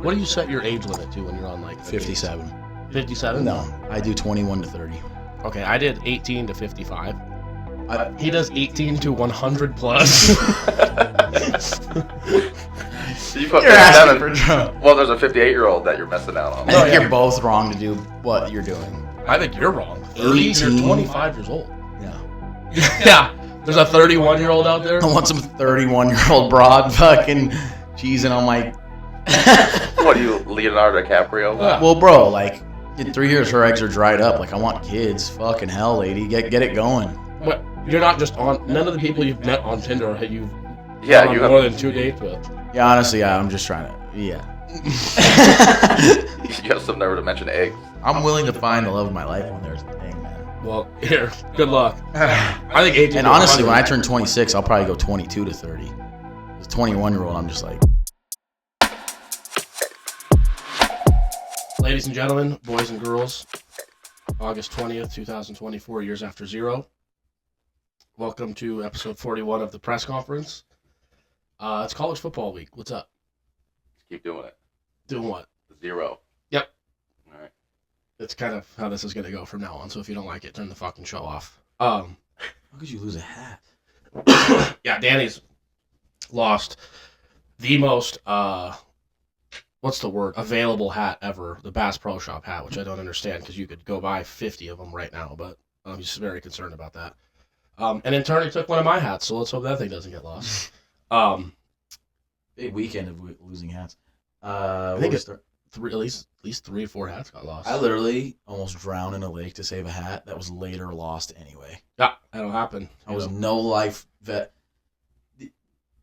What do you set your age limit to when you're on like 57. 57? No, I do 21 to 30. Okay, I did 18 to 55. He does 18 to 100 plus. You put You're 57. asking for trouble. Well, there's a 58-year-old that you're messing out on. I think you're both wrong to do what you're doing. I think you're wrong. 30, you're 25 years old. Yeah. Yeah. There's a 31-year-old out there. I want some 31-year-old broad fucking cheesing on my... What are you, Leonardo DiCaprio? Yeah. Well, bro, like, in 3 years, her eggs are dried up. Like, I want kids. Fucking hell, lady. Get it going. But you're not just on... None of the people you've met on Tinder you've Yeah, gone you more have, than 2 dates with. Yeah, honestly, I'm just trying to... Yeah. you have some nerve to mention eggs. I'm willing to find the love of my life when there's a thing, man. Well, here. Good luck. I think 18 And to honestly, 100. when I turn 26, I'll probably go 22 to 30. As a 21-year-old, I'm just like... Ladies and gentlemen, boys and girls, August 20th, 2024, years after zero. Welcome to episode 41 of the press conference. It's college football week. What's up? Keep doing it. Doing what? 0. Yep. All right. It's kind of how this is going to go from now on, so if you don't like it, turn the fucking show off. How could you lose a hat? Yeah, Danny's lost the most, what's the word, available hat ever, the Bass Pro Shop hat, which I don't understand because you could go buy 50 of them right now, but I'm just very concerned about that. And in turn, he took one of my hats, so let's hope that thing doesn't get lost. Big weekend of losing hats. I think it's at least 3 or 4 hats got lost. I literally almost drowned in a lake to save a hat that was later lost anyway. Yeah, that'll happen. I was no life vet.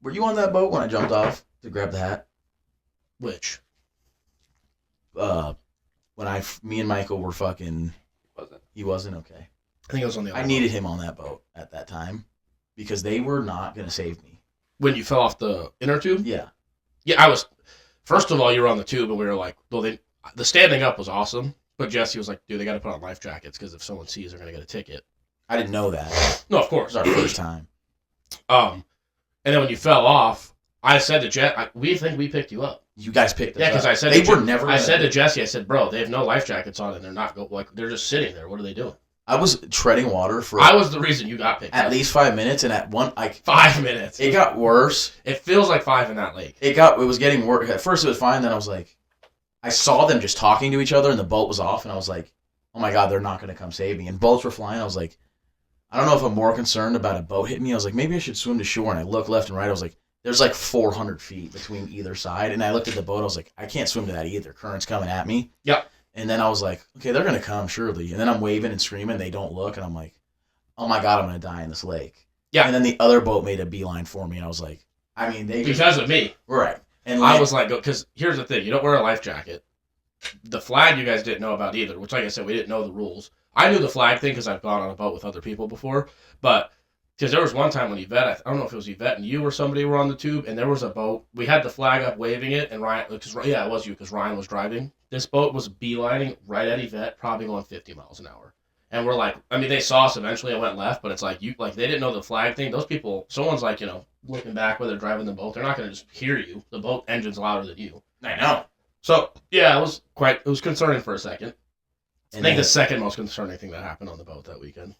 Were you on that boat when I jumped off to grab the hat? Which? When me and Michael were fucking... Wasn't. He wasn't? Okay. I think it was on the other I boat. needed him on that boat at that time because they were not going to save me. When you fell off the inner tube? Yeah. Yeah, I was. First of all, you were on the tube, and we were like, well, the standing up was awesome, but Jesse was like, dude, they got to put on life jackets because if someone sees, they're going to get a ticket. I didn't know that. No, of It course. was our first time. And then when you fell off, I said to Jesse, we think we picked you up. You guys picked us Yeah, because up. I said they to were never. I said to Jesse, I said, bro, they have no life jackets on, and they're not they're just sitting there. What are they doing? I was treading water for I was the reason you got picked at up. least 5 minutes, and at one, 5 minutes. it got worse. It feels like 5 in that lake. It was getting worse. At first, it was fine. Then I was like, I saw them just talking to each other, and the boat was off, and I was like, oh my god, they're not going to come save me. And boats were flying. I was like, I don't know if I'm more concerned about a boat hitting me. I was like, maybe I should swim to shore. And I looked left and right. I was like, there's like 400 feet between either side. And I looked at the boat. I was like, I can't swim to that either. Current's coming at me. Yep. And then I was like, okay, they're going to come, surely. And then I'm waving and screaming. They don't look. And I'm like, oh my God, I'm going to die in this lake. Yeah. And then the other boat made a beeline for me. And I was like, I mean, they just... Because of me. Right. And I was like, because here's the thing. You don't wear a life jacket. The flag you guys didn't know about either, which, like I said, we didn't know the rules. I knew the flag thing because I've gone on a boat with other people before. But because there was one time when Yvette, I don't know if it was Yvette and you or somebody were on the tube, and there was a boat. We had the flag up waving it, and Ryan, yeah, it was you because Ryan was driving. This boat was beelining right at Yvette, probably going 50 miles an hour. And we're like, I mean, they saw us eventually and went left, but it's like, they didn't know the flag thing. Those people, someone's like, looking back where they're driving the boat, they're not going to just hear you. The boat engine's louder than you. I know. So, yeah, it was concerning for a second. And I think the second most concerning thing that happened on the boat that weekend.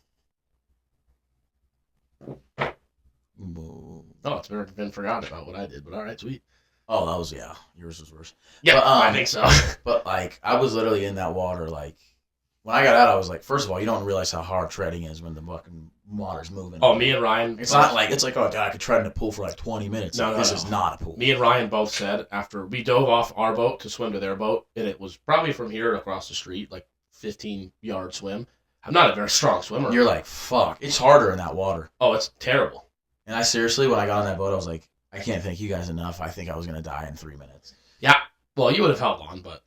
Whoa. Oh, it's been forgotten about what I did, but all right, sweet. Oh, that was, yeah. Yours was worse. Yeah, But, I think so. But, like, I was literally in that water, like, when I got out, I was like, first of all, you don't realize how hard treading is when the fucking water's moving. Oh, me and Ryan. It's not like, it's like, oh, God, I could tread in a pool for like 20 minutes. No, Like, this is not a pool. Me and Ryan both said after we dove off our boat to swim to their boat, and it was probably from here across the street, like 15-yard swim. I'm not a very strong swimmer. You're like, fuck. It's harder in that water. Oh, it's terrible. And I seriously, when I got on that boat, I was like, I can't thank you guys enough. I think I was going to die in 3 minutes. Yeah. Well, you would have held on, but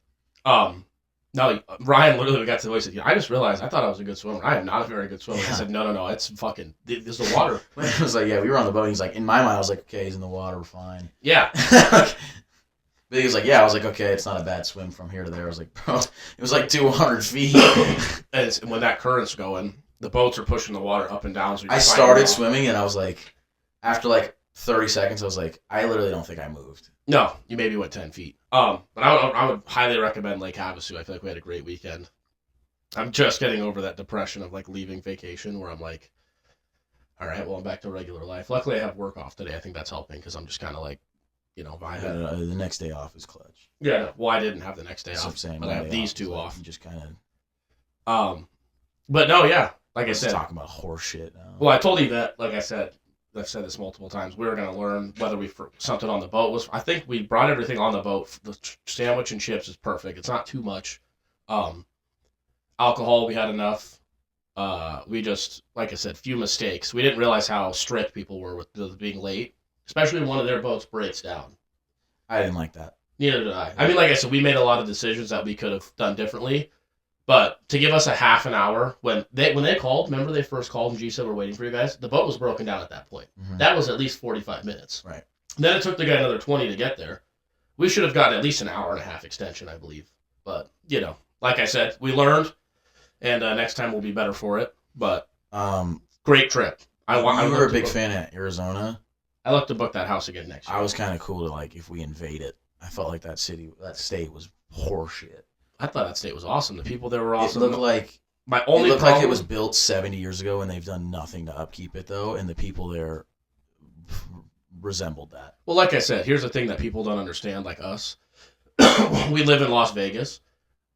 no, Ryan literally got to the way and said, I just realized I thought I was a good swimmer. I am not a very good swimmer. Yeah. I said, no, it's fucking, this is the water. It was like, yeah, we were on the boat. He's like, in my mind, I was like, okay, he's in the water. We're fine. Yeah. But he was like, yeah. I was like, okay, it's not a bad swim from here to there. I was like, bro, it was like 200 feet. And when that current's going, the boats are pushing the water up and down. So I started swimming, and I was like, after like 30 seconds, I was like, I literally don't think I moved. No, you maybe went 10 feet. But I would highly recommend Lake Havasu. I feel like we had a great weekend. I'm just getting over that depression of like leaving vacation where I'm like, all right, well, I'm back to regular life. Luckily, I have work off today. I think that's helping because I'm just kind of like, vibing. The next day off is clutch. Yeah, no, well, I didn't have the next day That's what off, I'm saying. but I have Monday these off, two like, off. You just kind of. But no, yeah, like I said. Talking about horse shit now. Well, I told you that, like I said, I've said this multiple times. We were going to learn whether something on the boat was. I think we brought everything on the boat. The sandwich and chips is perfect. It's not too much. Alcohol, we had enough. We just, like I said, few mistakes. We didn't realize how strict people were with being late, especially when one of their boats breaks down. I didn't like that. Neither did I. I mean, like I said, we made a lot of decisions that we could have done differently. But to give us a half an hour, when they called, remember they first called and G said we're waiting for you guys? The boat was broken down at that point. Mm-hmm. That was at least 45 minutes. Right. And then it took the guy another 20 to get there. We should have gotten at least an hour and a half extension, I believe. But, like I said, we learned, and next time we'll be better for it. But great trip. You were a big fan of Arizona. I look to book that house again next year. I was kind of cool to, like, if we invade it. I felt like that state was horseshit. I thought that state was awesome. The people there were awesome. It looked like it was built 70 years ago, and they've done nothing to upkeep it, though, and the people there resembled that. Well, like I said, here's the thing that people don't understand, like us. We live in Las Vegas.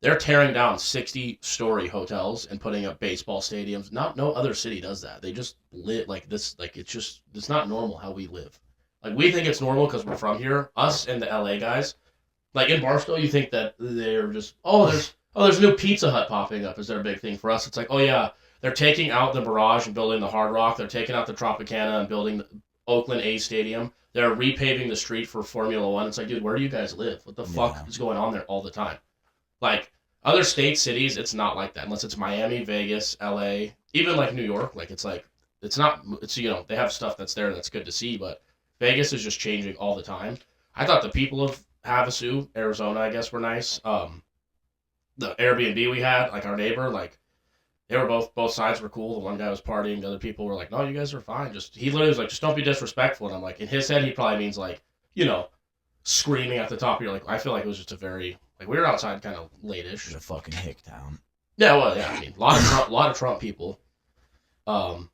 They're tearing down 60-story hotels and putting up baseball stadiums. No other city does that. They just live like this. Like it's not normal how we live. Like we think it's normal because we're from here. Us and the LA guys. Like in Barstow, you think that they're just there's a new Pizza Hut popping up is their big thing. For us, it's like, oh yeah, they're taking out the Mirage and building the Hard Rock. They're taking out the Tropicana and building the Oakland A Stadium. They're repaving the street for Formula One. It's like, dude, where do you guys live? What the fuck is going on there all the time? Like other state cities, it's not like that unless it's Miami, Vegas, LA, even like New York. Like it's they have stuff that's there that's good to see, but Vegas is just changing all the time. I thought the people of Havasu, Arizona, I guess, were nice. The Airbnb we had, like our neighbor, like they were both sides were cool. The one guy was partying, the other people were like, "No, you guys are fine." He literally was like, "Just don't be disrespectful." And I'm like, in his head, he probably means like, screaming at the top of your like. I feel like it was just a very like we were outside kind of late-ish. It's a fucking hick town. Yeah, well, yeah. I mean, a lot of Trump people. Fuck,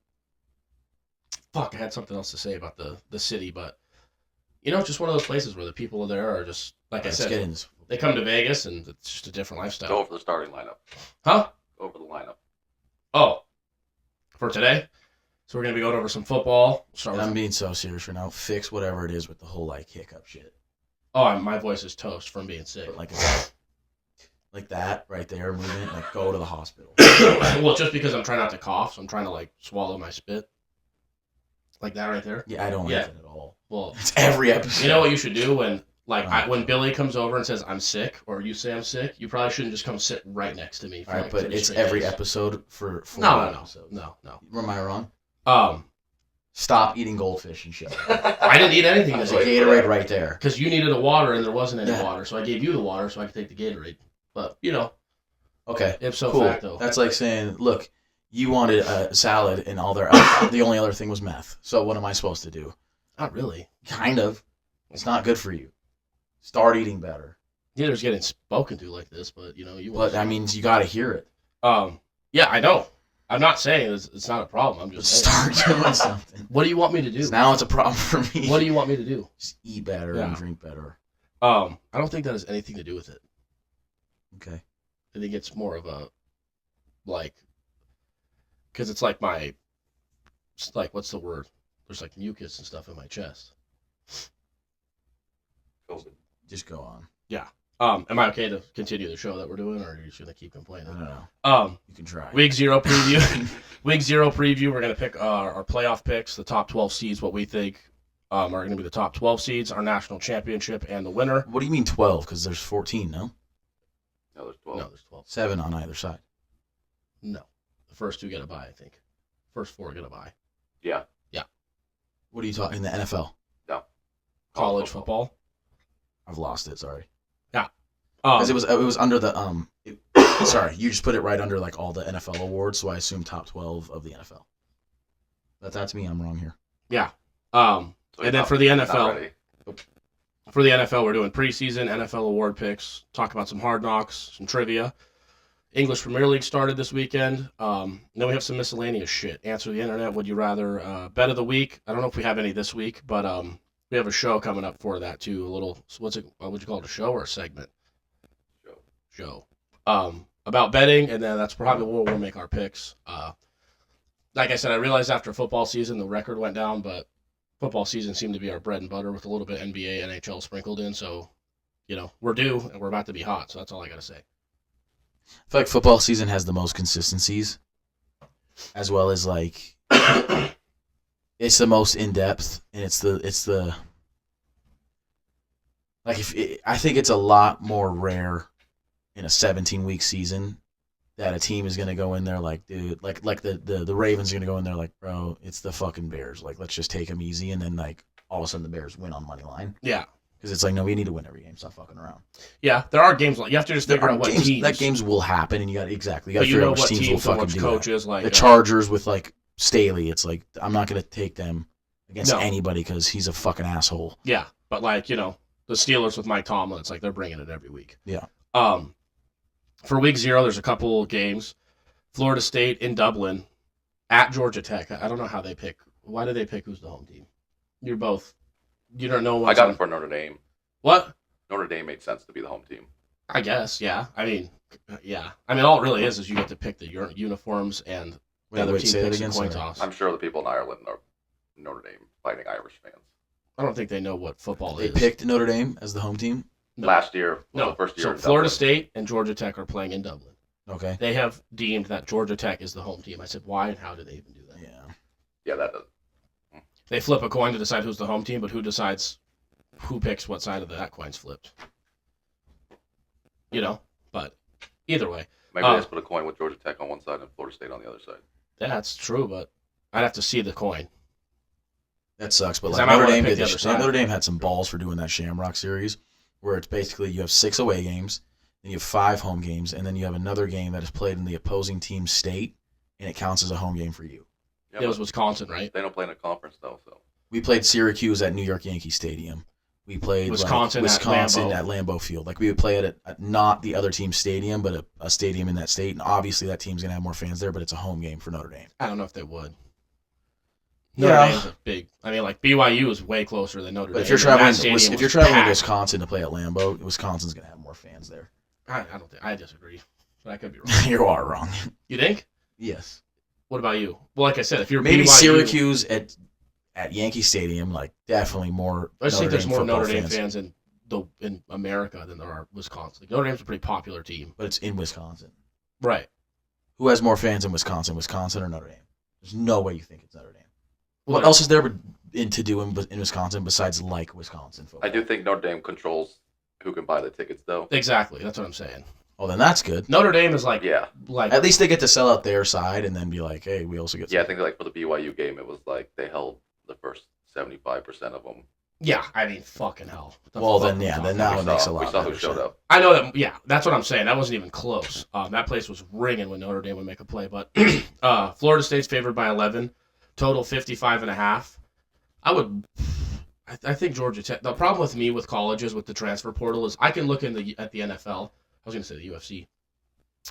I had something else to say about the city, but just one of those places where the people there are just like I said. They come to Vegas and it's just a different lifestyle. Go over the starting lineup. Huh? Go over the lineup. Oh, for today. So we're gonna be going over some football. I'm being so serious right now. Fix whatever it is with the whole like hiccup shit. Oh, my voice is toast from being sick. But like that right there, movement. Like go to the hospital. Well, just because I'm trying not to cough, so I'm trying to like swallow my spit. Like that right there. Yeah, I don't like it at all. Well, it's every episode. You know what you should do when when Billy comes over and says I'm sick, or you say I'm sick, you probably shouldn't just come sit right next to me. All right, but it's every episode for no. Am I wrong? Stop eating goldfish and shit. I didn't eat anything. There's a Gatorade right there. Because you needed a water and there wasn't any water, so I gave you the water so I could take the Gatorade. But okay, ipso cool. facto. That's like saying, look, you wanted a salad and the only other thing was meth. So what am I supposed to do? Not really. Kind of. It's not good for you. Start eating better. Neither's getting spoken to like this, but you. But that means you got to hear it. Yeah, I know. I'm not saying it's not a problem. I'm just start doing something. What do you want me to do? Now it's a problem for me. What do you want me to do? Just eat better and drink better. I don't think that has anything to do with it. Okay. I think it's more of a because it's like what's the word? There's like mucus and stuff in my chest. Just go on. Yeah. Am I okay to continue the show that we're doing, or are you just gonna keep complaining? I don't know. You can try. Week 0 preview. Week 0 preview. We're gonna pick our playoff picks, the top 12 seeds, what we think are gonna be the top 12 seeds, our national championship, and the winner. What do you mean 12? Because there's 14, no? No, there's 12. No, there's 12. 7 on either side. No, the first 2 get a bye. I think. First 4 get a bye. Yeah. Yeah. What are you talking? The NFL? No. College football. I've lost it. Sorry. Yeah. Because it was under the sorry, you just put it right under like all the NFL awards, so I assume top 12 of the NFL. That's me. I'm wrong here. Yeah. So and then for the NFL. For the NFL, we're doing preseason NFL award picks, talk about some hard knocks, some trivia. English Premier League started this weekend. Then we have some miscellaneous shit. Answer the internet. Would you rather? Bet of the week. I don't know if we have any this week, but we have a show coming up for that too. A little. What's it? What would you call it? A show or a segment? Show. About betting, and then that's probably where we'll make our picks. Like I said, I realized after football season the record went down, but football season seemed to be our bread and butter with a little bit NBA, NHL sprinkled in. So, we're due and we're about to be hot. So that's all I got to say. I feel like football season has the most consistencies, as well as like it's the most in depth, and it's the like I think it's a lot more rare in a 17-week season that a team is gonna go in there like, dude, like the Ravens are gonna go in there like, bro, it's the fucking Bears, like let's just take them easy, and then like all of a sudden the Bears win on money line. Yeah. Because it's like, no, we need to win every game. Stop fucking around. Yeah, there are games like you have to just figure out what teams. That games will happen, and you got to figure out which teams will fucking do coaches, that. Like the Chargers with like Staley, it's like I'm not gonna take them against anybody because he's a fucking asshole. Yeah, but like the Steelers with Mike Tomlin, it's like they're bringing it every week. Yeah. For week 0, there's a couple games. Florida State in Dublin at Georgia Tech. I don't know how they pick. Why do they pick who's the home team? You're both. You don't know. I got it for Notre Dame. What? Notre Dame made sense to be the home team. I guess, yeah. I mean, all it really is you get to pick the uniforms and the other team picks a coin toss. I'm sure the people in Ireland are Notre Dame fighting Irish fans. I don't think they know what football is. They picked Notre Dame as the home team? No. Last year. The first year. So Florida State and Georgia Tech are playing in Dublin. Okay. They have deemed that Georgia Tech is the home team. I said, why and how do they even do that? Yeah, that does. They flip a coin to decide who's the home team, but who decides who picks what side of that coin's flipped? But either way. Maybe they just put a coin with Georgia Tech on one side and Florida State on the other side. That's true, but I'd have to see the coin. That sucks, but like Notre Dame had some balls for doing that Shamrock series, where it's basically you have 6 away games, then you have 5 home games, and then you have another game that is played in the opposing team's state, and it counts as a home game for you. Yeah, it was Wisconsin, right? They don't play in a conference, though. So we played Syracuse at New York Yankee Stadium. We played Wisconsin at Lambeau Field. Like we would play it at not the other team's stadium, but a stadium in that state. And obviously that team's gonna have more fans there, but it's a home game for Notre Dame. I don't know if they would. Notre Dame's a big. I mean, like BYU is way closer than Notre Dame. But if you're traveling to Wisconsin to play at Lambeau, Wisconsin's gonna have more fans there. I don't think. I disagree, but I could be wrong. You are wrong. You think? Yes. What about you? Well, like I said, if you're maybe BYU, Syracuse at Yankee Stadium, like definitely more. I think there's more Notre Dame fans in America than there are Wisconsin. Notre Dame's a pretty popular team, but it's in Wisconsin. Right. Who has more fans in Wisconsin or Notre Dame? There's no way you think it's Notre Dame. Well, what else is there to do in Wisconsin besides like Wisconsin football? I do think Notre Dame controls who can buy the tickets, though. Exactly. That's what I'm saying. Oh, then that's good. Notre Dame is like at least they get to sell out their side and then be like, hey, we also get. Yeah, I think like for the BYU game, it was like they held the first 75% of them. Yeah, I mean, fucking hell. Then now it makes a lot. We saw who showed up. I know that. Yeah, that's what I'm saying. That wasn't even close. That place was ringing when Notre Dame would make a play. But Florida State's favored by 11, total 55.5. I think Georgia Tech. The problem with me with colleges with the transfer portal is I can look at the NFL. I was going to say the UFC.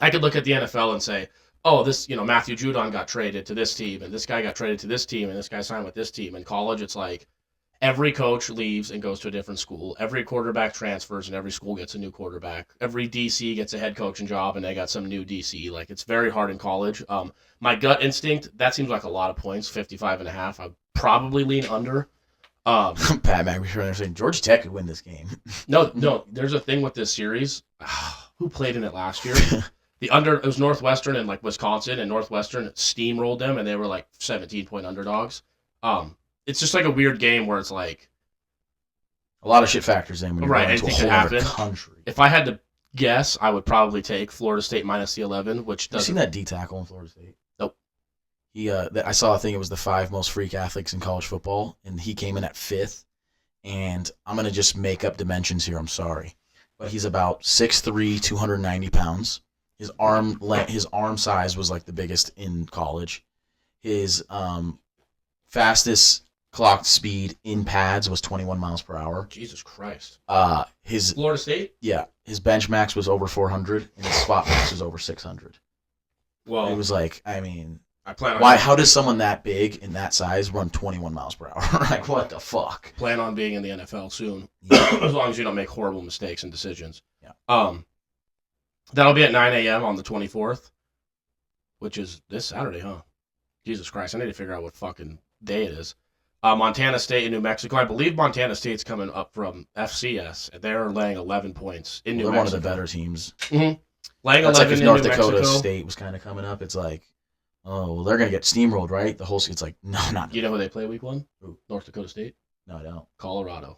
I could look at the NFL and say, oh, this, Matthew Judon got traded to this team, and this guy got traded to this team, and this guy signed with this team. In college, it's like every coach leaves and goes to a different school. Every quarterback transfers, and every school gets a new quarterback. Every DC gets a head coaching job, and they got some new DC. Like, it's very hard in college. My gut instinct, that seems like a lot of points, 55.5. I'd probably lean under. Pat McAfee saying Georgia Tech could win this game. No, there's a thing with this series. Who played in it last year? It was Northwestern and like Wisconsin, and Northwestern steamrolled them, and they were like 17-point underdogs. It's just like a weird game where it's like a lot of shit factors in when you're going to a whole other country. If I had to guess, I would probably take Florida State minus the 11, which doesn't. You seen that D tackle in Florida State? Nope. I saw a thing. It was the 5 most freak athletes in college football, and he came in at 5th. And I'm gonna just make up dimensions here. I'm sorry, but he's about 6'3", 290 pounds. His arm size was like the biggest in college. His fastest clocked speed in pads was 21 miles per hour. Jesus Christ. His Florida State? his bench max was over 400, and his spot max was over 600. Well, It was like, I mean, I plan on why? How does someone that big and that size run 21 miles per hour? Like, what the fuck? plan on being in the NFL soon, Yeah. as long as you don't make horrible mistakes and decisions. Yeah. That'll be at 9 a.m. on the 24th, which is this Saturday, huh? Jesus Christ, I need to figure out what fucking day it is. Montana State and New Mexico. I believe Montana State's coming up from FCS, and they're laying 11 points in New They're Mexico. one of the better teams. Mm-hmm. Laying That's 11 like if in North New Dakota Mexico. State was kind of coming up. It's like, oh, well, they're gonna get steamrolled, right? The whole it's like, no, not. You know who they play week 1? Who? North Dakota State. No, I don't. Colorado.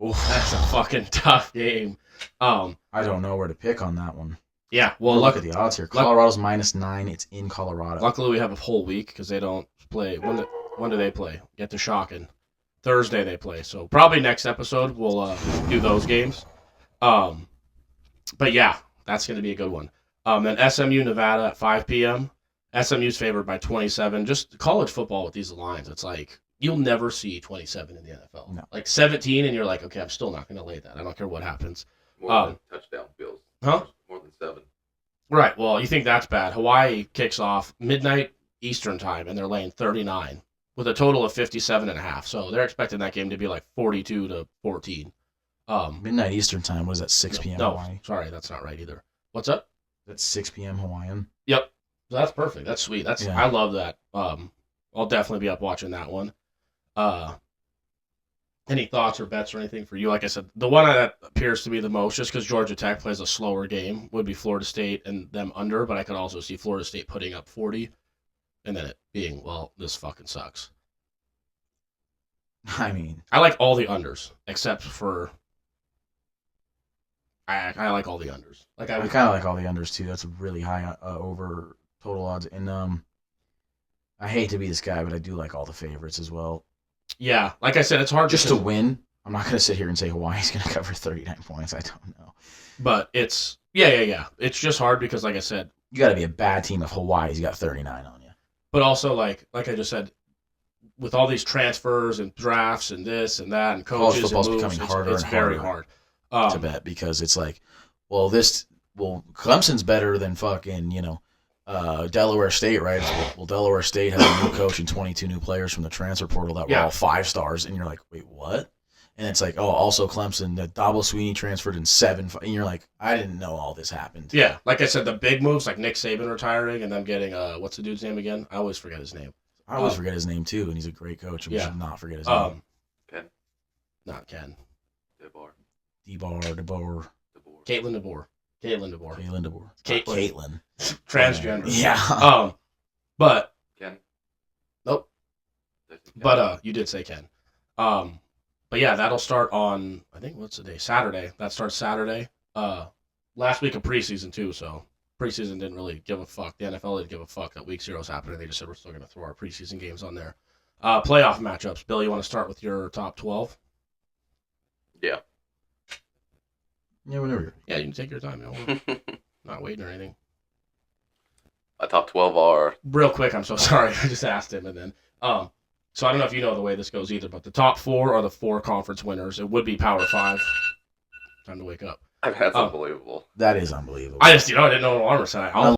Oof. That's a fucking tough game. I don't know where to pick on that one. Yeah, well, Look at the odds here. Colorado's -9. It's in Colorado. Luckily, we have a whole week because they don't play. When do they play? Get to shocking. Thursday they play. So probably next episode we'll do those games. But yeah, that's going to be a good one. Then SMU Nevada at 5 p.m. SMU's favored by 27. Just college football with these lines, it's like you'll never see 27 in the NFL. No. Like 17, and you're like, okay, I'm still not going to lay that. I don't care what happens. More than touchdown feels. Huh? More than 7. Right. Well, you think that's bad. Hawaii kicks off midnight Eastern time, and they're laying 39 with a total of 57.5. So they're expecting that game to be like 42-14. Midnight Eastern time. What is that? 6 p.m. No, Hawaii. sorry, that's not right either. What's up? That's 6 p.m. Hawaiian. Yep. So that's perfect. That's sweet. Yeah. I love that. I'll definitely be up watching that one. Any thoughts or bets or anything for you? Like I said, the one that appears to be the most, just because Georgia Tech plays a slower game, would be Florida State and them under. But I could also see Florida State putting up 40, and then it being, well, this fucking sucks. I mean, I like all the unders except for. I like all the unders. Like I kind of like all the unders too. That's a really high over total odds. And I hate to be this guy, but I do like all the favorites as well. Yeah, like I said, it's hard Just to win. I'm not going to sit here and say Hawaii's going to cover 39 points. I don't know. But it's yeah. It's just hard because, like I said, You got to be a bad team if Hawaii's got 39 on you. but also like I just said, with all these transfers and drafts and this and that and College coaches football's and moves, becoming harder it's and very harder hard. To bet, because it's like, well, Clemson's better than fucking, Delaware State, right? Well, Delaware State has a new coach and 22 new players from the transfer portal that were all 5 stars, and you're like, wait, what? And it's like, oh, also Clemson, that Dabo Sweeney transferred in 7, and you're like, I didn't know all this happened. Yeah, like I said, the big moves like Nick Saban retiring and them getting what's the dude's name again? I always forget his name. I always forget his name too, and he's a great coach, and we should not forget his name. Ken. Not Ken. DeBoer. DeBoer. Caitlin DeBoer. Caitlin. Transgender. Yeah. But Ken. Nope. Ken. But you did say Ken. But yeah, that'll start on, I think, what's the day? Saturday. That starts Saturday. Last week of preseason too, so preseason didn't really give a fuck. The NFL didn't give a fuck that week 0's happening. They just said we're still going to throw our preseason games on there. Playoff matchups. Bill, you want to start with your top 12? Yeah. Yeah, whenever. Yeah, you can take your time. Not waiting or anything. My top 12 are. Real quick, I'm so sorry. I just asked him, and then so I don't know if you know the way this goes either, but the top 4 are the 4 conference winners. It would be Power 5. Time to wake up. That's unbelievable. That is unbelievable. I didn't know an alarm was set. I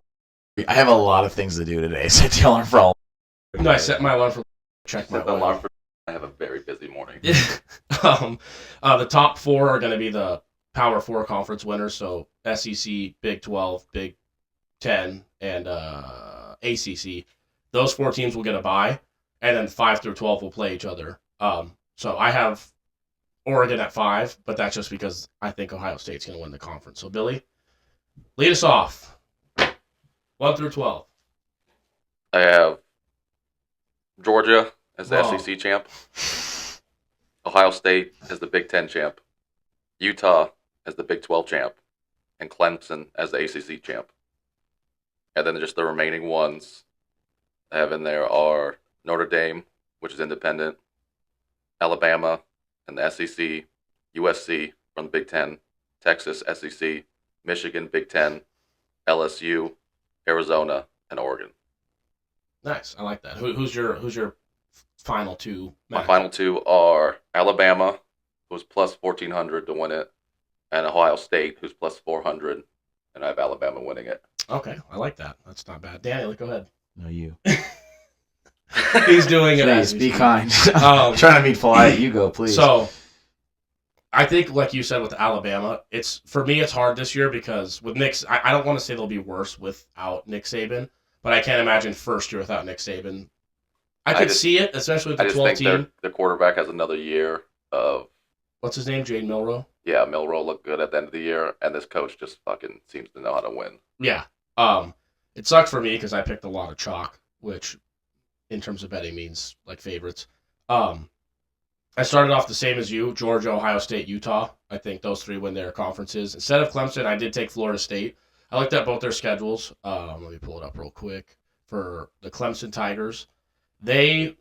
have a lot of things to do today, so the alarm for all. No, I set my alarm for check my Set the alarm for. I have a very busy morning. The top 4 are going to be the Power 4 conference winners, so SEC, Big 12, Big 10, and ACC. Those 4 teams will get a bye, and then 5 through 12 will play each other. So I have Oregon at 5, but that's just because I think Ohio State's going to win the conference. So, Billy, lead us off. 1 through 12. I have Georgia as the Whoa. SEC champ. Ohio State as the Big 10 champ. Utah as the Big 12 champ. And Clemson as the ACC champ. And then just the remaining ones I have in there are Notre Dame, which is independent, Alabama and the SEC, USC from the Big 10, Texas SEC, Michigan Big 10, LSU, Arizona, and Oregon. Nice. I like that. Who's your final two. My matches. final two are Alabama, who's plus 1,400 to win it, and Ohio State, who's plus 400, and I have Alabama winning it. Okay, I like that. That's not bad. Daniel, go ahead. No, you. He's doing it. Please, be kind. Um, I'm trying to be polite. You go, please. So, I think, like you said with Alabama, for me, it's hard this year because with Nick, I don't want to say they'll be worse without Nick Saban, but I can't imagine first year without Nick Saban. I could see it, especially with the 12 think team. their quarterback has another year of. What's his name? Jade Milroe? Yeah, Milroe looked good at the end of the year, and this coach just fucking seems to know how to win. Yeah. It sucks for me because I picked a lot of chalk, which in terms of betting means like favorites. I started off the same as you, Georgia, Ohio State, Utah. I think those three win their conferences. Instead of Clemson, I did take Florida State. I looked at both their schedules. Let me pull it up real quick. For the Clemson Tigers, they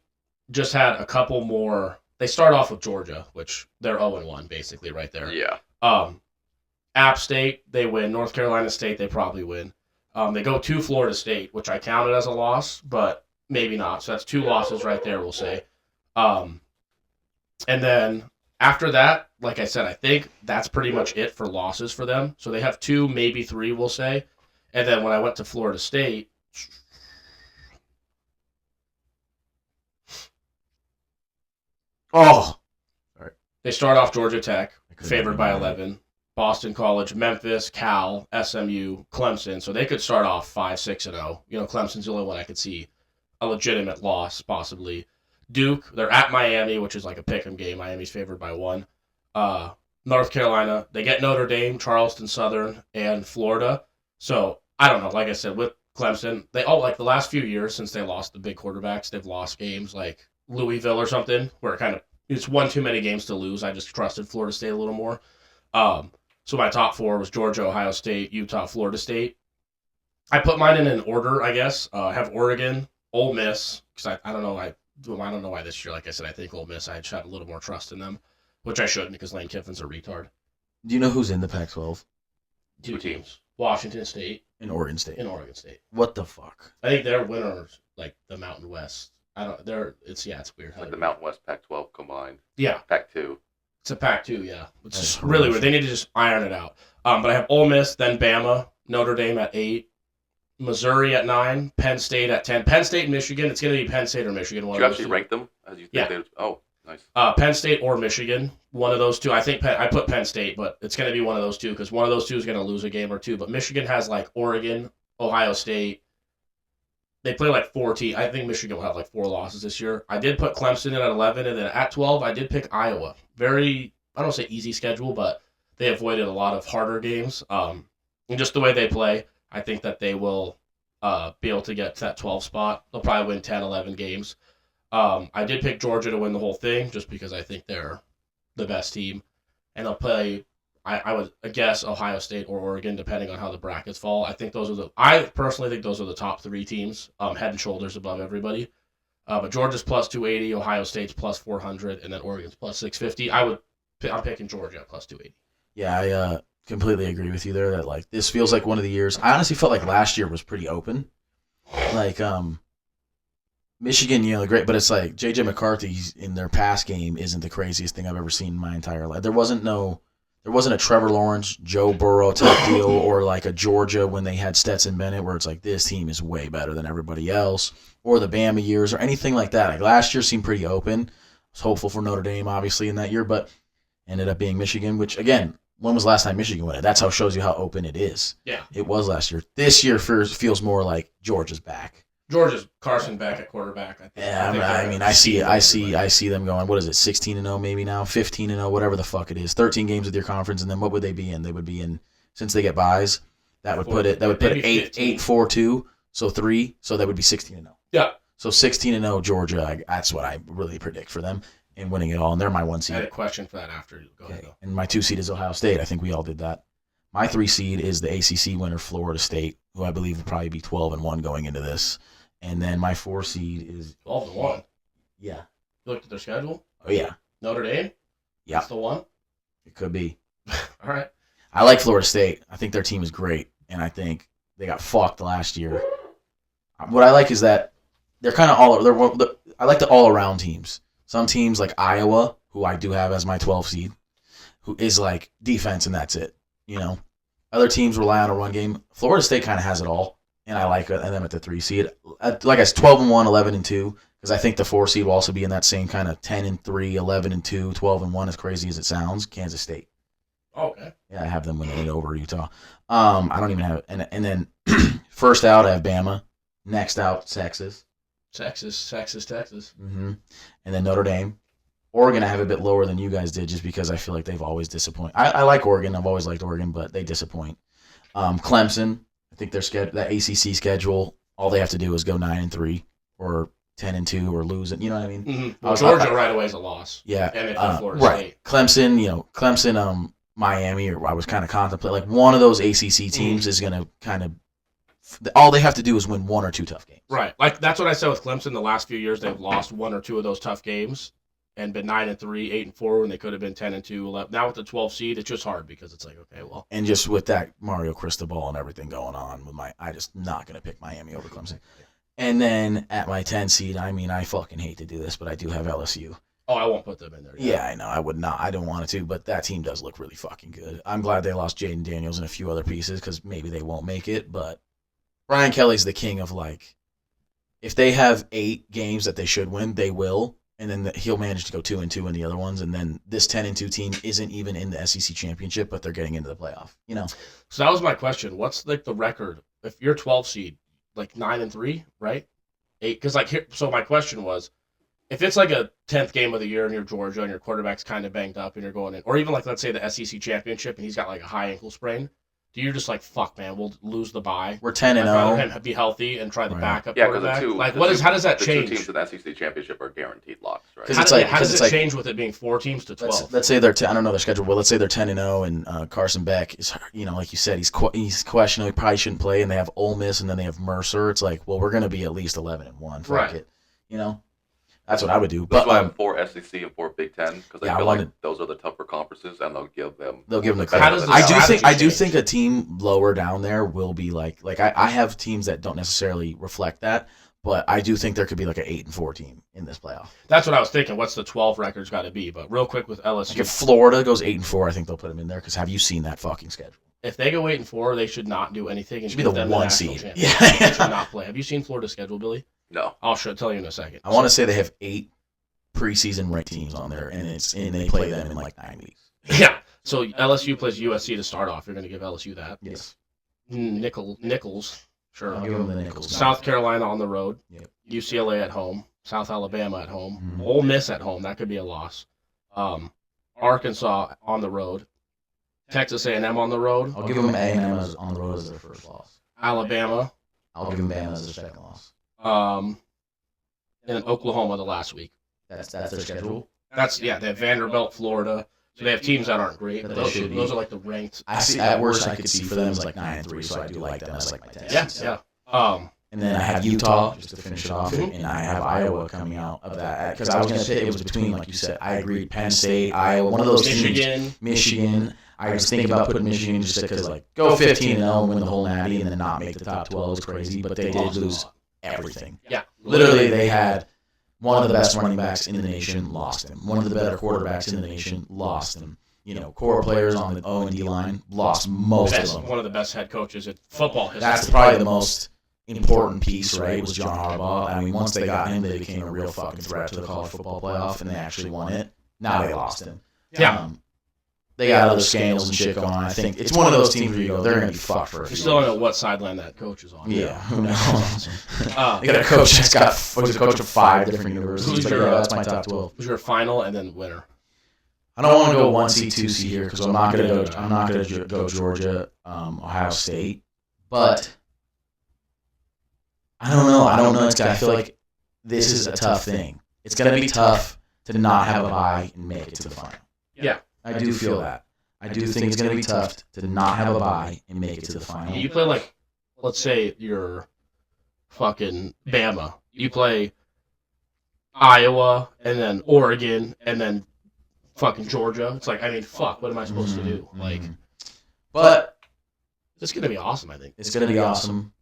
just had a couple more. They start off with Georgia, which they're 0-1 basically right there. Yeah. App State, they win. North Carolina State, they probably win. They go to Florida State, which I counted as a loss, but maybe not. So that's 2 losses right there, we'll say. And then after that, like I said, I think that's pretty much it for losses for them. So they have 2, maybe 3, we'll say. And then when I went to Florida State, they start off Georgia Tech, favored by 11. Boston College, Memphis, Cal, SMU, Clemson. So they could start off 5-6-0. Clemson's the only one I could see a legitimate loss, possibly. Duke, they're at Miami, which is like a pick'em game. Miami's favored by 1. North Carolina, they get Notre Dame, Charleston Southern, and Florida. So I don't know. Like I said, with Clemson, they all like the last few years since they lost the big quarterbacks, they've lost games like Louisville or something, where it's one too many games to lose. I just trusted Florida State a little more. So my top 4 was Georgia, Ohio State, Utah, Florida State. I put mine in an order, I guess. I have Oregon, Ole Miss, because I don't know. I don't know why this year. Like I said, I think Ole Miss. I just had a little more trust in them, which I shouldn't because Lane Kiffin's a retard. Do you know who's in the Pac-12? 2 teams: Washington State and Oregon State. What the fuck? I think they're winners, like the Mountain West. It's weird. Like the Mountain West Pac-12 combined. Yeah. Pac-2. It's a Pac-2, yeah. It's That's really horrific. weird. They need to just iron it out. But I have Ole Miss, then Bama, Notre Dame at 8, Missouri at 9, Penn State at 10. Penn State and Michigan. It's going to be Penn State or Michigan. Did you actually rank them as you think? Yeah. Oh, nice. Penn State or Michigan. One of those two. I think I put Penn State, but it's going to be one of those two because one of those two is going to lose a game or two. But Michigan has like Oregon, Ohio State. They play like 4 teams. I think Michigan will have like 4 losses this year. I did put Clemson in at 11, and then at 12, I did pick Iowa. Very, I don't say easy schedule, but they avoided a lot of harder games. And just the way they play, I think that they will be able to get to that 12 spot. They'll probably win 10, 11 games. I did pick Georgia to win the whole thing just because I think they're the best team. And they'll play, I would guess, Ohio State or Oregon, depending on how the brackets fall. I personally think those are the top 3 teams, head and shoulders above everybody. But Georgia's plus 280, Ohio State's plus 400, and then Oregon's plus 650. I'm picking Georgia at plus 280. Yeah, I completely agree with you there. That like this feels like one of the years. I honestly felt like last year was pretty open. Like Michigan, great, but it's like JJ McCarthy's in their pass game isn't the craziest thing I've ever seen in my entire life. There wasn't a Trevor Lawrence, Joe Burrow type deal, or like a Georgia when they had Stetson Bennett, where it's like this team is way better than everybody else, or the Bama years, or anything like that. Like last year seemed pretty open. I was hopeful for Notre Dame, obviously, in that year, but ended up being Michigan, which, again, when was the last time Michigan won it? That's how it shows you how open it is. Yeah. It was last year. This year feels more like Georgia's back. Georgia's Carson back at quarterback. I think. Yeah, I see them going, what is it, 16-0 maybe now, 15-0, whatever the fuck it is. 13 games with your conference, and then what would they be in? They would be in, since they get buys, that would put it 8-4-2, so 3, so that would be 16-0. Yeah. So 16-0 Georgia, that's what I really predict for them in winning it all, and they're my 1 seed. I had a question for that after. Go ahead, though. And my 2 seed is Ohio State. I think we all did that. My 3 seed is the ACC winner, Florida State, who I believe will probably be 12-1 going into this. And then my 4 seed is 12-1. Yeah. You looked at their schedule? Oh yeah. Notre Dame? Yeah. That's the one? It could be. All right. I like Florida State. I think their team is great, and I think they got fucked last year. What I like is that they're kind of the all-around teams. Some teams like Iowa, who I do have as my 12 seed, who is like defense and that's it. You know, other teams rely on a run game. Florida State kind of has it all, and I like them at the 3 seed. Like I said, 12-1, 11-2, because I think the 4 seed will also be in that same kind of 10-3, 11-2, 12-1. As crazy as it sounds, Kansas State. Okay. Yeah, I have them winning it over Utah. I don't even have it. And then first out, I have Bama. Next out, Texas. Texas. Mm-hmm. And then Notre Dame. Oregon I have a bit lower than you guys did just because I feel like they've always disappointed. I like Oregon. I've always liked Oregon, but they disappoint. Clemson, I think that ACC schedule, all they have to do is go 9-3 or 10-2 or lose it. You know what I mean? Mm-hmm. Well, Georgia right away is a loss. Yeah. And they play Florida right. State. Clemson, Miami, or I was kind of contemplating, like one of those ACC teams is going to kind of, all they have to do is win 1 or 2 tough games. Right. Like that's what I said with Clemson. The last few years, they've lost 1 or 2 of those tough games and been 9-3, 8-4, when they could have been 10-2, 11. Now with the 12 seed, it's just hard because it's like, okay, well. And just with that Mario Cristobal and everything going on, I just not going to pick Miami over Clemson. And then at my 10 seed, I fucking hate to do this, but I do have LSU. Oh, I won't put them in there. Yeah, I know. I would not. I don't want it to, but that team does look really fucking good. I'm glad they lost Jaden Daniels and a few other pieces because maybe they won't make it, but Brian Kelly's the king of, like, if they have 8 games that they should win, they will, and then he'll manage to go 2-2 in the other ones, and then this 10-2 team isn't even in the SEC championship, but they're getting into the playoff, you know? So that was my question. What's, like, the record? If you're 12 seed, like 9-3, right? 8, because, like, here, so my question was, if it's like a 10th game of the year and you're Georgia and your quarterback's kind of banged up and you're going in, or even like, let's say the SEC championship and he's got like a high ankle sprain, do you just like, fuck, man, we'll lose the bye? We're 10-0. I'd rather him be healthy and try the backup Yeah, quarterback. because How does that change? The 2 teams in the SEC championship are guaranteed locks, right? How does it change with it being 4 teams to 12? Let's say they're I don't know their schedule. Well, let's say they're 10-0 and Carson Beck is, like you said, he's questionable. He probably shouldn't play, and they have Ole Miss and then they have Mercer. It's like, well, we're going to be at least 11-1. Right. It, you know. That's what I would do. That's But why I'm 4 SEC and 4 Big Ten because I feel like those are the tougher conferences, and they'll give them the credit. credit. I do think a team lower down there will be like I have teams that don't necessarily reflect that, but I do think there could be like an 8-4 team in this playoff. That's what I was thinking. What's the 12 records got to be? But real quick with LSU, Like if Florida goes 8-4, I think they'll put them in there because have you seen that fucking schedule? if they go 8-4, they should not do anything. And Should be the give them 1 national seed. championship. Yeah. They should not play. Have you seen Florida's schedule, Billy? No. I'll tell you in a second. I want to say they have 8 preseason ranked teams on there, and they play them in like 9 weeks. Yeah. So LSU plays USC to start off. You're going to give LSU that. Yes. Nichols. Sure. I'll give them the Nichols. South Carolina on the road. Yep. UCLA at home. South Alabama at home. Mhm. Ole Miss at home. That could be a loss. Arkansas on the road. Texas A&M on the road. I'll give them A&M on the road as their first loss. Alabama. I'll give them Bama as their second loss. And then Oklahoma the last week. That's their schedule. They have Vanderbilt, Florida. So they have teams that aren't great. But Those, they should be. those are like the ranked. I see. At worst, I could see for them as like 9-3, so I do like them as like my 10. Yeah. And then I have Utah just to finish it off, Mhm. and I have Iowa coming out of that because I was gonna pick. It was between, like you said, I agree, Penn State, Iowa, one of those teams. Michigan. I was thinking about putting Michigan just because like go 15-0 and win the whole natty and then not make the top 12 is crazy, but they did lose everything. Yeah. Literally, they had one of the best running backs in the nation, lost him. One of the better quarterbacks in the nation, lost him. Core players on the O&D line, lost most of them. One of the best head coaches in football history. That's probably the most important piece, right, was John Harbaugh. I mean, once they got him, they became a real fucking threat to the college football playoff, and they actually won it. Now they lost him. Yeah. They got other scandals and shit going on. I think it's one of those teams where you go, they're going to be fucked for a You few still don't years. know what sideline that coach is on. Yeah, who knows? Uh, They got a coach that's was a coach of 5 different universities, Who's but your, yeah, that's my top 12. Who's your final and then winner? I don't want to go 1C, 2C here because I'm not going to go Georgia, Ohio State, but I don't know. I feel like this is a tough thing. It's going to be tough to not have a bye and make it to the final. Yeah. I do feel that. I do think it's going to be tough to not have a bye and make it to the final. You play like, let's say you're fucking Bama. You play Iowa and then Oregon and then fucking Georgia. It's like, fuck, what am I supposed to do? Like, but it's going to be awesome, I think. it's going to be awesome.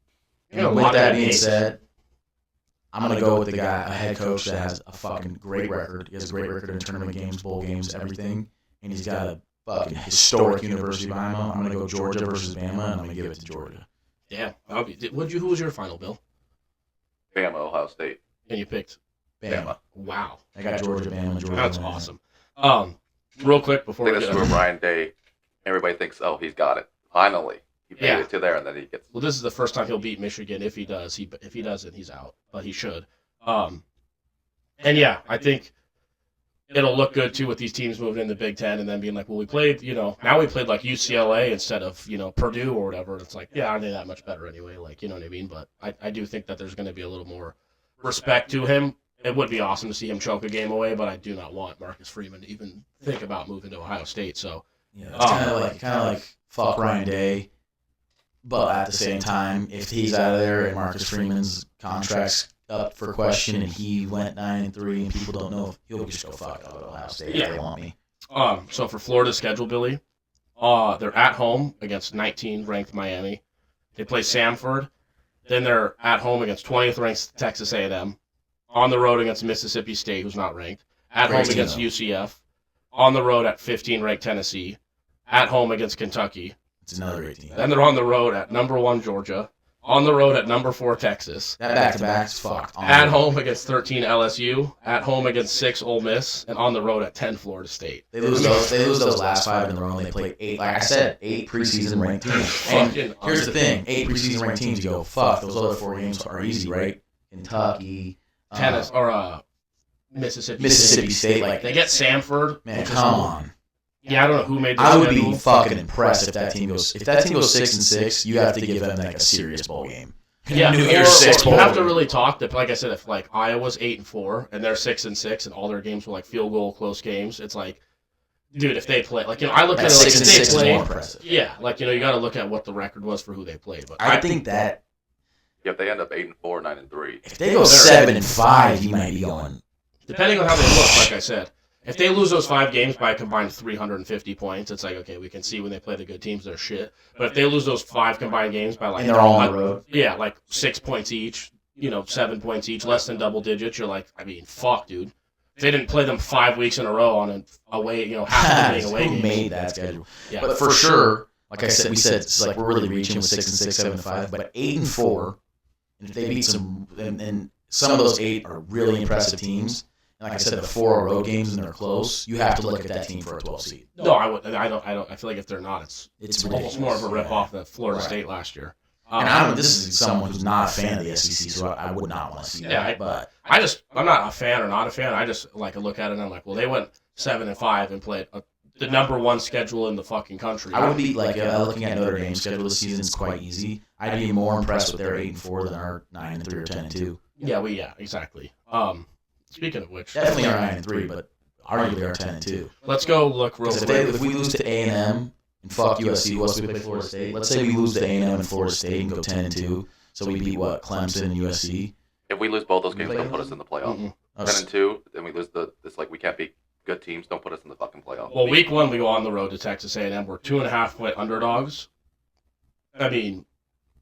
You know, And with lock that in being games. said, I'm going to go with the guy, a head coach that has a fucking great record. He has a great record in tournament games, bowl games, everything. And he's got a fucking historic university behind him. I'm going to go Georgia versus Bama, and I'm going to give it to Georgia. Yeah. Who was your final, Bill? Bama, Ohio State. And you picked Bama. Wow. I got Georgia, Bama, Georgia. That's Bama. awesome. Real quick before I we think get this is where Ryan Day, everybody thinks, oh, he's got it. Finally. He made it to there, and then he gets... Well, this is the first time he'll beat Michigan. If he does, if he doesn't, he's out. But he should. And yeah, I think it'll look good, too, with these teams moving in the Big Ten and then being like, well, we played, now we played like UCLA instead of, Purdue or whatever. It's like, yeah, aren't they that much better anyway? Like, you know what I mean? But I do think that there's going to be a little more respect to him. It would be awesome to see him choke a game away, but I do not want Marcus Freeman to even think about moving to Ohio State. So, yeah, it's kind of like fuck Ryan Day. But at the same time, if he's out of there and Marcus Freeman's contract's up for question and he went 9-3 and people don't know if he'll just go fuck out of Ohio State if they want me. So for Florida's schedule, Billy, they're at home against 19th ranked Miami. They play Samford. Then they're at home against 20th ranked Texas A&M. On the road against Mississippi State, who's not ranked. At home against UCF. On the road at 15 ranked Tennessee. At home against Kentucky. It's another great team. Then they're on the road at number 1 Georgia. On the road at number 4 Texas. That back-to-back's fucked. At home against 13 LSU. At home against 6 Ole Miss. And on the road at 10 Florida State. They lose those last 5 in a row. And they play 8. Like I said, 8 preseason ranked teams. And here's the thing: 8 preseason ranked teams. You go, fuck. Those other 4 games are easy, right? Kentucky, Mississippi State. Like they get Samford. Man, come on. Yeah, I don't know who made the I would schedule. be fucking impressed if that team goes. If that team goes 6-6, you have to give them like a serious bowl game. Yeah, New Year's 6 bowl. You have to really talk that. Like I said, if like Iowa's 8-4 and they're 6-6 and all their games were like field goal close games, it's like, dude, if they play, like I look at it like if they play, more impressive. Yeah, like you got to look at what the record was for who they played. But I think that if they end up 8-4, 9-3, if they go 7-5, you might be going. Depending on how they look, like I said. If they lose those 5 games by a combined 350 points, it's like, okay, we can see when they play the good teams, they're shit. But if they lose those 5 combined games by like... And they're all on the road. Yeah, like 6 points each, 7 points each, less than double digits, you're like, I mean, fuck, dude. If they didn't play them 5 weeks in a row on an away, half of being away games. Who made that schedule? Yeah. But for sure, like I said, it's like we're really reaching with 6-6, 7-5, but 8-4, and if they beat some... And some of those 8 are really impressive teams. And like I said, the 4 road games and they're close. You have to look at that team for a 12 seed. No, I would. I don't. I feel like if they're not, it's almost ridiculous. more of a rip off than Florida State last year. And this is someone who's not a fan of the SEC, so I would not want to see that. Yeah, but I'm not a fan or not a fan. I just like look at it and I'm like, well, they went 7-5 and played the number 1 schedule in the fucking country. I would be like looking at Notre Dame's schedule this season is quite easy. I'd be more impressed with their 8-4 than our 9-3 or 10-2. Yeah, exactly. Speaking of which, Definitely our 9-3, but arguably our 10-2. Let's go look real quick. If we lose to A&M and fuck USC, who else we play Florida State? Let's say we lose to A&M and Florida State and go 10-2, so we beat Clemson and USC. if we lose both those games, don't put us in the playoff. Mm-hmm. 10-2, then we lose it's like we can't beat good teams. Don't put us in the fucking playoff. Well, week 1 we go on the road to Texas A&M. We're 2.5 point underdogs. I mean,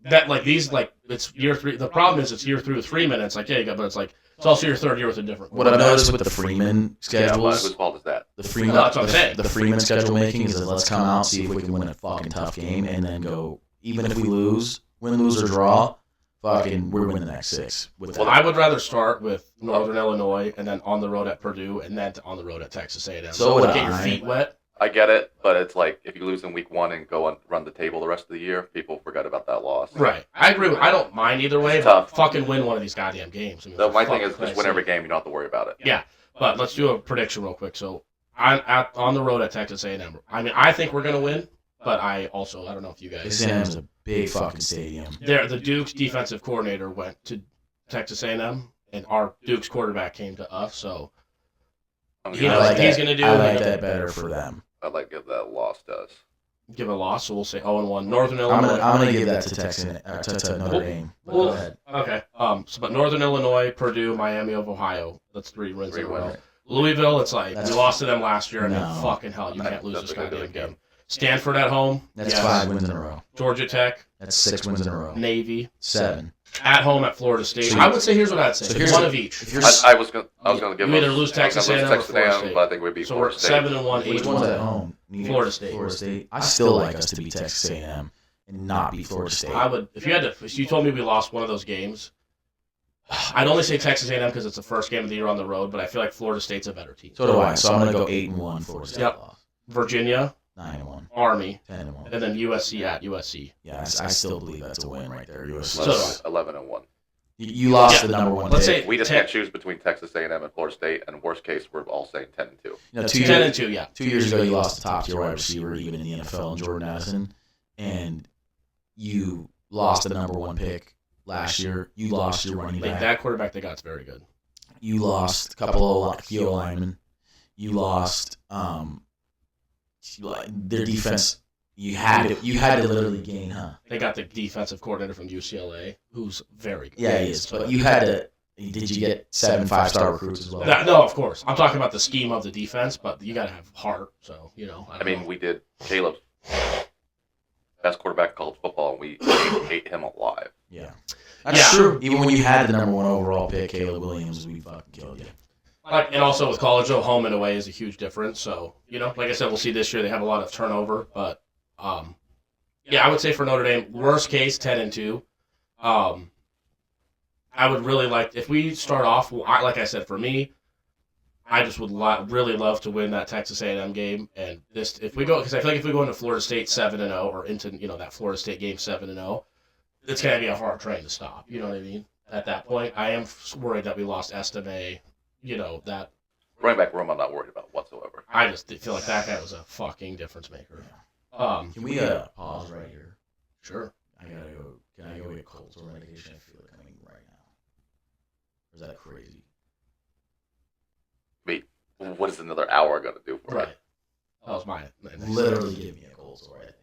that like these like it's year 3. The problem is it's year 3 with Freeman. It's like but it's like it's also your 3rd year with a different. What I've noticed with the Freeman schedules, whose fault is that? the Freeman, No, that's what I'm saying. the Freeman schedule making is that let's come out, see if we can win a fucking tough game, and then go. Even if we lose, win, lose, or draw, fucking we're winning the next 6. With Well, I would rather start with Northern Illinois and then on the road at Purdue and then on the road at Texas A&M. So would get your I. feet wet. I get it, but it's like if you lose in week 1 and go on run the table the rest of the year, people forget about that loss. Right. I agree. I don't mind either way, It's but tough. fucking win one of these goddamn games. I mean, So for my thing fucking is Christ's just win every sake. game. You don't have to worry about it. Yeah, but let's do a prediction real quick. So on the road at Texas A&M, I mean, I think we're gonna win, but I don't know if you guys. Texas A&M's a big fucking stadium. The Duke's defensive coordinator went to Texas A&M, and our Duke's quarterback came to us. So I'm You gonna know, like like he's gonna do. I like that better for them. I'd like to give that loss to us. Give a loss, so we'll say 0-1. Northern I'm Illinois. gonna give that to Texas to Notre Dame. But go ahead. Okay. But Northern Illinois, Purdue, Miami of Ohio. That's 3 wins in a row. wins. Louisville, it's like That's- we lost to them last year, and then No. fucking hell, you That- can't lose that's this a good goddamn game. game. Stanford at home. That's yes. 5 wins in a row. Georgia Tech, That's 6 wins in a row. Navy, 7. at home at Florida State. So I would say here's what I'd say. So here's one the- of each. If you're I was gonna give You either us- lose Texas I was A&M gonna or lose Texas Florida A&M, State. but I think we'd beat So Florida we're State. 7-1. which 8 one's wins at home? Florida State. Florida State. I still like us to beat Texas A&M and not beat Florida State. I would, if you told me we lost one of those games, I'd only say Texas A&M because it's the first game of the year on the road, but I feel like Florida State's a better team. So do I. So I'm gonna go 8-1. Florida State Yep. loss. Virginia, 9-1. Army, 10-1. and then USC at USC. Yeah, I still believe that's a win right there. USC. So- 11-1. You lost the number one. Let's pick. say We just 10 can't choose between Texas A&M and Florida State, and worst case, we're all saying 10-2. You know, 10-2, yeah. 2 years ago, you lost the top tier wide receiver, even in the NFL, Jordan Addison, and you lost the number one pick last year. You lost your running back. That quarterback they got's very good. You lost a couple of key linemen. You lost their defense. You had to literally gain, huh? They got the defensive coordinator from UCLA, who's very good. Yeah, he is. But you had to. Did you get 7 5-star recruits as well? No, of course. I'm talking about the scheme of the defense, but you got to have heart. So, I mean, we did Caleb's best quarterback in college football, and we ate him alive. Yeah, that's true. Even when you had the number one overall pick, Caleb Williams, we fucking killed you. And also with college, though, home and away is a huge difference. So, like I said, we'll see this year they have a lot of turnover. But, yeah, I would say for Notre Dame, worst case, 10-2. I would really like, if we start off, like I said, for me, I just would really love to win that Texas A&M game. And if we go, because I feel like if we go into Florida State 7-0 or into, that Florida State game 7-0, it's going to be a hard train to stop. You know what I mean? At that point, I am worried that we lost Estime. That Running back room, I'm not worried about whatsoever. I just feel like that guy was a fucking difference maker. Can we pause right here? Sure. I gotta go. Can I go get cold sore medication? I feel it coming right now. Or is that crazy? Wait, what is another hour going to do for Right. it? That was my Literally give me a cold sore, I think.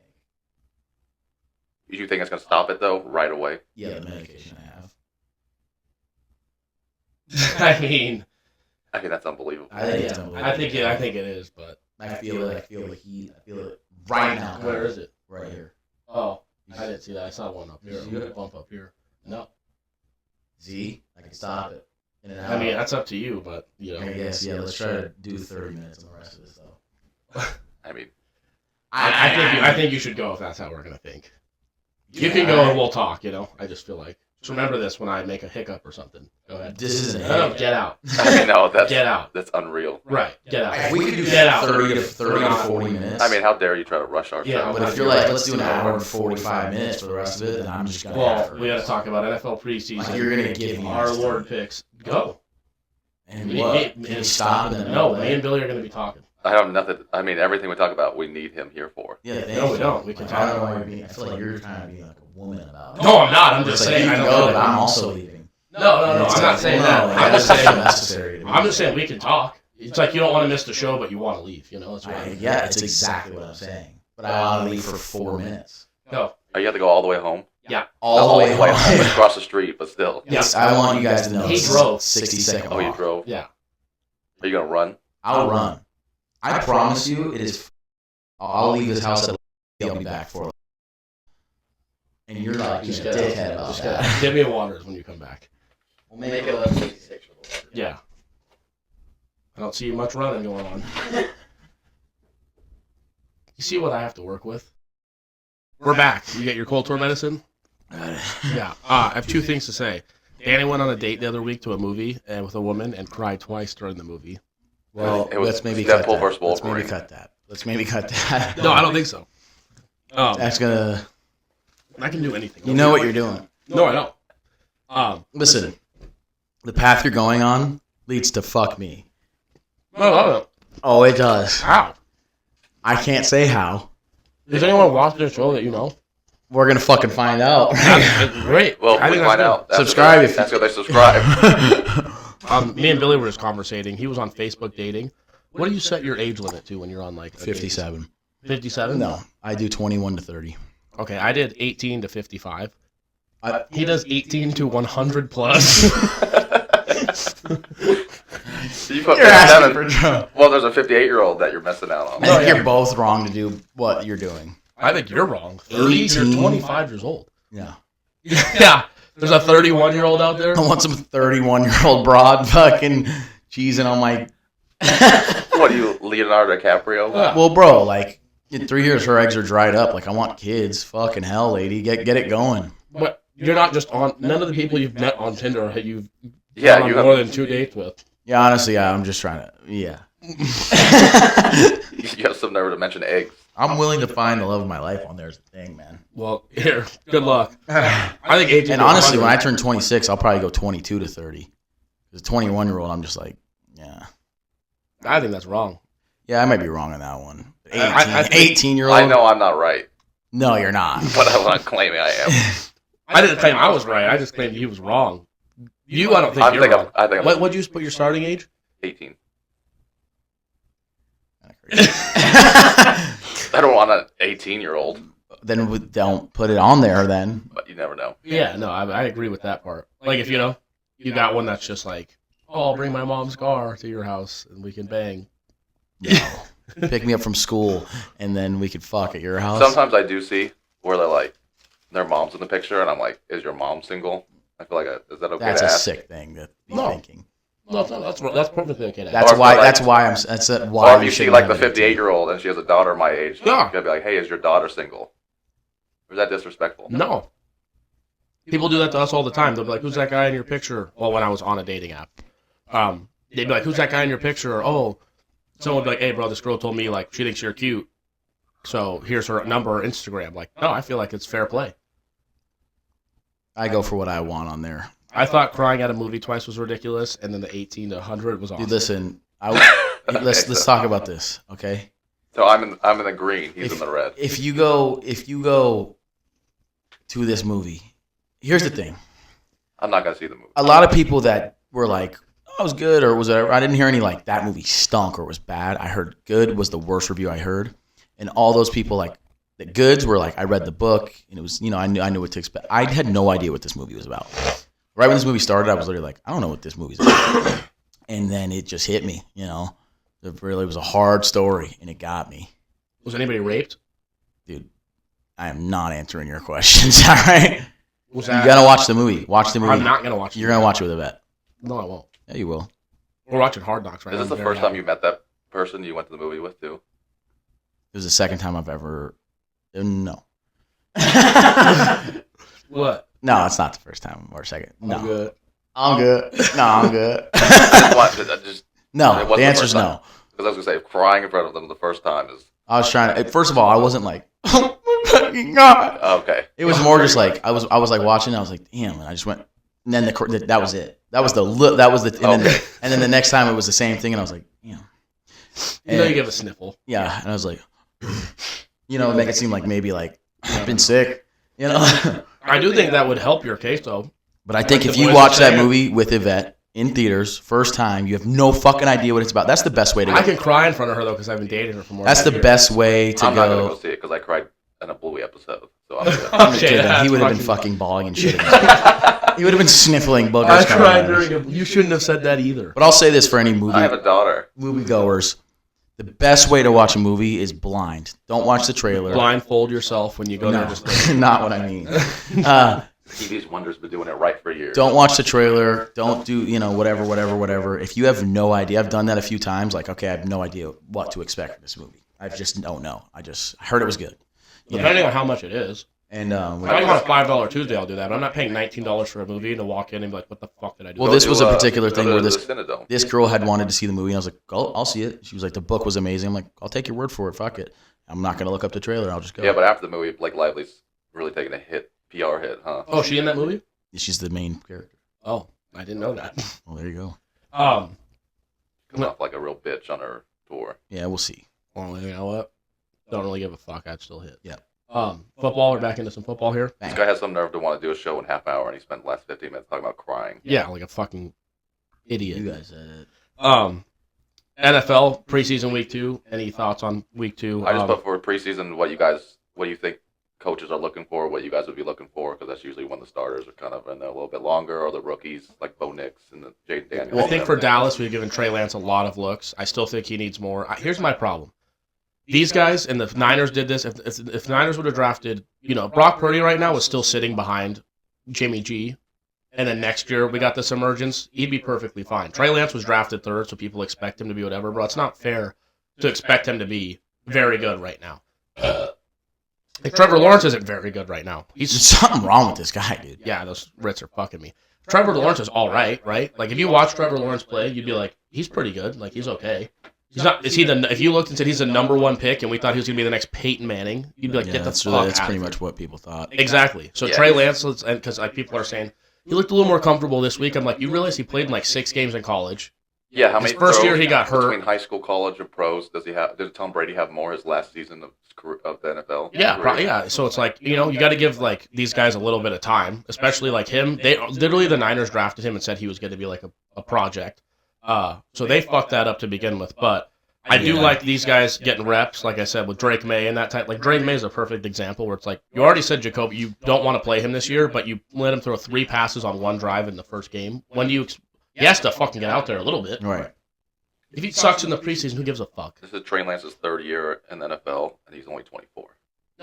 You think it's going to stop it, though, right away? Yeah, the medication I have. I mean, that's unbelievable. I think it's unbelievable. I think it is, but I feel the heat. I feel it right now. where is it? Right here. Oh, I didn't see that. I saw one up here. A bump up here. No. Z, I can stop it. In an I hour. mean, that's up to you, but I guess, yeah. Let's try to do 30 minutes on the rest of this, though. I mean, I think you should go if that's how we're gonna think. You can go and we'll talk. I just feel like. Just remember this when I make a hiccup or something. Go ahead. This isn't a No, hiccup. get out. no, that's Get out. That's unreal. Right. Get out. If we could do Get out. 30 to 40 minutes. I mean, how dare you try to rush our Yeah, show? but if you're like, let's do an hour and 45 minutes for the rest of it, then I'm just gonna. Well, we got to talk about NFL preseason. Like, you're gonna give me our this award time. picks. Go. And Me- what? me- Can we stop and then No, me and Billy are going to be talking. I have nothing. I mean, everything we talk about, we need him here for. Yeah, No, we don't. We can I don't talk. know why you're being. I feel like you're trying to be like a woman about it. No, I'm not. I'm just It's like, saying. you I can don't go, know but that. I'm also leaving. No, It's I'm not like, saying no, that. like, I'm just that's saying. necessary. to me. I'm just saying we can talk. It's like you don't want to miss the show, but you want to leave. That's right. Yeah, it's exactly what I'm saying. But I want to leave for 4 minutes. Go. Oh, you have to go all the way home? All the way home. It's across the street, but still. Yeah. I want you guys to know. He it's drove. 60-second Oh, you walk. drove? Yeah. Are you going to run? I'll run. I promise you, it is. I'll leave this house at. I'll be back for. And you're like being a Just get dickhead out. about Just get that. out. Give me a waters when you come back. We'll make it 11:66. Yeah. I don't see much running going on. You see what I have to work with? We're back. You get your cold sore medicine? Yeah. I have two things to say. Danny went on a date the other week to a movie and with a woman and cried twice during the movie. Well, It was let's maybe cut Deadpool that. versus Let's maybe Wolverine. cut that. Let's maybe cut that. No, I don't think so. That's gonna. I can do anything. You know what you're doing. No, I don't. Listen, the path you're going on leads to fuck me. No, I don't. Oh, it does. How? I can't say how. Does anyone watch this show that you know? We're gonna fucking find out. Great. Well, I we think find that's out. That's Subscribe what if they, that's what they subscribe. Me and Billy were just conversating. He was on Facebook dating. What do you set your age limit to when you're on like a date? 57. 57? No, I do 21 to 30. Okay, I did 18 to 55. I- He does 18 to 100 plus. You put You're asking 57. for trouble. Well, there's a 58-year-old that you're missing out on. I think you're both wrong to do what you're doing. I think you're wrong. 30, you're 18. 25 years old. Yeah. Yeah. There's a 31-year-old out there. I want some 31-year-old broad fucking cheesing on my. What are you, Leonardo DiCaprio? Well, bro, like in 3 years, her eggs are dried up. Like I want kids. Fucking hell, lady, get it going. But you're not just on. None of the people you've met on Tinder you've Yeah, gone you on more have, than 2 dates with. Yeah, honestly, yeah, I'm just trying to. Yeah. you have some nerve to mention eggs. I'm willing to find the love of my life on there's the thing, man. Well, here, good luck. I think 18. And honestly, when I turn 26, I'll probably go 22 to 30. Because 21-year-old, I'm just like, yeah. I think that's wrong. Yeah, I might be wrong on that one. 18-year-old. I know I'm not right, No, you're not. but I'm not claiming I am. I didn't claim I was right. I just claimed he was wrong. I don't think you're wrong. I think I'm What'd you put your starting age? 18. I don't want an 18-year-old, Then we don't put it on there then. but you never know. Yeah, no, I agree with that part. Like if you got one that's just like, oh, I'll bring my mom's car to your house and we can bang. No. Pick me up from school and then we could fuck at your house. Sometimes I do see where they're like, their mom's in the picture, and I'm like, is your mom single? I feel like, is that okay That's to a ask? sick thing to be No. thinking. No, that's perfectly okay. That's Or why. like- That's why I'm. That's why. Or if you see like the 58-year-old and she has a daughter my age, Yeah. you gotta be like, hey, is your daughter single? Or is that disrespectful? No. People do that to us all the time. They'll be like, who's that guy in your picture? Well, when I was on a dating app. They'd be like, who's that guy in your picture? Or, oh, someone would be like, hey, bro, this girl told me like she thinks you're cute. So here's her number or Instagram. Like, no, I feel like it's fair play. I go for what I want on there. I thought crying at a movie twice was ridiculous, and then the 18 to 100 was awesome. Dude, listen. Okay, Let's talk about this, okay? So I'm in the green. He's in the red. If you go to this movie, here's the thing. I'm not gonna see the movie. A lot of people that were like, "Oh, it was good," or was it? I didn't hear any like that movie stunk or was bad. I heard good was the worst review I heard, and all those people like the goods were like, I read the book and it was I knew what to expect. I had no idea what this movie was about. Right when this movie started, I was literally like, I don't know what this movie's about, and then it just hit me. It really was a hard story, and it got me. Was anybody raped? Dude, I am not answering your questions. All right, Was you gotta watch the movie. Watch the movie. I'm not gonna watch it. You're gonna watch it with a vet. No, I won't. Yeah, you will. We're watching Hard Knocks right now. Is this the I'm very first time happy. you met that person you went to the movie with too? It was the second time I've ever. No. What? No, it's not the first time or second. No, I'm good. I'm good. No, I'm good. It No, wasn't the answer first is time. no. Because I was gonna say, crying in front of them the first time is I was trying to. First of all, I wasn't like, oh my fucking god. okay. It was more just like I was like watching. I was like, damn, and I just went. And then that was it. That was Okay. and then the next time it was the same thing, and I was like, damn. You give a sniffle. Yeah, and I was like, make it seem like maybe like I've been sick, I do think that would help your case, though. But I think if you watch that movie with Yvette in theaters first time, you have no fucking idea what it's about. That's the best way to go. I can cry in front of her, though, because I've been dating her for more That's than the a year. best way to I'm not gonna go. go see it because I cried in a Bluey episode. So I'm good. Okay, then he would have been fucking bawling and shit. He would have been sniffling boogers. I coming cried out of his- during You shouldn't have said that either. But I'll say this for any I have a daughter. moviegoers: the best way to watch a movie is blind. Don't watch the trailer. Blindfold yourself when you go there. No, Just not what I mean. TV's Wonder's been doing it right for years. Don't watch the trailer. Don't do whatever. If you have no idea, I've done that a few times. Like, okay, I have no idea what to expect from this movie. I just don't know. I heard it was good. depending on how much it is. And If I want a $5 Tuesday, I'll do that. But I'm not paying $19 for a movie to walk in and be like, "What the fuck did I do?" Well, this was a particular go thing to where the this Cinedome. this girl had wanted to see the movie, and I was like, I'll see it. She was like, the book was amazing. I'm like, I'll take your word for it. Fuck it. I'm not gonna look up the trailer. I'll just go. Yeah, but after the movie, like Lively's really taking a PR hit, huh? Oh, she in that movie? She's the main character. Oh, I didn't know that. Well, there you go. Coming off like a real bitch on her tour. Yeah, we'll see. Well, you know what? Don't really give a fuck. I'd still hit. Yeah. Football. We're back into some football here. This guy has some nerve to want to do a show in half hour, and he spent the last 15 minutes talking about crying. Yeah, like a fucking idiot. You guys said it. NFL preseason week 2. Any thoughts on week 2? I just put for preseason what you think coaches are looking for, what you guys would be looking for, because that's usually when the starters are kind of in there a little bit longer, or the rookies like Bo Nix and the Jaden Daniels. I think for Dallas, we've given Trey Lance a lot of looks. I still think he needs more. Here's my problem. These guys and the Niners did this. If the Niners would have drafted, Brock Purdy right now is still sitting behind Jimmy G and then next year we got this emergence, he'd be perfectly fine. Trey Lance was drafted third, so people expect him to be whatever, bro. It's not fair to expect him to be very good right now. Like Trevor Lawrence isn't very good right now. There's something wrong with this guy, dude. Yeah, those Ritz are fucking me. Trevor Lawrence is all right, right? Like if you watch Trevor Lawrence play, you'd be like, he's pretty good. Like he's okay. He's not. Is he the? If you looked and said he's the number one pick, and we thought he was gonna be the next Peyton Manning, you'd be like, get the fuck out. That's pretty much what people thought. Exactly. So Trey Lance, and because like people are saying he looked a little more comfortable this week. I'm like, you realize he played in like 6 games in college. Yeah, how many? His first year he got hurt. Between high school, college, and pros, does he have? Did Tom Brady have more his last season of the NFL? Yeah, yeah. So it's like you got to give like these guys a little bit of time, especially like him. They literally the Niners drafted him and said he was going to be like a project. So they fucked that up to begin with, but. I do like these guys getting reps, like I said, with Drake May and that type. Like, Drake May is a perfect example where it's like, you already said, Jacoby, you don't want to play him this year, but you let him throw 3 passes on 1 drive in the first game. When do you... He has to fucking get out there a little bit. Right. If he sucks in the preseason, who gives a fuck? This is Trey Lance's 3rd year in the NFL, and he's only 24.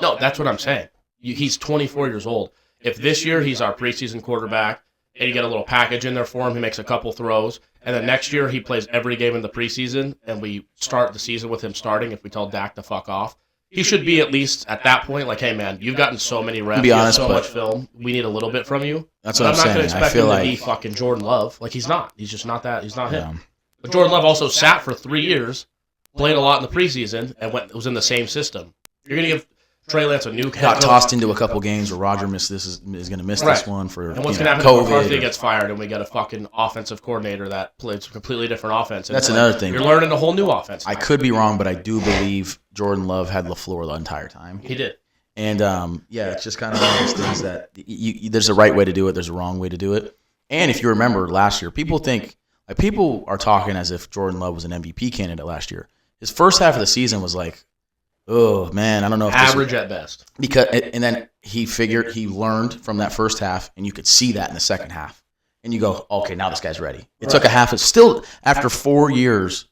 No, that's what I'm saying. He's 24 years old. If this year he's our preseason quarterback, and you get a little package in there for him, he makes a couple throws, and then next year he plays every game in the preseason, and we start the season with him starting if we tell Dak to fuck off. He should be at least at that point like, hey man, you've gotten so many reps, you have so much film, we need a little bit from you. That's what I'm not saying. going to expect him to be fucking Jordan Love. Like he's not. He's just not that. He's not him. But Jordan Love also sat for 3 years, played a lot in the preseason, and was in the same system. You're going to give Trey Lance a new got tossed into a couple games where Roger is going to miss this one for and what's going to happen if McCarthy gets fired and we get a fucking offensive coordinator that plays a completely different offense? And that's another thing. You're learning a whole new offense. I could be wrong, but I do believe Jordan Love had LaFleur the entire time. He did. And it's just kind of one of those things that there's a right way to do it, there's a wrong way to do it. And if you remember last year, people are talking as if Jordan Love was an MVP candidate last year. His first half of the season was like, oh man, I don't know if average at best. And then he learned from that first half, and you could see that in the second half. And you go, okay, now this guy's ready. It took a half. It's still after 4 years,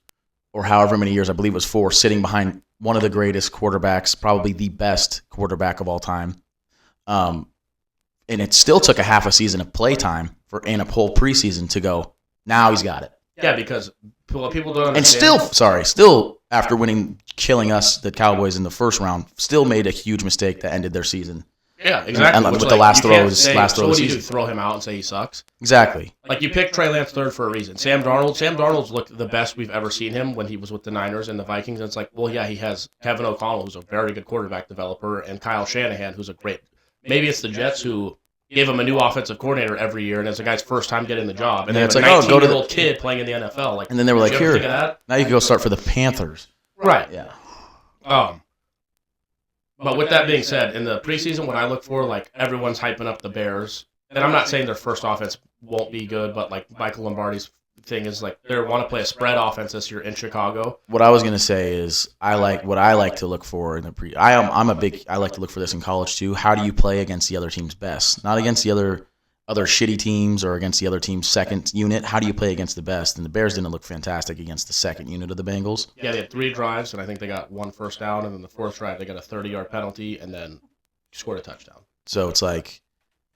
or however many years, I believe it was 4, sitting behind one of the greatest quarterbacks, probably the best quarterback of all time. And it still took a half a season of play time and a whole preseason to go, now he's got it. Yeah, because people don't understand. And still after killing us, the Cowboys in the first round, still made a huge mistake that ended their season. Yeah, exactly. And with the last throw of the so what do you season. do? Throw him out and say he sucks? Exactly. Like you picked Trey Lance third for a reason. Sam Darnold's looked the best we've ever seen him when he was with the Niners and the Vikings. And it's like, well, yeah, he has Kevin O'Connell, who's a very good quarterback developer, and Kyle Shanahan, who's a great. Maybe it's the Jets who give him a new offensive coordinator every year, and it's the guy's first time getting the job. And then it's like, 19-year-old kid playing in the NFL. Like, and then they were like, here, now you can go start for the Panthers. Right. Yeah. But with that being said, in the preseason, what I look for, like, everyone's hyping up the Bears. And I'm not saying their first offense won't be good, but, like, Michael Lombardi's thing is, like, they want to play a spread offense this year in Chicago. What I was going to say is I like to look for in the I like to look for this in college, too. How do you play against the other team's best? Not against the other shitty teams or against the other team's second unit. How do you play against the best? And the Bears didn't look fantastic against the second unit of the Bengals. Yeah, they had 3 drives, and I think they got 1 first down, and then the 4th drive they got a 30-yard penalty, and then scored a touchdown. So it's like,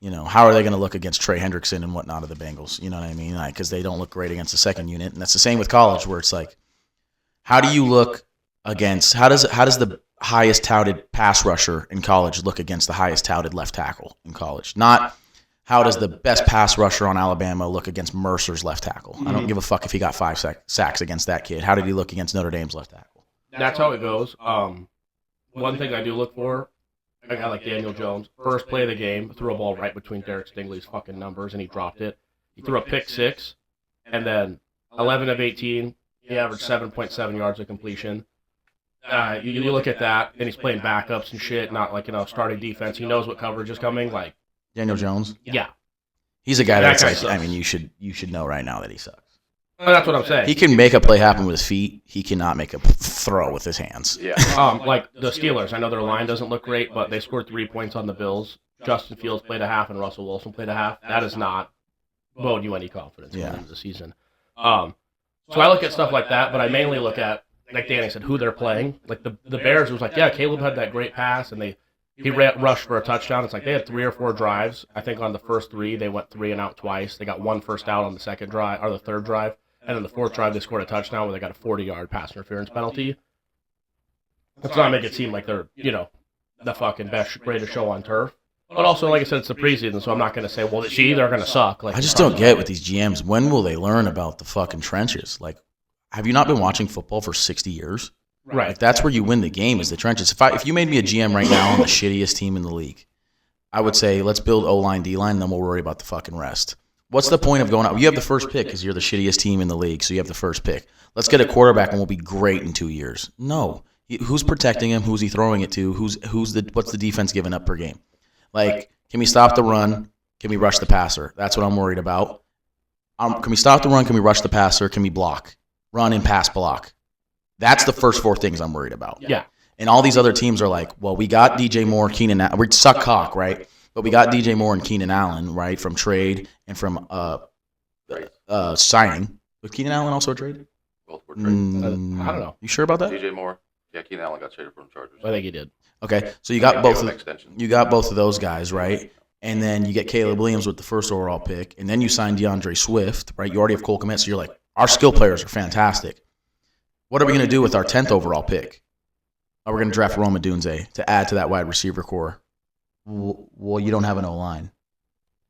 how are they going to look against Trey Hendrickson and whatnot of the Bengals? You know what I mean? Like, because they don't look great against the second unit, and that's the same with college, where it's like, how do you look against? How does the highest touted pass rusher in college look against the highest touted left tackle in college? Not how does the best pass rusher on Alabama look against Mercer's left tackle? I don't give a fuck if he got 5 sacks against that kid. How did he look against Notre Dame's left tackle? That's how it goes. One thing I do look for, a guy like Daniel Jones, first play of the game, threw a ball right between Derek Stingley's fucking numbers, and he dropped it. He threw a pick 6, and then 11 of 18, he averaged 7.7 yards of completion. You look at that, and he's playing backups and shit, not like, starting defense. He knows what coverage is coming, like. Daniel Jones? Yeah. He's a guy that's like, sucks. I mean, you should know right now that he sucks. Well, that's what I'm saying. He can make a play happen with his feet. He cannot make a throw with his hands. Yeah. Like the Steelers, I know their line doesn't look great, but they scored 3 points on the Bills. Justin Fields played a half, and Russell Wilson played a half. That is not bode you any confidence going into the season. So I look at stuff like that, but I mainly look at, like Danny said, who they're playing. Like the Bears was like, yeah, Caleb had that great pass, and they He rushed for a touchdown. It's like they had 3 or 4 drives. I think on the first 3, they went 3 and out twice. They got 1 first out on the second drive or the third drive. And then the 4th drive, they scored a touchdown where they got a 40-yard pass interference penalty. Let's not make it seem like they're, the fucking best, greatest show on turf. But also, like I said, it's the preseason, so I'm not going to say, well, they're going to suck. Like, I just don't get with these GMs. When will they learn about the fucking trenches? Like, have you not been watching football for 60 years? Right. Like, that's where you win the game is the trenches. If you made me a GM right now on the shittiest team in the league, I would say let's build O-line, D-line, and then we'll worry about the fucking rest. What's the point of going out? You have the first pick because you're the shittiest team in the league, so you have the first pick. Let's get a quarterback and we'll be great in 2 years. No. Who's protecting him? Who's he throwing it to? What's the defense giving up per game? Like, can we stop the run? Can we rush the passer? That's what I'm worried about. Can we stop the run? Can we rush the passer? Can we block? Run and pass block. That's the first 4 things I'm worried about. Yeah. And all these other temes are like, well, we got DJ Moore, Keenan Allen. We suck cock, right? But we got DJ Moore and Keenan Allen, right, from trade and from signing. Was Keenan Allen also a trade? Both were traded. I don't know. You sure about that? DJ Moore. Yeah, Keenan Allen got traded from the Chargers. I think he did. Okay, so you got both. Extension. You got both of those guys, right? And then you get Caleb Williams with the first overall pick, and then you sign DeAndre Swift, right? You already have Cole Kmet, so you're like, our skill players are fantastic. What are we going to do with our 10th overall pick? We're going to draft Roma Dunze to add to that wide receiver core. Well, you don't have an O-line.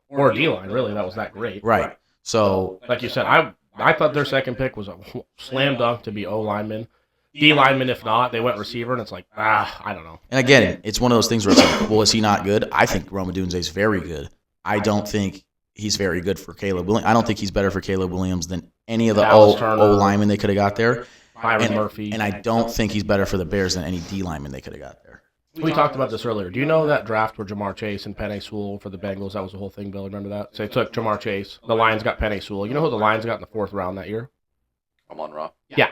Or D-line, really. That was that great. Right. So, like you said, I thought their second pick was a slam dunk to be O-lineman. D-lineman, if not, they went receiver, and it's like, I don't know. And again, it's one of those things where it's like, well, is he not good? I think Roma Dunze is very good. I don't think he's very good for Caleb Williams. I don't think he's better for Caleb Williams than any of the O-linemen they could have got there. Byron Murphy. And I don't think he's better for the Bears than any D-lineman they could have got there. We talked about this earlier. Do you know that draft where Jamar Chase and Penei Sewell for the Bengals? That was the whole thing, Bill. Remember that? So they took Jamar Chase. The Lions got Penei Sewell. You know who the Lions got in the 4th round that year? Amon-Ra. Yeah.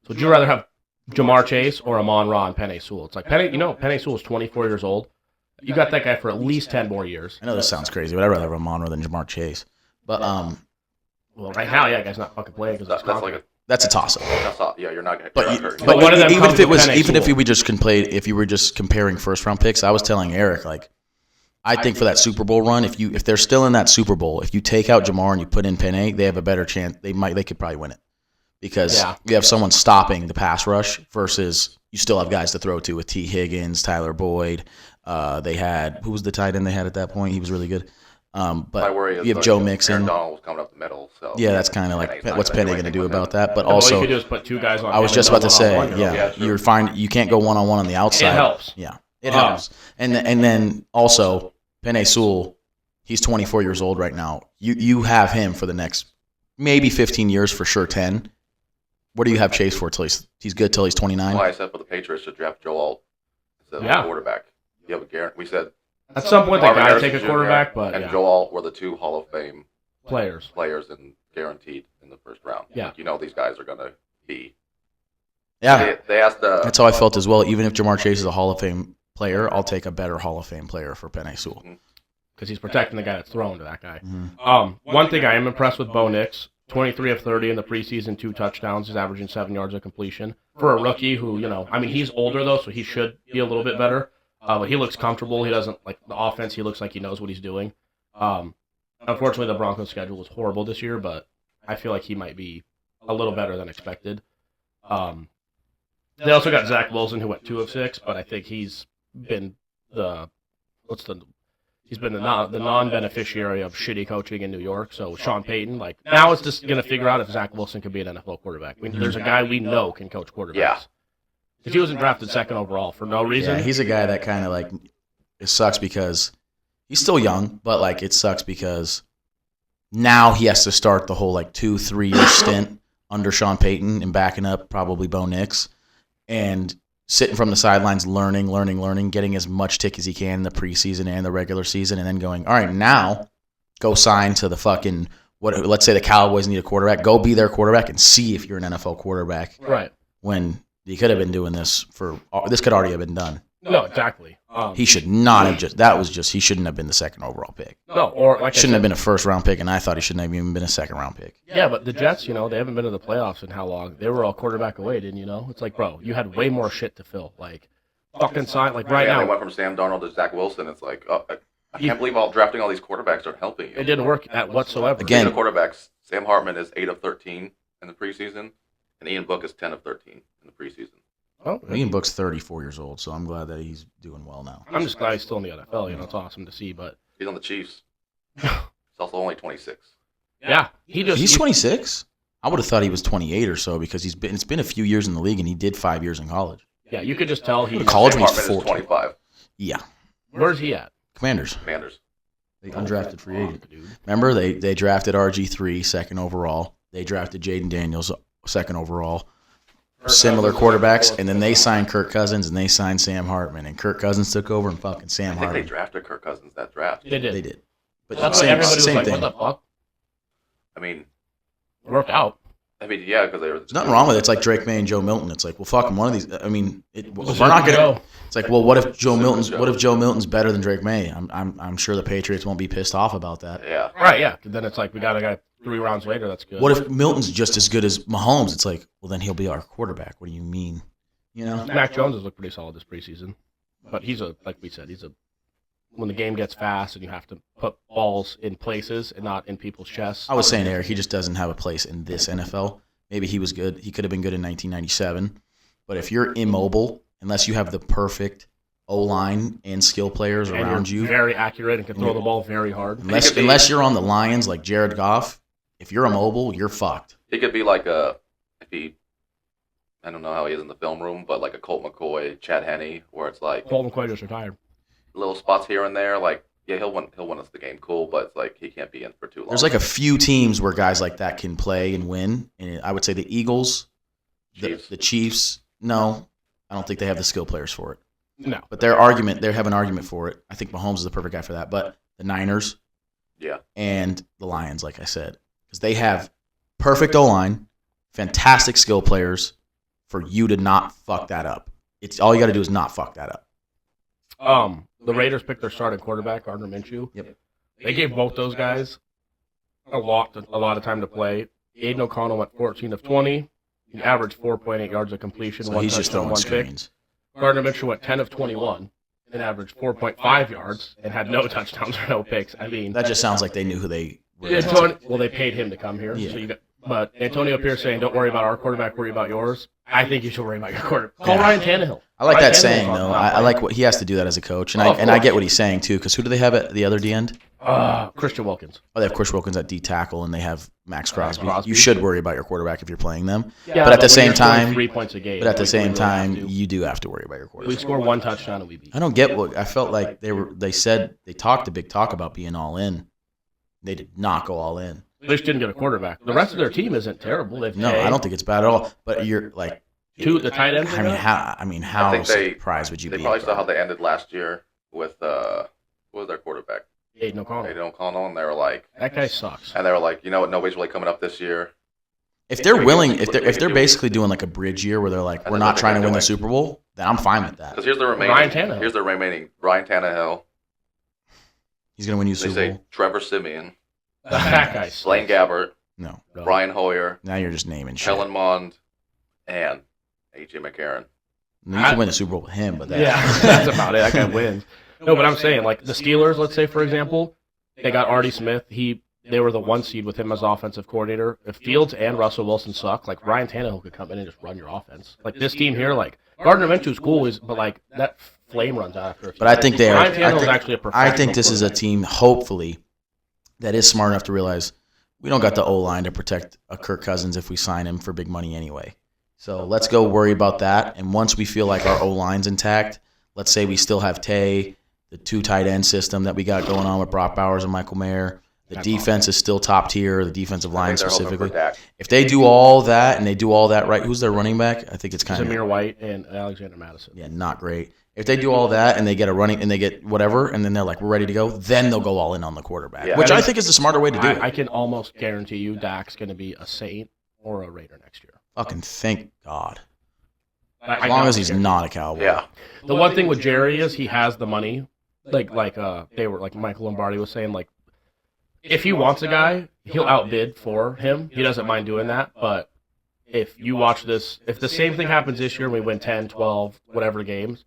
So would you rather have Jamar Chase or Amon-Ra and Penei Sewell? It's like, Penei Sewell is 24 years old. You got that guy for at least 10 more years. I know this sounds crazy, but I'd rather have Amon-Ra than Jamar Chase. But, well, right now, yeah, guy's not fucking playing because that's a toss-up. Yeah, you're not. But one of them even if it was, Penei even if Sewell. we just if you were just comparing first-round picks, I was telling Eric, like, I think for that Super Bowl run, if they're still in that Super Bowl, if you take out Jamar and you put in Penei, they have a better chance. They could probably win it because you have someone stopping the pass rush versus you still have guys to throw to with T. Higgins, Tyler Boyd. They had who was the tight end they had at that point? He was really good. But you have Joe Mixon. Aaron Donald was coming up the middle. So yeah, that's kind of like what's Penei going to do about that? But all also, you could do is put 2 guys on. I was just about to say, Yeah, you're fine. You can't go one-on-one on the outside. It helps. Yeah, it helps. And then also Penei Sewell, he's 24 years old right now. You have him for the next maybe 15 years for sure, 10. What do you have Chase for till he's good till he's 29? Why I said for the Patriots to draft Joe Alt instead of a quarterback. You have a guarantee. We said at some point they Marvin got to Harrison take a Jr. quarterback, but and Joe Alt were the 2 Hall of Fame players and guaranteed in the first round. Yeah, these guys are going to be. Yeah, they asked. That's how I felt as well. Even if Jamar Chase is a Hall of Fame player, I'll take a better Hall of Fame player for Penei Sewell because he's protecting the guy that's throwing to that guy. Mm-hmm. One thing I am impressed with Bo Nix. 23 of 30 in the preseason, 2 touchdowns. He's averaging 7 yards of completion. For a rookie who, he's older, though, so he should be a little bit better. But he looks comfortable. He doesn't, like, the offense, he looks like he knows what he's doing. Unfortunately, the Broncos' schedule was horrible this year, but I feel like he might be a little better than expected. They also got Zach Wilson, who went 2 of 6, but I think he's been the non-beneficiary of shitty coaching in New York. So Sean Payton, now it's just going to figure out if Zach Wilson can be an NFL quarterback. There's a guy we know can coach quarterbacks. Yeah. Because he wasn't drafted 2nd overall for no reason. Yeah, he's a guy that kind of it sucks because he's still young, but it sucks because now he has to start the whole 2-3 year stint under Sean Payton and backing up probably Bo Nix and sitting from the sidelines, learning, getting as much tick as he can in the preseason and the regular season, and then going, all right, now go sign to the fucking let's say the Cowboys need a quarterback. Go be their quarterback and see if you're an NFL quarterback. Right. When you could have been doing this this could already have been done. No, exactly. He should not have he shouldn't have been the 2nd overall pick. No, or shouldn't have been a 1st round pick, and I thought he shouldn't have even been a 2nd round pick. Yeah, but the Jets, they haven't been to the playoffs in how long? They were all quarterback away, didn't you know? It's like, bro, you had way more shit to fill. fucking sign like right They now. went from Sam Darnold to Zach Wilson. It's like, I can't believe drafting all these quarterbacks aren't helping you. It didn't work at whatsoever. Again, Speaking of quarterbacks, Sam Hartman is 8 of 13 in the preseason, and Ian Book is 10 of 13 in the preseason. Oh, Ian Book's 34 years old, so I'm glad that he's doing well now. I'm just glad he's still in the NFL. You know, it's awesome to see. But He's on the Chiefs. He's also only 26. yeah, He's 26. I would have thought he was 28 or so because it's been a few years in the league and he did 5 years in college. Yeah, you could just tell he's College Sam when he's Hartman is 40. 25. Yeah, Where's he at? Commanders. They undrafted free agent. Dude. Remember, they drafted RG3 second overall. They drafted Jaden Daniels second overall. Similar quarterbacks, and then they signed Kirk Cousins and they signed Sam Hartman, and Kirk Cousins took over and fucking Sam I think Hartman. they drafted Kirk Cousins that draft. They did. They did. But That's why everybody was same like, thing. "What the fuck?" I mean, It worked out. yeah, because they were. There's nothing wrong with it. It's like Drake May and Joe Milton. It's like, well, fuck them. One of these. I mean, we're Deserve not to gonna. go. It's like, well, what if Joe Milton's better than Drake May? I'm sure the Patriots won't be pissed off about that. Yeah. Right, yeah. Then it's like we got a guy 3 rounds later. That's good. What if Milton's just as good as Mahomes? It's like, well, then he'll be our quarterback. What do you mean? You know, Mac Jones has looked pretty solid this preseason, but like we said, when the game gets fast and you have to put balls in places and not in people's chests. I was saying, Eric, he just doesn't have a place in this NFL. Maybe he was good. He could have been good in 1997. But if you're immobile, unless you have the perfect O-line and skill players And around you're you, very accurate and can throw the ball very hard. unless you're on the Lions like Jared Goff, if you're immobile, you're fucked. He could be like I don't know how he is in the film room, but like a Colt McCoy, Chad Henne, where it's like Colt McCoy just retired. little spots here and there. Like, yeah, he'll win us the game, cool, but it's like he can't be in for too long. There's like a few teams where guys like that can play and win. And I would say the Eagles, Chiefs. the Chiefs, no, I don't think they have the skill players for it. No. But they have an argument for it. I think Mahomes is the perfect guy for that. But the Niners, Yeah. and the Lions, like I said, because they have perfect O-line, fantastic skill players for you to not fuck that up. It's all you got to do is not fuck that up. The Raiders picked their starting quarterback, Gardner Minshew. Yep. They gave both those guys a lot of time to play. Aiden O'Connell went 14 of 20. He averaged 4.8 yards of completion. So one he's just touchdown, throwing one pick. screens. Gardner Minshew went 10 of 21 and averaged 4.5 yards and had no touchdowns or no picks. I mean, That just sounds like they knew who they were. well, they paid him to come here. Yeah. So but Antonio Pierce saying, "Don't worry about our quarterback, worry about yours." I think you should worry about your quarterback. Call Ryan Tannehill. I like Ryan that Tannehill's saying, on though. top, I like what he has to do that as a coach, and I get what he's saying too. Because who do they have at the other D end? Christian Wilkins. Oh, they have Chris Wilkins at D tackle, and they have Max Crosby. Crosby. You should worry about your quarterback if you're playing them. Yeah, but at the when same you're scoring time, 3 points a game. but at the we same really time, have to. you do have to worry about your We quarterback. score one touchdown and we beat. I don't get what I felt like they talked a big talk about being all in. They did not go all in. They just didn't get a quarterback. The rest of their team isn't terrible. They've No, I don't think it's bad at all. But you're like, the tight ends. I mean, how think surprised would you They be? probably saw how they ended last year with what was their quarterback? Aiden O'Connell. Aiden O'Connell, and they were like, That guy sucks. you know what, nobody's really coming up this year. If they're willing, if they're basically doing like a bridge year where they're like, And we're then not they're trying to win doing- the Super Bowl, then I'm fine with that. Because here's the remaining. Ryan Tannehill. Here's the remaining. Ryan Tannehill. He's gonna win you They Super say Bowl. Trevor Simeon, That guy sucks. Blaine Gabbert, No, Brian Hoyer, now you're just naming shit. Kellen Mond, and AJ McCarron. You can win the Super Bowl with him, but that, Yeah, that's about it. That guy wins. No, but I'm saying, like, the Steelers, let's say, for example, they got Artie Smith. They were the 1 seed with him as offensive coordinator. If Fields and Russell Wilson suck, like, Ryan Tannehill could come in and just run your offense. Like, this team here, like, Gardner Minshew's cool, but, like, that flame runs out after a few But I think they are. Ryan Tannehill's actually a professional I think this is a quarterback. team, hopefully, that is smart enough to realize we don't got the O-line to protect a Kirk Cousins if we sign him for big money anyway. So let's go worry about that. And once we feel like our O-line's intact, let's say we still have Tay, the 2 tight end system that we got going on with Brock Bowers and Michael Mayer. The defense is still top tier, the defensive line They're hoping specifically. for Dak. If they do all that and they do all that right, who's their running back? I think it's kind of Zamir White and Alexander Madison. yeah, not great. If they do all that and they get a running and they get whatever, and then they're like, we're ready to go, then they'll go all in on the quarterback, Yeah. which I think is the smarter way to do it. I can almost guarantee you Dak's going to be a Saint or a Raider next year. Fucking thank God. I As long can as he's guarantee. not a Cowboy. Yeah. The one thing with Jerry is he has the money. Like they were like Michael Lombardi was saying, like, if he wants a guy, he'll outbid for him. He doesn't mind doing that. But if you watch this, if the same thing happens this year and we win 10, 12, whatever games,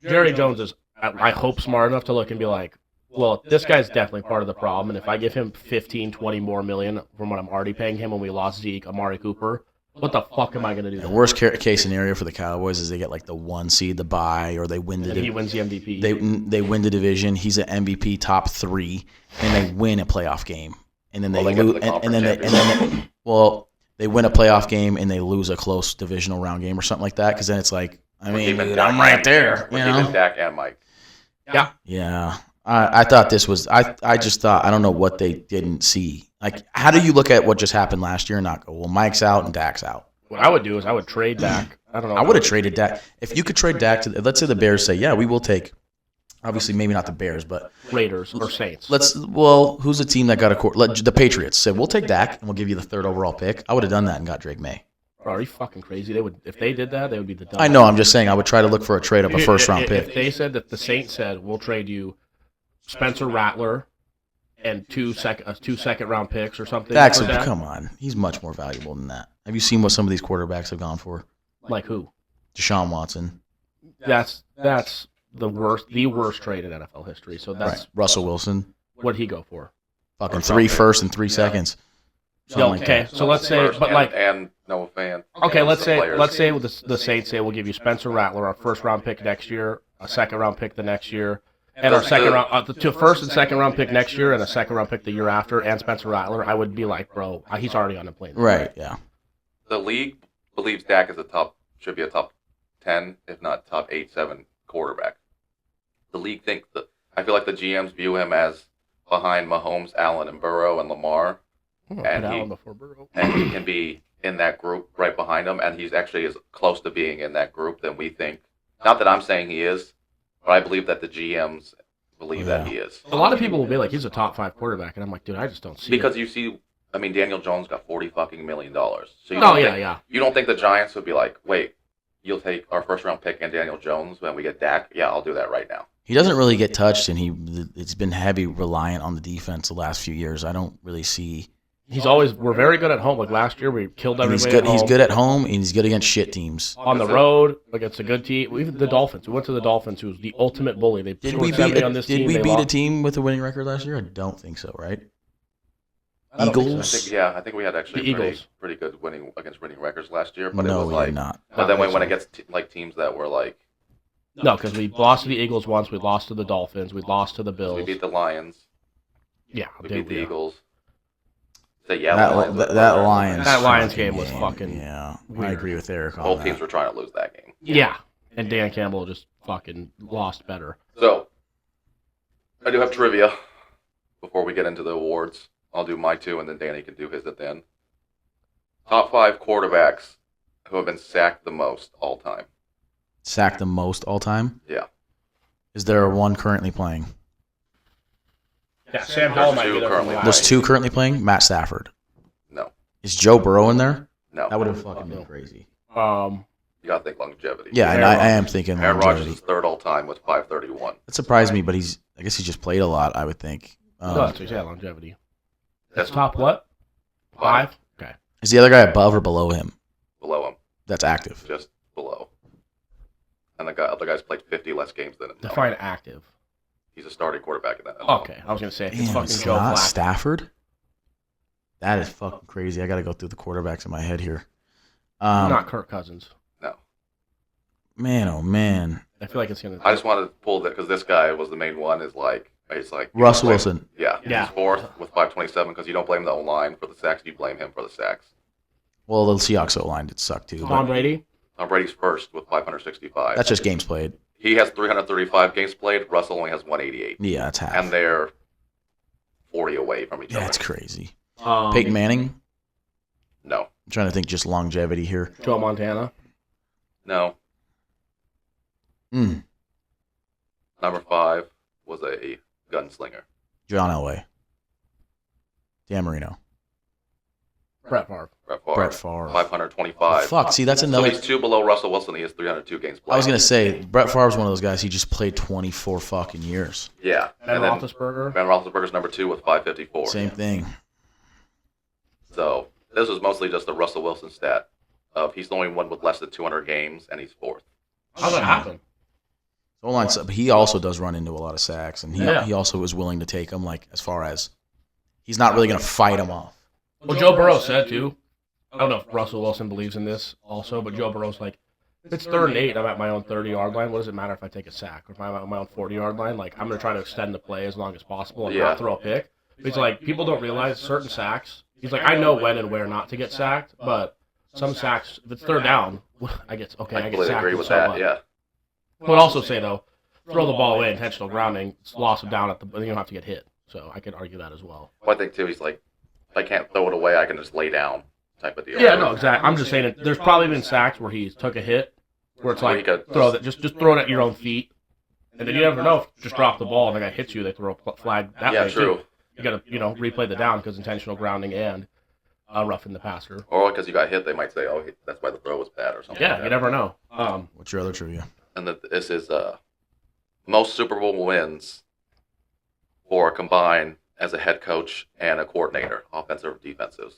Jerry Jones is, I hope, smart enough to look and be like, well, this guy's definitely part of the problem, and if I give him 15, 20 more million from what I'm already paying him when we lost Zeke, Amari Cooper, what the fuck am I going to do? The worst case scenario for the Cowboys is they get like the 1 seed, the bye, or they win the. And he wins the MVP. They win the division. He's an MVP top 3, and they win a playoff game, and then they get to lose. the And conference then they win a playoff game and they lose a close divisional round game or something like that. Because then it's like, I mean, dude, I'm right there. You know, Dak and Mike. Yeah. I thought this was. I just thought, I don't know what they didn't see. Like, how do you look at what just happened last year and not go, well, Mike's out and Dak's out? What I would do is I would trade Dak. I don't know. I would have traded Dak. If you could trade Dak to, let's say the Bears say, yeah, we will take, obviously maybe not the Bears, but Raiders or Saints. Who's the team that got the Patriots said, we'll take Dak and we'll give you the 3rd overall pick. I would have done that and got Drake May. Bro, are you fucking crazy? They would, if they did that, they would be the dumbest. I know. I'm just saying I would try to look for a trade up a first-round pick. If they said that the Saints said, we'll trade you Spencer Rattler and two second-round picks or something. Come on. He's much more valuable than that. Have you seen what some of these quarterbacks have gone for? Like who? Deshaun Watson. That's the worst trade in NFL history. So that's right. Russell Wilson. What'd he go for? Fucking 3 firsts and 3 seconds. Okay, so let's say, but like, and Noah Fan. Okay, let's say the Saints say we'll give you Spencer Rattler, our 1st-round pick next year, a 2nd-round pick the next year, and our the 1st and 2nd-round pick next year, and a 2nd-round pick the year after, and Spencer Rattler. I would be like, bro, he's already on the plane. Right? Yeah. The league believes Dak is should be a top 10, if not top 8, 7 quarterback. The league thinks that. I feel like the GMs view him as behind Mahomes, Allen, and Burrow and Lamar. And he can be in that group right behind him, and he's actually as close to being in that group than we think. Not that I'm saying he is, but I believe that the GMs believe that he is. A lot of people will be like, he's a top 5 quarterback, and I'm like, dude, I just don't see it. Because you see, I mean, Daniel Jones got $40 million. So you don't think the Giants would be like, wait, you'll take our 1st-round pick and Daniel Jones when we get Dak? Yeah, I'll do that right now. He doesn't really get touched, and it's been heavy reliant on the defense the last few years. I don't really see. We're very good at home. Like last year, we killed everybody at home. He's good at home, and he's good against shit teams. On the road, against a good team. Even the Dolphins. We went to the Dolphins, who was the ultimate bully. Did we beat a team with a winning record last year? I don't think so, right? Eagles? I think we had actually pretty good winning records last year. But no, it was like, not. But then when it gets like teams that were like. No, because we lost to the Eagles once. We lost to the Dolphins. We lost to the Bills. We beat the Lions. Yeah. We beat the Eagles. That Lions game was fucking. Yeah, weird. I agree with Eric on Both teams were trying to lose that game. Yeah, and Dan Campbell just fucking lost better. So, I do have trivia before we get into the awards. I'll do my 2, and then Danny can do his at the end. Top 5 quarterbacks who have been sacked the most all time. Sacked the most all time? Yeah. Is there one currently playing? Yeah, Sam Howell might be there. There's 2 currently playing? Matt Stafford. No. Is Joe Burrow in there? No. That would have fucking been crazy. You gotta think longevity. Yeah, and I am thinking Aaron longevity. Rodgers is 3rd all time with 531. That surprised me, but I guess he just played a lot, I would think. No, that's what you said, longevity. That's top what? 5? Okay. Is the other guy above or below him? Below him. That's active. Just below. And the other guy's played 50 less games than him. Define active. He's a starting quarterback in that. Okay, I was going to say, if it's fucking Joe not Flacco. Stafford? That is fucking crazy. I got to go through the quarterbacks in my head here. Not Kirk Cousins. No. Man, oh man. I feel like it's going to... I just wanted to pull that because this guy was the main one. He's like Russell Wilson. Yeah. He's 4th with 527 because you don't blame the O-line for the sacks. You blame him for the sacks. Well, the Seahawks O-line did suck too. Tom Brady? Tom Brady's 1st with 565. That's just games played. He has 335 games played. Russell only has 188. Yeah, that's half. And they're 40 away from each other. That's crazy. Peyton Manning? No. I'm trying to think just longevity here. Joe Montana? No. Number 5 was a gunslinger. John Elway. Dan Marino. Brett Favre. 525. Fuck, see, that's another... So he's 2 below Russell Wilson. He has 302 games played. I was going to say, Brett Favre's one of those guys, he just played 24 fucking years. Yeah. Ben Roethlisberger? Ben Roethlisberger's number 2 with 554. Same thing. So this was mostly just the Russell Wilson stat of he's the only one with less than 200 games, and he's 4th. How'd that happen? O-line, but he also does run into a lot of sacks, and he also is willing to take them. Like as far as he's not really going to fight them off. Well, Joe Burrow said too. I don't know if Russell Wilson believes in this also, but Joe Burrow's like, if it's 3rd and 8 and I'm at my own 30-yard line, what does it matter if I take a sack? Or if I'm at my own 40-yard line, like, I'm going to try to extend the play as long as possible and not throw a pick. He's like, people don't realize certain sacks. He's like, I know when and where not to get sacked, but some sacks, if it's 3rd down, I get sacked. I completely agree with that, yeah. I would also say, though, throw the ball away, intentional grounding, it's loss of down, you don't have to get hit. So I could argue that as well. I think, too, he's like, if I can't throw it away, I can just lay down type of deal. Yeah, no, exactly. I'm just saying that there's probably been sacks where he took a hit, where it's like, throw that, just throw it at your own feet. And then you never know if you just drop the ball and the guy hits you, they throw a flag that way. Yeah, true. Too. You got to, replay the down because intentional grounding and roughing the passer. Or because you got hit, they might say, oh, that's why the throw was bad or something. Yeah, like that. You never know. What's your other trivia? And this is most Super Bowl wins for combined as a head coach and a coordinator, offensive or defensive.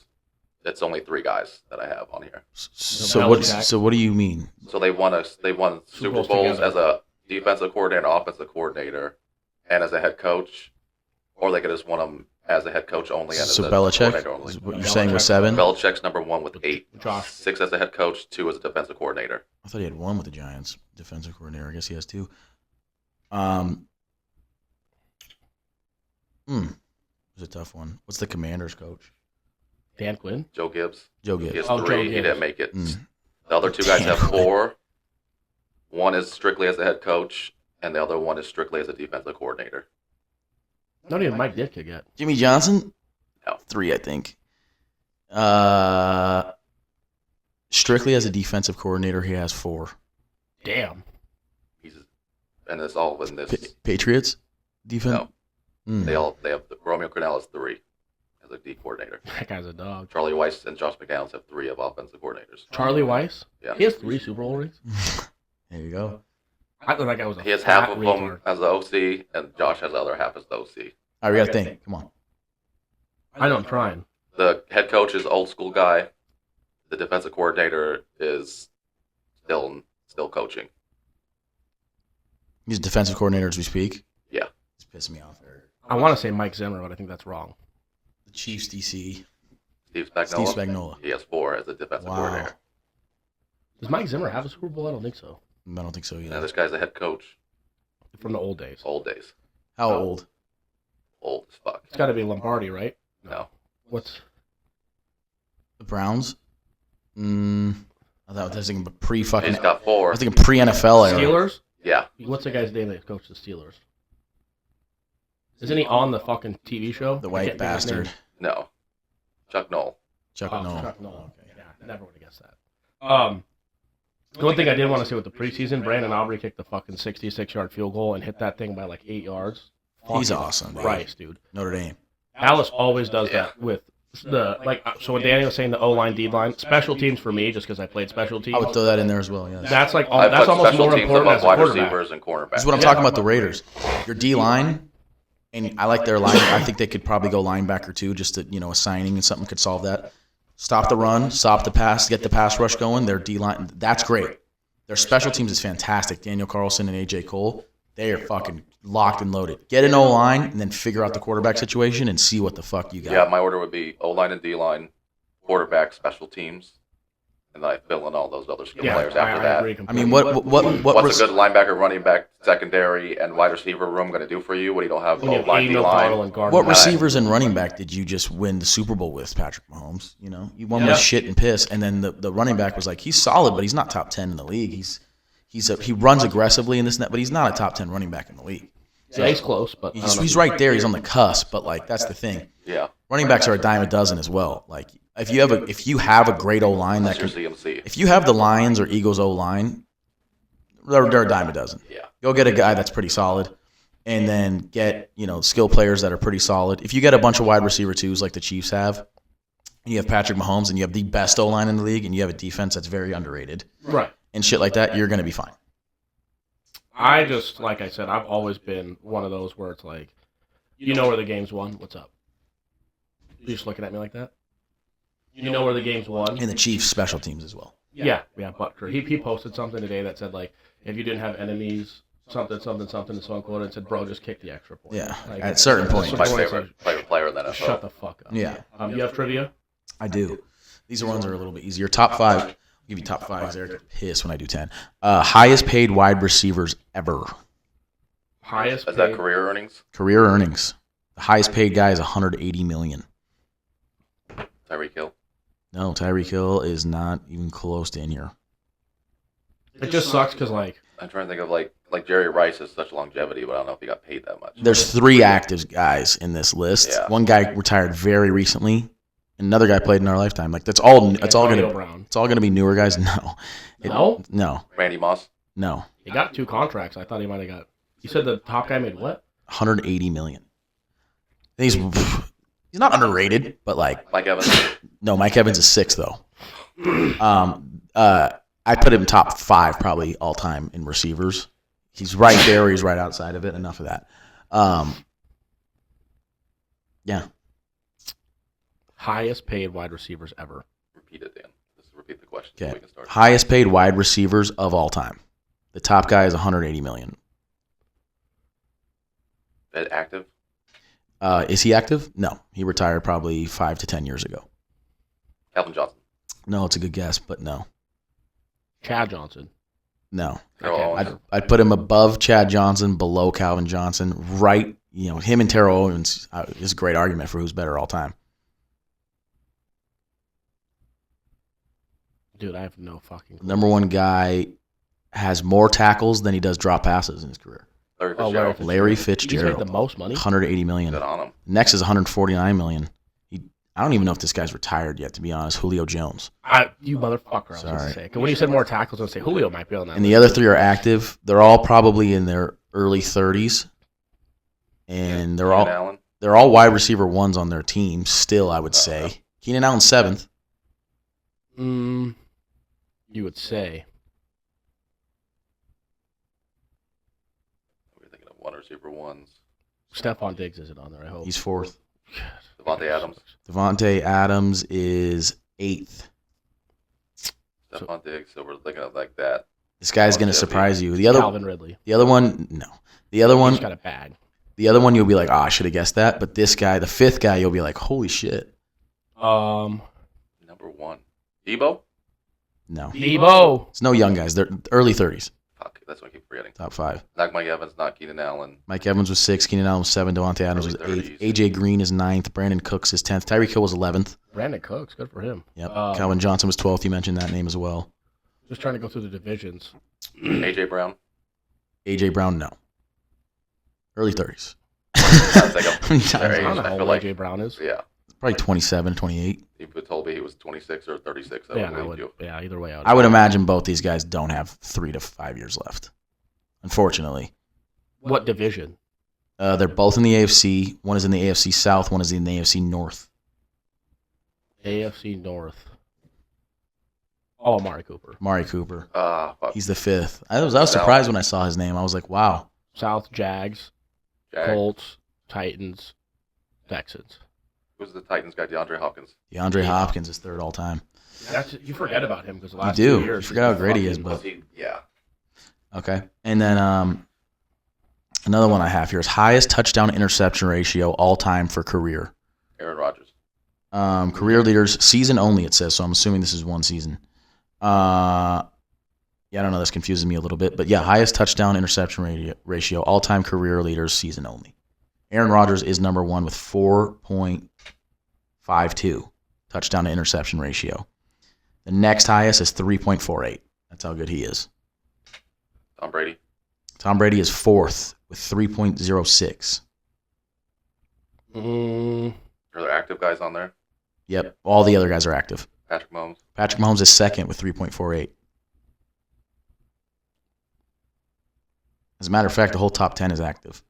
It's only 3 guys that I have on here. So what do you mean? So they won Super Bowls as a defensive coordinator, offensive coordinator, and as a head coach, or they could just won them as a head coach only. And So as a Belichick, only. is what you're saying was 7? Belichick's number 1 with 8. Josh. 6 as a head coach, 2 as a defensive coordinator. I thought he had 1 with the Giants, defensive coordinator. I guess he has 2. It's a tough one. What's the Commanders coach? Dan Quinn? Joe Gibbs. Joe He Gibbs. has 3. Joe He Gibbs. didn't make it. The other 2 guys have 4. One is strictly as a head coach, and the other one is strictly as a defensive coordinator. Not even Mike Ditka yet. Jimmy Johnson? No. 3, I think. Strictly as a defensive coordinator, he has 4. Damn. And it's all in this. Patriots? Defense? No. They have Romeo Crennel is 3 as a D coordinator. That guy's a dog. Charlie Weiss and Josh McDaniels have 3 of offensive coordinators. Charlie Weiss? Yeah. He has 3 Super Bowl rings? There you go. I thought that guy was a He has half of retard. them as the OC, and Josh has the other half as the OC. All right, we got to think. Come on. I know, I'm trying. The head coach is old school guy. The defensive coordinator is still coaching. He's a defensive coordinator as we speak? Yeah. It's pissing me off, Eric. I want to say Mike Zimmer, but I think that's wrong. The Chiefs DC. Steve Spagnuolo. Steve Spagnuolo. He has 4 as a defensive coordinator. Does Mike Zimmer have a Super Bowl? I don't think so. I don't think so either. Now this guy's a head coach. From the old days. Old days. How old? Old as fuck. It's got to be Lombardi, right? No. What's... The Browns? I thought I was thinking pre-fucking... He's got 4. I was thinking pre-NFL era. Steelers? Yeah. What's the guy's name that coached the Steelers? Isn't he on the fucking TV show? The white bastard. No. Chuck Noll. Chuck Oh, Noll. Chuck Noll. Okay. Yeah, I never would have guessed that. The one thing I did want to say with the preseason, Brandon Aubrey kicked the fucking 66-yard field goal and hit that thing by like 8 yards. He's Fucking awesome, dude. Christ, dude. Notre Dame. Alice always does that with the So when Danny was saying the O-line, D-line, special teams for me, just because I played special teams. I would throw that in there as well, yes. That's like I that's put almost special more teams important above as a wide quarterback. receivers and cornerbacks. This is what I'm talking about, the Raiders. Your D-line, and I like their line. I think they could probably go linebacker too, just to, a signing and something could solve that. Stop the run, stop the pass, get the pass rush going. Their D-line, that's great. Their special teams is fantastic. Daniel Carlson and A.J. Cole, they are fucking locked and loaded. Get an O-line and then figure out the quarterback situation and see what the fuck you got. Yeah, my order would be O-line and D-line, quarterback, special teams, and then I fill in all those other skill players after I that. agree I completely. mean, What's a good linebacker, running back, secondary, and wide receiver room going to do for you when you don't have When you have O-line, Aiden O'Connell D-line? and Gardner. What receivers and running back did you just win the Super Bowl with, Patrick Mahomes? You won with shit and piss, and then the running back was like, he's solid, but he's not top 10 in the league. He runs aggressively in this net, but he's not a top 10 running back in the league. Yeah, he's close, but He's right there. He's on the cusp, but like that's the thing. Yeah. Running backs are a dime a dozen as well. Like if you have a great O line that That's can, your CMC. if you have the Lions or Eagles O line, they're a dime a dozen. Yeah. Go get a guy that's pretty solid, and then get skill players that are pretty solid. If you get a bunch of wide receiver twos like the Chiefs have, and you have Patrick Mahomes and you have the best O line in the league, and you have a defense that's very underrated, right. and shit like that, you're gonna be fine. I just, like I said, I've always been one of those where it's like, you know where the game's won. What's up? You just looking at me like that? You know where the game's won. And the Chiefs special teams as well. Yeah, Butker. He posted something today that said, like, if you didn't have enemies something, and so quoted and said, bro, just kick the extra point. Yeah, Like, at certain that's points. the My point, favorite player in the so shut NFL. the fuck up. Yeah. You have trivia? I do. These ones are a little bit easier. Top 5. I'll give you top 5. Eric gets pissed when I do 10. Highest paid wide receivers ever. Highest Is paid. that career earnings? Career earnings. The highest paid guy is $180 million. Tyreek Hill. No, Tyreek Hill is not even close to in here. It just sucks because, like, I'm trying to think of like Jerry Rice has such longevity, but I don't know if he got paid that much. There's 3 active guys in this list. Yeah. One guy retired very recently. Another guy played in our lifetime. Like that's all. It's all Antonio gonna. Brown. It's all gonna be newer guys. No. No? No. Randy Moss. No. He got 2 contracts. I thought he might have got. You said the top guy made what? $180 million. He's not underrated, but like Mike Evans. no. Mike Evans is 6 though. I put him top 5 probably all time in receivers. He's right there or he's right outside of it. Enough of that. Yeah. Highest paid wide receivers ever. Repeat it, Dan. Just repeat the question so Okay. we can start. Highest paid wide receivers of all time. The top guy is $180 million. That active? Is he active? No. He retired probably 5 to 10 years ago. Calvin Johnson. No, it's a good guess, but no. Chad Johnson. No. Terrell Okay. Owens. I'd put him above Chad Johnson, below Calvin Johnson, right. Him and Terrell Owens is a great argument for who's better all time. Dude, I have no fucking clue. Number 1 guy has more tackles than he does drop passes in his career. Larry Oh, Fitzgerald. Larry He's made Fitzgerald, the most money. $180 million. Good on him. Next is $149 million. I don't even know if this guy's retired yet, to be honest. Julio Jones. You motherfucker, I was going to Sorry. say. 'Cause when you said more tackles, I was going to say Julio might be on that. And the other 3 are active. They're all probably in their early 30s, and they're Keenan all Allen. wide receiver 1s on their team. Still, I would say Keenan Allen 7th. You would say. We're thinking of one receiver ones. Stephon Diggs isn't on there, I hope. He's 4th. Devontae Adams. Devontae Adams is 8th. Stephon Diggs. So we're looking at like that. This guy's going to surprise you. The Calvin Ridley. other one, no. The other He's one, got a bag. the other one, you'll be like, I should have guessed that. But this guy, the 5th guy, you'll be like, holy shit. Number 1. Debo? No, Debo. it's no young guys. They're early 30s. Fuck. That's what I keep forgetting. Top 5. Not Mike Evans, not Keenan Allen. Mike Evans was 6. Keenan Allen was 7. Devontae Adams was Early 8th. 30s. AJ Green is 9th. Brandon Cooks is 10th. Tyreek Hill was 11th. Brandon Cooks. Good for him. Yep. Calvin Johnson was 12th. You mentioned that name as well. Just trying to go through the divisions. AJ Brown. AJ Brown, no. Early 30s. Sounds like a- I'm Sorry. I don't know I how feel old like- AJ Brown is. Yeah. Probably 27, 28. He told me he was 26 or 36. Yeah, and I believe would. you. Yeah, either way. I would imagine both these guys don't have 3 to 5 years left. Unfortunately. What division? They're both in the AFC. One is in the AFC South. One is in the AFC North. AFC North. Oh, Amari Cooper. Mari Cooper. Fuck. He's the 5th. I was surprised when I saw his name. I was like, wow. South Jags, Jag. Colts, Titans, Texans. Who's the Titans guy? DeAndre Hopkins. DeAndre Hopkins is 3rd all time. You forget about him because the You last do. 2 years. You forget how great he is, Was but he? Yeah. okay. And then another one I have here is highest touchdown interception ratio all time for career. Aaron Rodgers. Career leaders, season only, it says, so I'm assuming this is one season. Yeah, I don't know. This confuses me a little bit. But yeah, highest touchdown interception ratio, all-time career leaders, season only. Aaron Rodgers is number 1 with 4.52 touchdown to interception ratio. The next highest is 3.48. That's how good he is. Tom Brady. Tom Brady is 4th with 3.06. Are there active guys on there? Yep, all the other guys are active. Patrick Mahomes. Patrick Mahomes is 2nd with 3.48. As a matter of fact, the whole top 10 is active.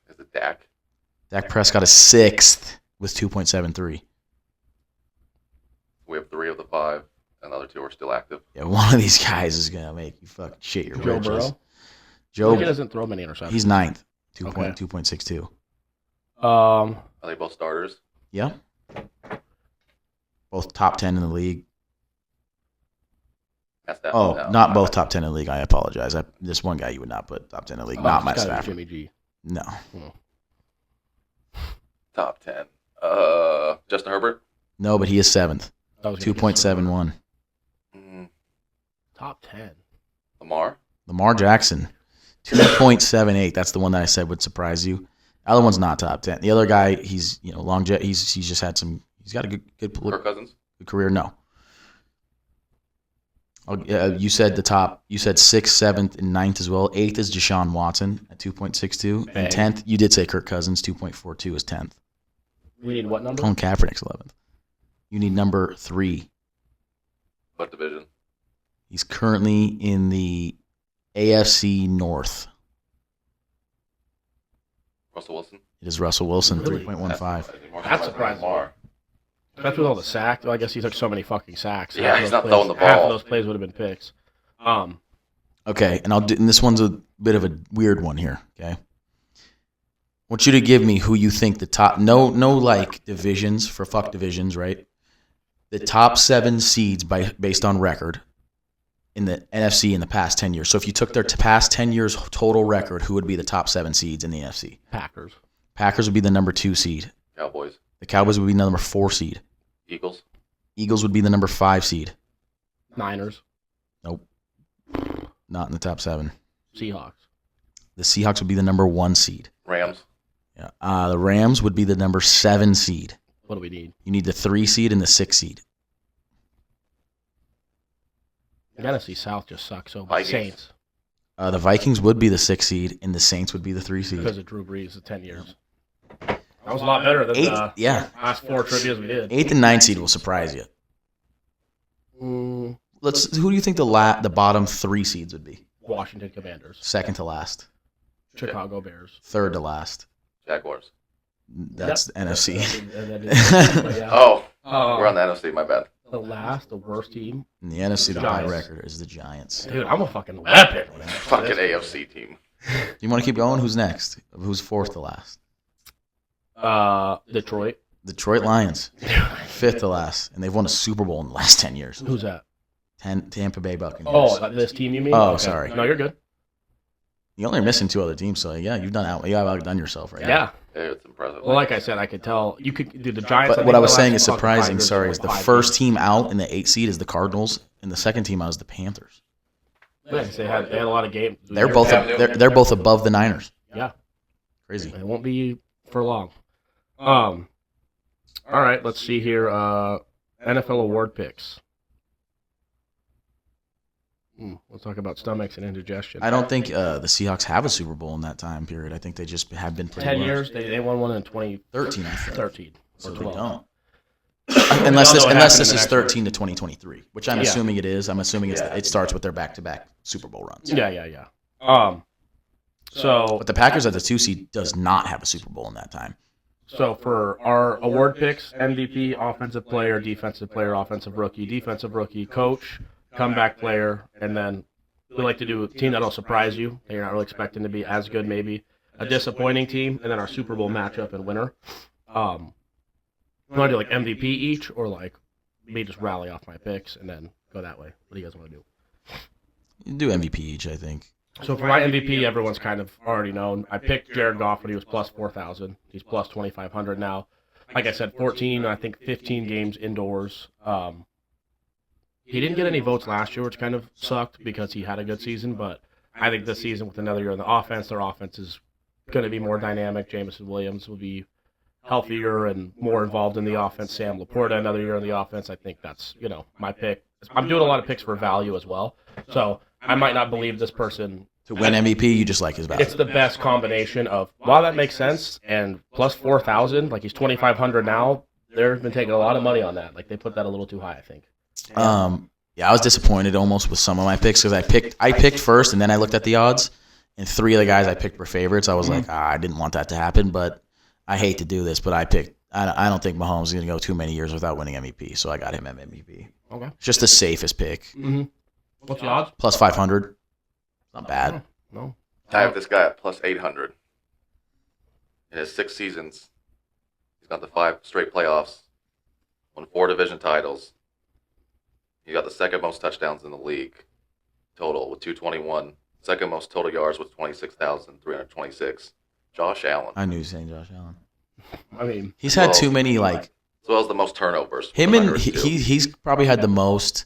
Is it Dak? Dak Prescott is 6th with 2.73. We have 3 of the 5, and the other 2 are still active. Yeah, one of these guys is gonna make you fucking shit your Joe britches. Burrow. He Joe, doesn't throw many interceptions. he's 9th, Okay. 2.62. Are they both starters? Yeah, both top 10 in the league. Oh, No, not both top 10 in the league. I apologize. This one guy you would not put top 10 in the league. Not my It's gotta be Stafford. Jimmy G. No. Top 10. Justin Herbert. No, but he is 7th. I was gonna guess 2.71. Top 10. Lamar Jackson, 2.78. That's the one that I said would surprise you. The other one's not top 10. The other guy, he's he's just had some. He's got a good Kirk Cousins. career. No. You said the top. You said 6th, 7th, and 9th as well. 8th is Deshaun Watson at 2.62, and 10th you did say Kirk Cousins. 2.42 is 10th. We need what number? Colin Kaepernick's 11th. You need number 3. What division? He's currently in the AFC North. Russell Wilson. It is Russell Wilson, Really? 3.15. That's surprising. That's with all the sacks. Well, I guess he took so many fucking sacks. Yeah, he's not throwing the Half of ball. those plays would have been picks. Okay, and this one's a bit of a weird one here. Okay, I want you to give me who you think the top. No, like divisions for fuck divisions, right? The top 7 seeds based on record in the NFC in the past 10 years. So if you took their past 10 years total record, who would be the top 7 seeds in the NFC? Packers. Packers would be the number 2 seed. Cowboys. The Cowboys would be the number 4 seed. Eagles. Eagles would be the number 5 seed. Niners. Nope. Not in the top 7. Seahawks. The Seahawks would be the number 1 seed. Rams. Yeah. The Rams would be the number 7 seed. What do we need? You need the 3 seed and the 6 seed. The NFC South just sucks so much. Vikings. Saints. The Vikings would be the 6 seed, and the Saints would be the 3 seed. Because of Drew Brees, the 10 years. That was a lot better than the last 4 trivias we did. 8th and 9th seed will surprise you. Who do you think the bottom 3 seeds would be? Washington Commanders. 2nd to last. Chicago Bears. 3rd to last. Jaguars. That's the NFC. We're on the NFC. My bad. The worst team. And the NFC, the high Giants. record is the Giants. Dude, I'm a fucking weapon. Fucking AFC team. Do you want to keep going? Who's next? Who's 4th to last? Detroit. Detroit Lions. 5th to last. And they've won a Super Bowl in the last 10 years. Who's that? Tampa Bay Buccaneers. Oh, this team you mean? Oh, Okay. sorry. No, you're good. You only are missing 2 other teams, so yeah, you have outdone yourself right now. Yeah. It's impressive. Well, like I said, I could tell you could do the Giants. But what I was saying is surprising. Sorry, is the first team out in the 8th seed is the Cardinals, and the second team out is the Panthers. They had a lot of games. They're both above the Niners. Yeah. Crazy. It won't be for long. All right, let's see here. NFL award picks. We'll talk about stomachs and indigestion. I don't think the Seahawks have a Super Bowl in that time period. I think they just have been pretty 10 well. years. They won one in 2013. 13, I think. 13 So or they 12. don't. We unless don't this know what happened in is the next 13 to 2023, which I'm Yeah. assuming it is. I'm assuming it starts with their back-to-back Super Bowl runs. Yeah. So But the Packers at the 2 seed does not have a Super Bowl in that time. So for our award picks, MVP, offensive player, offensive rookie, coach, comeback player, and then we like to do a team that'll surprise you that you're not really expecting to be as good, maybe a disappointing team, and then our Super Bowl matchup and winner. You want to do like MVP each, or like me just rally off my picks and then go that way? What do you guys want to do? You do MVP each, I think. So for my MVP, everyone's kind of already known. I picked Jared Goff when he was plus 4,000. He's plus 2,500 now. Like I said, 15 games indoors. He didn't get any votes last year, which kind of sucked because he had a good season. But I think this season with another year in the offense, their offense is going to be more dynamic. Jameson Williams will be healthier and more involved in the offense. Sam Laporta, another year in the offense. I think that's, my pick. I'm doing a lot of picks for value as well. So I might not believe this person. To win MVP, you just like his value. It's the best combination of, wow, that makes sense, and plus 4,000, like he's 2,500 now. They've been taking a lot of money on that. Like they put that a little too high, I think. Yeah, I was disappointed almost with some of my picks because I picked first and then I looked at the odds, and 3 of the guys I picked were favorites. I was like, I didn't want that to happen, but I hate to do this, but I don't think Mahomes is going to go too many years without winning MVP, so I got him at MVP. Okay. It's just the safest pick. Mm-hmm. What's the odds? Plus 500. Not bad. No. I have this guy at plus 800. In his 6 seasons, he's got the 5 straight playoffs, won 4 division titles. He got the second most touchdowns in the league total with 221. Second most total yards with 26,326. Josh Allen. I knew you were saying Josh Allen. I mean, He's had too many like as well as the most turnovers. him, and he's probably had the most.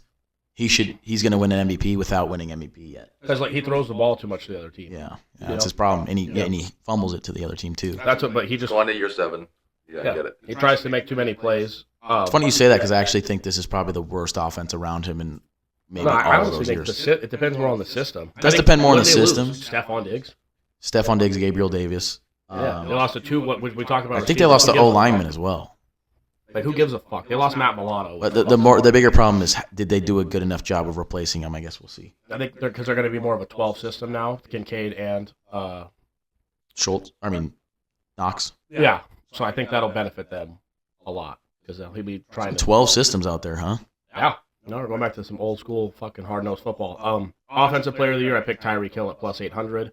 He's going to win an MVP without winning MVP yet. because like he throws the ball too much to the other team. Yeah, that's his problem, and he fumbles it to the other team too. That's what. But he just going to year 7. Yeah, get it. he tries to make too many plays. It's funny you say that because I actually think this is probably the worst offense around him in maybe I all of honestly those think years. it depends more on the system. Does depend more on the What did they system. lose? Stephon Diggs. Stephon Diggs, Gabriel Davis. Yeah, they lost to two. What we talked about? I think they lost the O lineman as well. Like who gives a fuck? They lost Matt Milano. But the bigger problem is, did they do a good enough job of replacing him? I guess we'll see. I think because they're going to be more of a 12 system now. Kincaid and Knox. yeah. So I think that'll benefit them a lot because he'll be trying to 12 systems out there, huh? Yeah. No, we're going back to some old school fucking hard nosed football. Offensive player of the year, I picked Tyreek Hill at plus 800.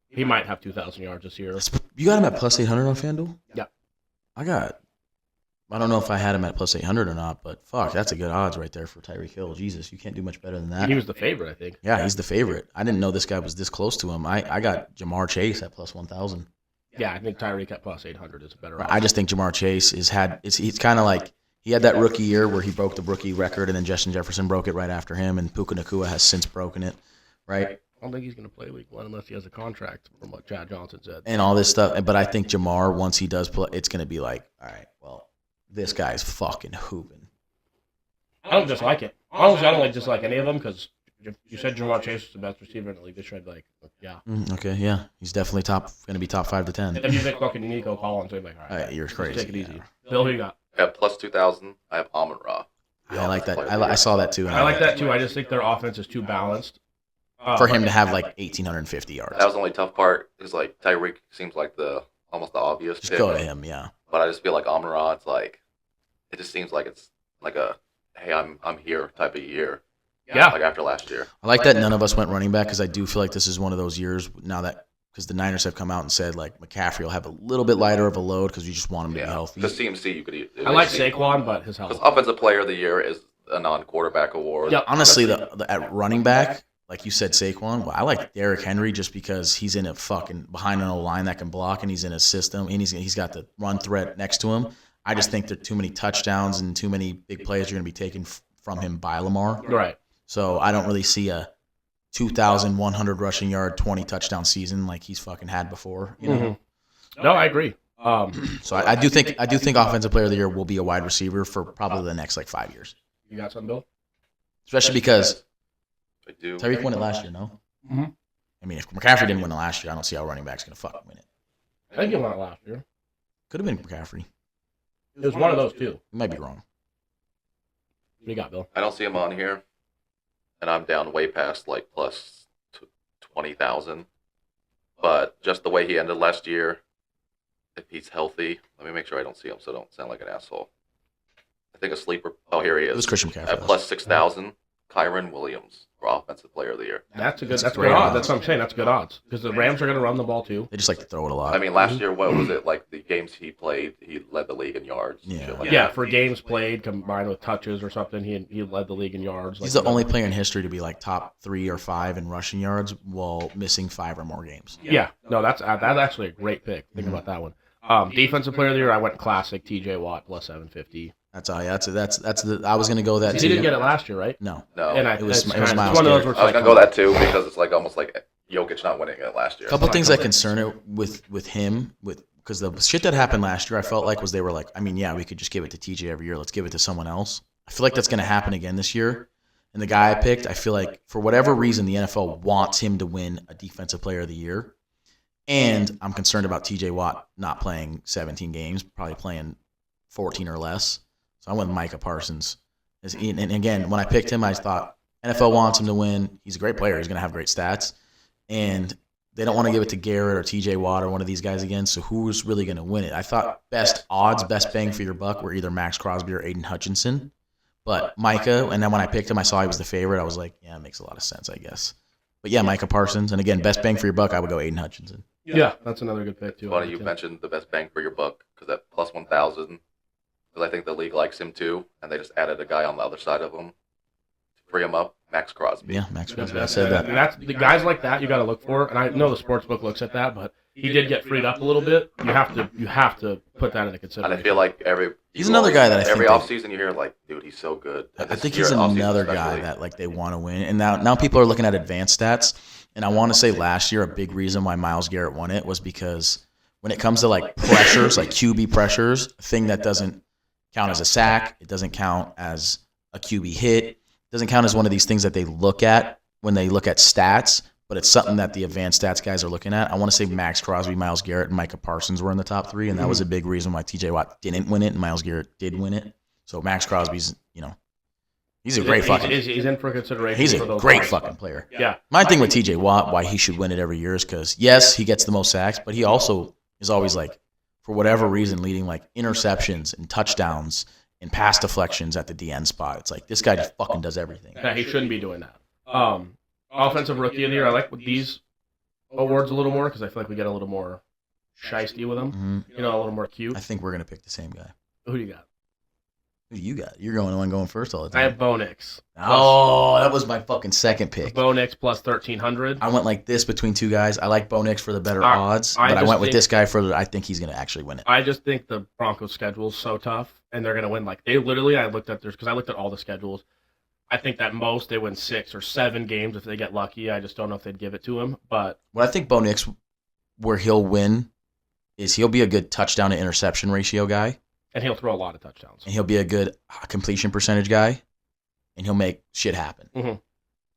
He might have 2,000 yards this year. You got him at plus 800 on FanDuel? Yeah. I don't know if I had him at plus 800 or not, but fuck, that's a good odds right there for Tyreek Hill. Jesus, you can't do much better than that. He was the favorite, I think. Yeah, he's the favorite. I didn't know this guy was this close to him. I got Jamar Chase at plus 1,000. Yeah, I think Tyreek at plus 800 is a better I just think Jamar Chase he's kind of like, he had that rookie year where he broke the rookie record, and then Justin Jefferson broke it right after him, and Puka Nacua has since broken it, right? I don't think he's going to play week 1 unless he has a contract, from what Chad Johnson said. And all this stuff. But I think Jamar, once he does play, it's going to be like, all right, well, this guy's fucking hooping. I don't dislike it. Honestly, I don't dislike any of them because you said Jamar Chase is the best receiver in the league this year. I'd be like, yeah. Okay, yeah. He's definitely going to be top 5 to 10. If you pick fucking Nico Collins, I'd be like, all right, You're crazy. take it easy. Yeah. Bill, who you got? At plus 2,000, I have Amon-Ra. I like that. I saw that too. And I like that too. I just think their offense is too balanced. For him to have like 1,850 yards. That was the only tough part. Is like Tyreek seems like almost the obvious Just pick. go to him, yeah. But I just feel like Amon-Ra, it's like it just seems like it's like a hey, I'm here type of year. Yeah. Like after last year. I like that none of us went running back because I do feel like this is one of those years now that because the Niners have come out and said like McCaffrey will have a little bit lighter of a load because we just want him to be healthy. Because CMC you could eat. I like Saquon, but his health. Because Offensive Player of the Year is a non-quarterback award. Yep. Honestly, at running back, like you said, Saquon. Well, I like Derrick Henry just because he's in a fucking behind an line that can block, and he's in a system, and he's got the run threat next to him. I just think there are too many touchdowns and too many big plays are going to be taken from him by Lamar. Right. So I don't really see a 2,100 rushing yard, 20 touchdown season like he's fucking had before. You know. Mm-hmm. No, I agree. So I do think Offensive Player of the Year will be a wide receiver for probably the next like 5 years. You got something, Bill? Especially because I do. Tyreek won it last year, no? Mm-hmm. I mean, if McCaffrey didn't win it last year, I don't see how running back's going to fucking win it. I think he won it last year. Could have been McCaffrey. It was one of those two. You might be wrong. What do you got, Bill? I don't see him on here, and I'm down way past like plus 20,000. But just the way he ended last year, if he's healthy, let me make sure I don't see him so I don't sound like an asshole. I think a sleeper. Oh, here he is. It was Christian McCaffrey. At plus 6,000, Kyron Williams for Offensive Player of the Year. That's good great odds. odds. That's what I'm saying. That's good odds because the Rams are going to run the ball too. They just like to throw it a lot. I mean, last year, what was it? Like the games he played, he led the league in yards. and Yeah. shit like Yeah, that. for games played combined with touches or something, he led the league in yards. He's the only player in history to be like top 3 or 5 in rushing yards while missing 5 or more games. Yeah, no, that's actually a great pick. Think about that one. Defensive Player of the Year, I went classic T.J. Watt plus 750. That's all. Yeah, that's the. I was gonna go that He too. didn't get it last year, right? No. No. And It was it's Miles one of those Garrett. where it's I was like, going to go that too because it's like almost like Jokic not winning it last year. A couple things that concern it with him because the shit that happened last year, I felt like was they were like, I mean, yeah, we could just give it to TJ every year. Let's give it to someone else. I feel like that's gonna happen again this year. And the guy I picked, I feel like for whatever reason, the NFL wants him to win a Defensive Player of the Year. And I'm concerned about TJ Watt not playing 17 games, probably playing 14 or less. So I went with Micah Parsons. And again, when I picked him, I thought NFL wants him to win. He's a great player. He's going to have great stats. And they don't want to give it to Garrett or TJ Watt or one of these guys again. So who's really going to win it? I thought best odds, best bang for your buck were either Max Crosby or Aiden Hutchinson. But Micah, and then when I picked him, I saw he was the favorite. I was like, yeah, it makes a lot of sense, I guess. But yeah, Micah Parsons. And again, best bang for your buck, I would go Aiden Hutchinson. yeah, that's another good pick too. Funny you mentioned the best bang for your buck because at plus 1,000, because I think the league likes him too, and they just added a guy on the other side of him. free him up, Max Crosby. Yeah, Max Crosby. I said that. And that's the guys like that you got to look for. And I know the sports book looks at that, but he did get freed up a little bit. You have to put that into And consideration. I feel like he's another guy that I think every offseason you hear like, dude, he's so good. I think he's another guy that like they want to win. And now people are looking at advanced stats. And I want to say last year a big reason why Myles Garrett won it was because when it comes to like pressures, like QB pressures, a thing that doesn't count as a sack, it doesn't count as a QB hit, it doesn't count as one of these things that they look at when they look at stats, but it's something that the advanced stats guys are looking at. I want to say Max Crosby, Myles Garrett, and Micah Parsons were in the top 3, and that was a big reason why TJ Watt didn't win it and Myles Garrett did win it. So Max Crosby's, he's a great fucking. He's in for consideration. He's for a those great guys. fucking player. Yeah. My thing with TJ Watt, why he should win it every year is because, yes, he gets the most sacks, but he also is always like, for whatever reason, leading like interceptions and touchdowns and pass deflections at the DN spot. It's like, this guy just fucking does everything. Yeah, he shouldn't be doing that. Offensive Rookie of the Year, I like these awards a little more because I feel like we get a little more shiesty with them. Mm-hmm. A little more cute. I think we're going to pick the same guy. Who do you got? Who do you got? You're going first all the I time. have Bo Nix. Oh, that was my fucking second pick. Bo Nix plus 1,300. I went like this between two guys. I like Bo Nix for the better odds, I but I just went with think- this guy for I think he's going to actually win it. I just think the Broncos' schedule is so tough, and they're going to win. Like, I looked at theirs because I looked at all the schedules. I think that most they win 6 or 7 games if they get lucky. I just don't know if they'd give it to him. But What I think Bo Nix, where he'll win, is he'll be a good touchdown to interception ratio guy, and he'll throw a lot of touchdowns. and he'll be a good completion percentage guy, and he'll make shit happen. Mhm.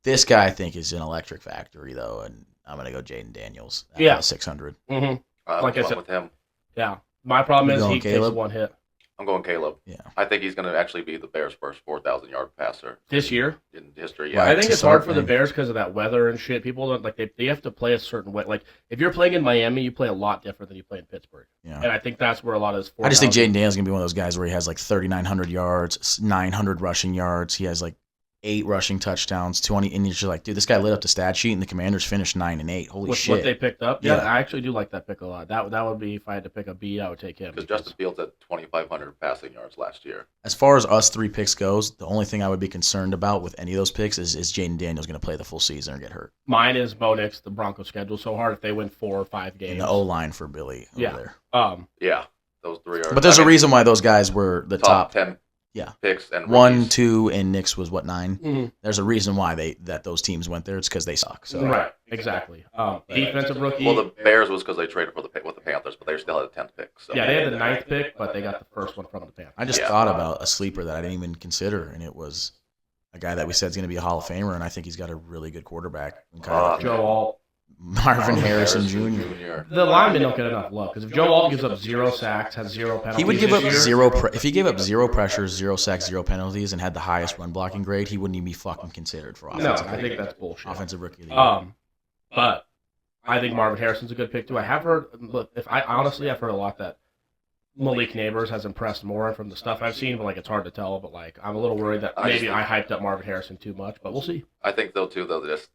This guy, I think, is an electric factory, though, and I'm going to go Jaden Daniels at Yeah. 600. Like I said- with him. Yeah. My problem You is going he takes Caleb? one hit I'm going Caleb. Yeah. I think he's going to actually be the Bears' first 4,000-yard passer this year. in history. Right. Yeah, I think to it's hard start, for the man. Bears because of that weather and shit. People don't like they have to play a certain way. Like if you're playing in Miami, you play a lot different than you play in Pittsburgh. Yeah. And I think that's where a lot of this. I just think 4,000 Jaden Daniels is going to be one of those guys where he has like 3,900 yards, 900 rushing yards. He has like 8 rushing touchdowns, 20, and you're just like, dude, this guy lit up the stat sheet, and the Commanders finished 9-8. Holy with shit! what they picked up. Yeah. Yeah, I actually do like that pick a lot. That would be if I had to pick a B, I would take him. because Justin Fields had 2,500 passing yards last year. As far as us 3 picks goes, the only thing I would be concerned about with any of those picks is Jaden Daniels going to play the full season or get hurt? Mine is Bo Nix. The Broncos schedule so hard if they win 4 or 5 games. And the O line for Billy over Yeah. there. Yeah, those 3 are. But there's a reason why those guys were the top 10 Yeah. picks and 1, rookies. 2, and Knicks was what 9. Mhm. There's a reason why those teams went there. It's because they suck. So Right, exactly. Defensive rookie. Well, the Bears was because they traded with the Panthers, but they still had the 10th pick. So. yeah, they had the 9th pick, but they got the first one from the Panthers. I just Yeah. thought about a sleeper that I didn't even consider, and it was a guy that we said is going to be a Hall of Famer, and I think he's got a really good quarterback. Joe Alt. Marvin Harrison Jr. The linemen don't get enough love because if Joe Alt gives up 0 sacks, has 0 penalties, He would give up this year, if he gave up 0 pressures, 0 sacks, 0 penalties, and had the highest run blocking grade, he wouldn't even be fucking considered for No, offensive, I think that's bullshit. offensive rookie of the year. But I think Marvin Harrison's a good pick too. I have heard, look, I've heard a lot that Malik Neighbors has impressed more from the stuff I've seen, but like it's hard to tell. But like I'm a little worried that maybe I hyped up Marvin Harrison too much, but we'll see. I think though if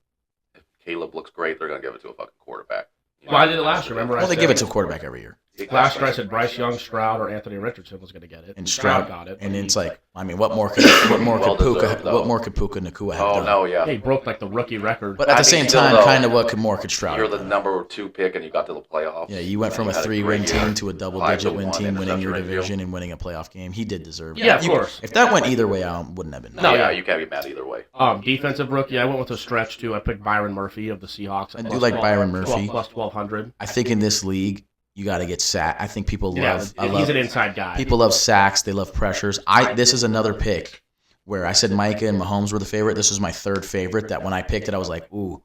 Caleb looks great, they're gonna give it to a fucking quarterback. You Well, I did it last year. Remember, Well, I they said, give it to a quarterback every year. last year I said Bryce Young, Stroud, or Anthony Richardson was going to get it, And Stroud got it. And but it's he- like, I mean, what more could Well Puka deserved, though. Nakua have Oh done? no, yeah. he broke like the rookie record. But at I the think same still, time, though, kind of what could Stroud You're have the done? number 2 pick, and you got to the playoffs. Yeah, you went from a And you had 3-win great year. team to a double-digit win 5-1 team, winning your interception ratio. division and winning a playoff game. He did deserve it. Yeah, of course. If that went either way, I wouldn't have been. No, yeah, yeah. you can't be mad either way. Defensive rookie, I went with a stretch too. I picked Byron Murphy of the Seahawks. I at do plus like 12 Byron Murphy. plus 1,200. I think in this league, you got to get sacked. I think people love. He's an inside guy. People love sacks. They love pressures. This is another pick where I said Micah and Mahomes were the favorite. This was my third favorite. That when I picked it, I was like, ooh,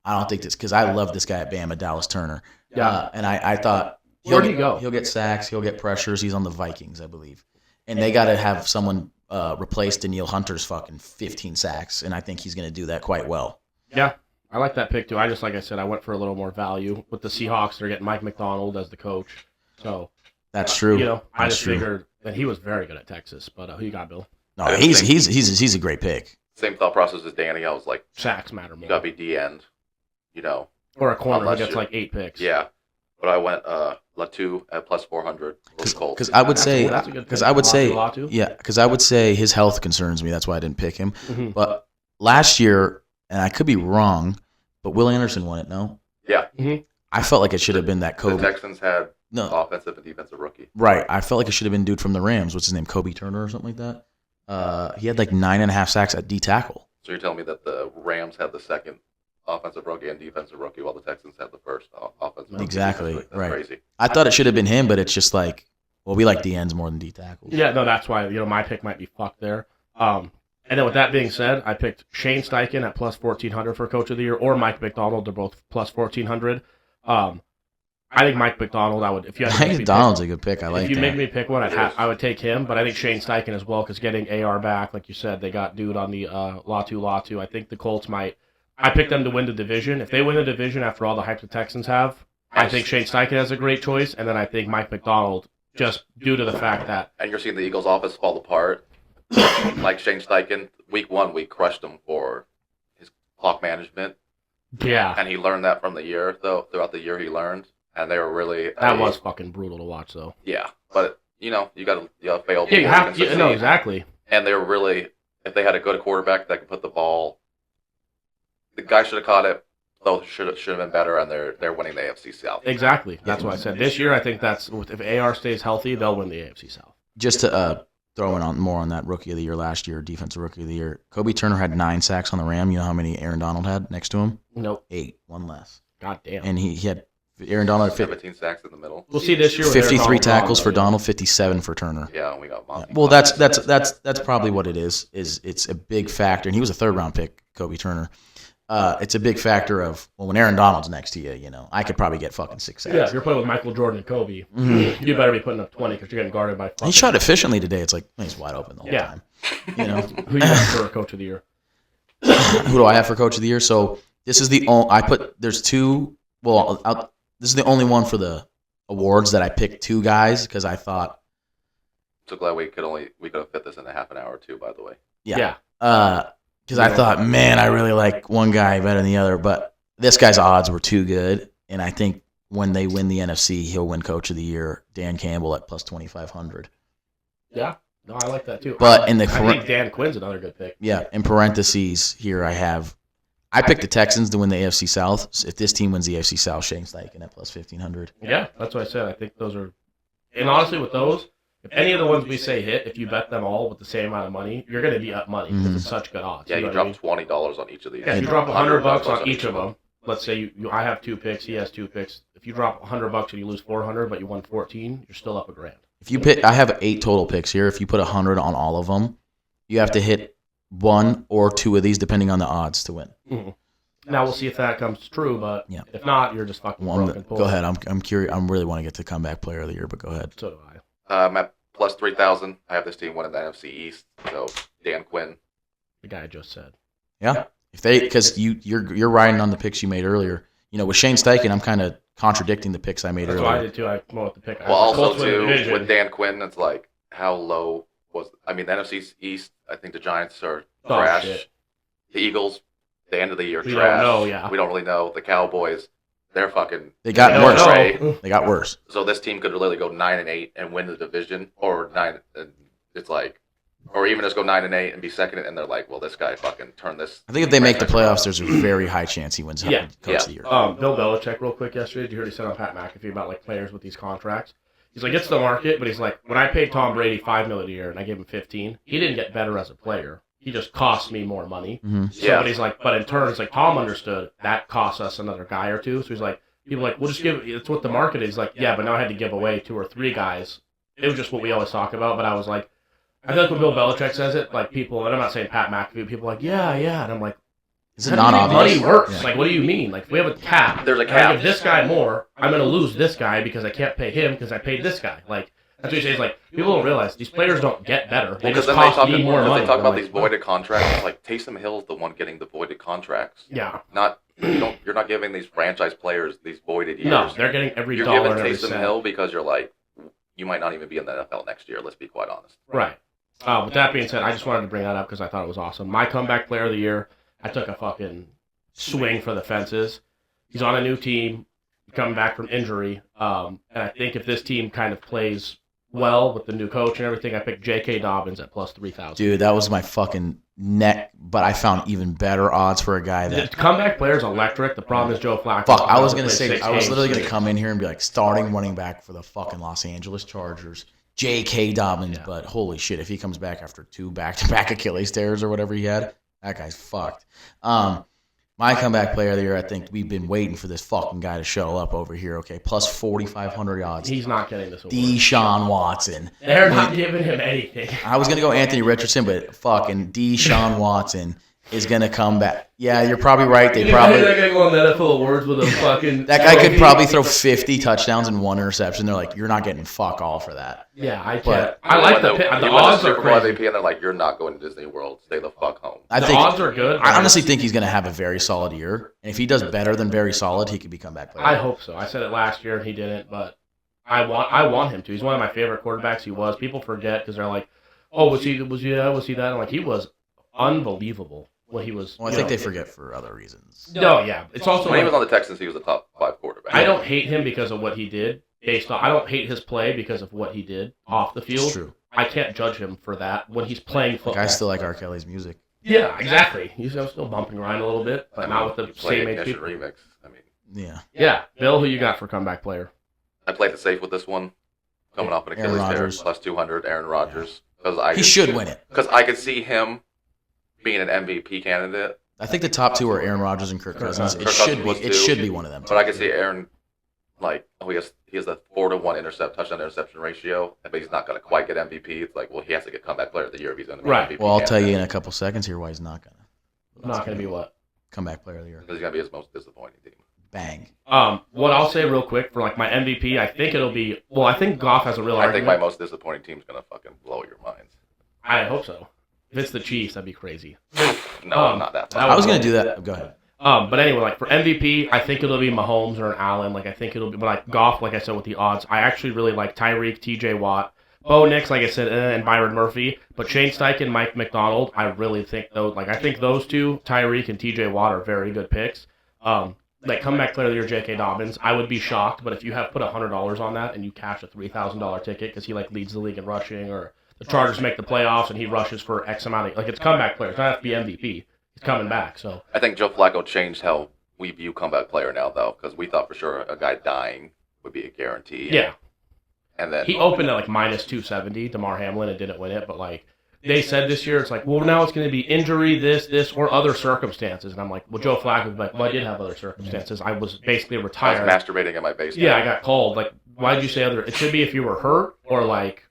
I don't think this because I love this guy at Bama, Dallas Turner. Yeah. And I thought Where'd he go? He'll get sacks. He'll get pressures. He's on the Vikings, I believe. And they got to have someone replace Daniil Hunter's fucking 15 sacks, and I think he's going to do that quite well. Yeah, I like that pick too. Like I said, I went for a little more value with the Seahawks. They're getting Mike McDonald as the coach, so That's true. I That's just true. figured that he was very good at Texas. But who you got, Bill? No, he's a great pick. Same thought process as Danny. I was like, Sacks matter you more. got to be D end, Or a corner who unless gets you- like 8 picks. Yeah. But I went Latu at plus 400. Because I would say, That's a good pick. because I would say, Latu? yeah, because I would say his health concerns me. That's why I didn't pick him. Mhm. But last year, and I could be wrong, but Will Anderson won it. No, Yeah. Mm-hmm. I felt like it should have been that The Kobe. Texans had No, offensive and defensive rookie. right. I felt like it should have been dude from the Rams. What's his name? Kobe Turner or something like that. He had like 9.5 sacks at D tackle. So you're telling me that the Rams had the second offensive rookie and defensive rookie, while the Texans had the first offensive rookie. Exactly, That's right. crazy. I thought it should have been him, but it's just like, well, we like D ends more than D tackles. Yeah, no, that's why my pick might be fucked there. And then with that being said, I picked Shane Steichen at plus 1,400 for Coach of the Year, or Mike McDonald. They're both plus 1,400. I think Mike McDonald. I would if you had to Mike make me McDonald's a good pick. I like if you that. make me pick one, I would take him. But I think Shane Steichen as well, because getting AR back, like you said, they got dude on the Latu. I think the Colts might. I picked them to win the division. If they win the division after all the hype the Texans have, I think Shane Steichen has a great choice, and then I think Mike McDonald, just due to the fact that. And you're seeing the Eagles' offense fall apart. Like Shane Steichen, week 1, we crushed him for his clock management. Yeah. And he learned that from the year, though. Throughout the year, he learned. And they were really... That was fucking brutal to watch, though. Yeah. But, you got to fail. Yeah, you have to. No, exactly. And they were really... If they had a good quarterback that could put the ball... The guy should have caught it. Though should have been better, and they're winning the AFC South. Exactly. That's what I said. This year, I think that's... If AR stays healthy, they'll win the AFC South. Just to throw in on more on that Rookie of the Year last year, Defensive Rookie of the Year, Kobe Turner had 9 sacks on the Ram. You know how many Aaron Donald had next to him? Nope. 8, one less. God damn. And he had Aaron Donald had 17 sacks in the middle. We'll see this year. With 53 Aaron tackles Donald, for Donald, 57 for Turner. Yeah, we got Monty. Well, that's probably what it is. It's a big factor, and he was a 3rd-round pick, Kobe Turner. It's a big factor of, well, when Aaron Donald's next to you, I could probably get fucking 6 sacks. Yeah, if you're playing with Michael Jordan and Kobe, you better be putting up 20 because you're getting guarded by. He shot efficiently today. It's like he's wide open the whole time. Who you got for Coach of the Year? Who do I have for Coach of the Year? So this is the only. There's 2. Well, this is the only one for the awards that I picked 2 guys because I thought. So glad we could have fit this in a half an hour or 2. By the way. Yeah. Because I thought, man, I really like one guy better than the other, but this guy's odds were too good, and I think when they win the NFC, he'll win Coach of the Year. Dan Campbell at plus 2,500. Yeah, no, I like that too. But I think Dan Quinn's another good pick. Yeah, in parentheses here I picked the Texans to win the AFC South. If this team wins the AFC South, Shane Steichen at plus 1,500. Yeah, that's what I said. I think those are, and honestly, with those. If any of the ones we say hit, if you bet them all with the same amount of money, you're going to be up money because it's such good odds. Yeah, you drop $20 on each of these. Yeah, if you drop $100 on each of them. Let's say I have 2 picks, he has 2 picks. If you drop $100 and you lose 400, but you won 14, you're still up $1,000. If you pick, I have 8 total picks here. If you put 100 on all of them, you have to hit 1 or 2 of these depending on the odds to win. Mm-hmm. Now we'll see if that comes true, but if not, you're just fucking broken. Go ahead. I'm curious. I really want to get to comeback player of the year, but go ahead. So do I. I'm at plus 3,000. I have this team winning the NFC East. So Dan Quinn, the guy I just said. Yeah, because you're riding on the picks you made earlier. With Shane Steichen, I'm kind of contradicting the picks I made earlier. That's what I did too. I went with the pick. Well, also too with Dan Quinn, it's like how low was? I mean, the NFC East. I think the Giants are trash. Shit. The Eagles, the end of the year, we trash. Don't know, yeah. We don't really know. The Cowboys, they're fucking. They got worse. They got worse. So this team could literally go 9-8 and win the division, or 9. And it's like, or even just go 9-8 and be second, and they're like, well, this guy fucking turned this. I think if they make the playoffs, there's a very high chance he wins Coach of the Year. Bill Belichick, real quick yesterday. Did you hear he said on Pat McAfee about like players with these contracts? He's like, it's the market, but he's like, when I paid Tom Brady $5 million a year and I gave him 15, he didn't get better as a player. He just cost me more money. Mm-hmm. But he's like, but in turn, it's like Tom understood that cost us another guy or 2. So he's like, people are like, we'll just give. It's what the market is. Like, yeah, but now I had to give away 2 or 3 guys. It was just what we always talk about. But I was like, I feel like when Bill Belichick says it, like people, and I'm not saying Pat McAfee, people are like, yeah, and I'm like, is it not obvious? Money works. Yeah. Like, what do you mean? Like, if we have a cap, there's a cap. I give this guy more, I'm going to lose this guy because I can't pay him because I paid this guy. Like, that's what he says. Like, people don't realize these players don't get better. They just cost me more money. They talk about these voided contracts. It's like Taysom Hill's the one getting the voided contracts. Yeah. You're not giving these franchise players these voided years. No, they're getting every dollar. You're giving Taysom Hill because you're like, you might not even be in the NFL next year. Let's be quite honest. Right. With that being said, I just wanted to bring that up because I thought it was awesome. My comeback player of the year, I took a fucking swing for the fences. He's on a new team, coming back from injury, and I think if this team kind of plays well with the new coach and everything. I picked J.K. Dobbins at plus 3,000. Dude, that was my fucking neck, but I found even better odds for a guy The that. comeback player's electric. The problem is Joe Flacco. Fuck, I was gonna played say, 6 I was games. literally gonna come in here and be like, starting running back for the fucking Los Angeles Chargers, J.K. Dobbins. Yeah. But holy shit, if he comes back after 2 back-to-back Achilles tears or whatever he had, that guy's fucked. My comeback player of the year, I think we've been waiting for this fucking guy to show up over here. Okay, plus 4,500 odds. He's not getting this award. Deshaun Watson. They're not giving him anything. I was gonna go Anthony Richardson, but fucking Deshaun Watson is gonna come back. Yeah, you're probably right. They They're probably gonna go on NFL awards with a fucking. that guy could probably throw 50 touchdowns and 1 interception. They're like, you're not getting fuck all for that. Yeah, I can't. But- I like the You odds win are Super Bowl crazy. MVP, and they're like, you're not going to Disney World. Stay the fuck home. I The think odds are good. I honestly think he's gonna have a very solid year, and if he does better than very solid, he could be comeback player. I hope so. I said it last year and he didn't, but I want him to. He's one of my favorite quarterbacks. He was. People forget because they're like, oh, was he that? I'm like, he was unbelievable when he was. Well, I think they forget for other reasons. No, yeah. It's also When he like, was on the Texans, he was a top 5 quarterback. I don't hate him because of what he did. I don't hate his play because of what he did off the It's field. true. I can't judge him for that when he's playing football. Like, I still like R. Kelly's music. Yeah, exactly. He's still bumping Ryan a little bit, but not with the Play same age Ignition people. remix. I mean, Yeah. Yeah, Bill, who you got for comeback player? I played it safe with this one. Coming off an Aaron Achilles tear, Rodgers. plus 200, Aaron Rodgers. Because He should win it. Because I could see him being an MVP candidate, I think the top 2 are Aaron Rodgers and Kirk Cousins. Kirk It should Cousins be. was It too. should be one of them. but I could see Aaron, like, he has a 4-to-1 touchdown interception ratio, but he's not going to quite get MVP. It's like, well, he has to get comeback player of the year if he's going to be Right. MVP. Well, I'll tell you in candidate. a couple seconds here why he's not gonna. Not going to be what? Comeback player of the year. Because he's going to be his most disappointing team. Bang. What I'll say real quick for like my MVP, I think it'll be. Well, I think Goff has a real I think argument. my most disappointing team's going to fucking blow your minds. I hope so. If it's the Chiefs, that'd be crazy. No, not that. that I was gonna do that. Go ahead. But anyway, like for MVP, I think it'll be Mahomes or an Allen. Like I think it'll be, but like Goff, like I said with the odds, I actually really like Tyreek, T.J. Watt, Bo Nix, like I said, and Byron Murphy. But Shane Steichen, Mike McDonald, I really think those. Like I think those two, Tyreek and T.J. Watt, are very good picks. Like comeback player of the year, J.K. Dobbins. I would be shocked, but if you have put $100 on that and you cash a $3,000 ticket because he like leads the league in rushing, or the Chargers make the playoffs and he rushes for X amount of like it's comeback player. It's not have to be MVP. He's coming back. So I think Joe Flacco changed how we view comeback player now, though, because we thought for sure a guy dying would be a guarantee. yeah, And then he opened at like minus 270. DeMar Hamlin and didn't win it, but like they said this year, it's like, well, now it's going to be injury, this, or other circumstances. And I'm like, well, Joe Flacco was like, well, I did have other circumstances. I was basically I was retired. masturbating in my basement. Yeah, I got called. Like, why'd you say other? It should be if you were hurt or like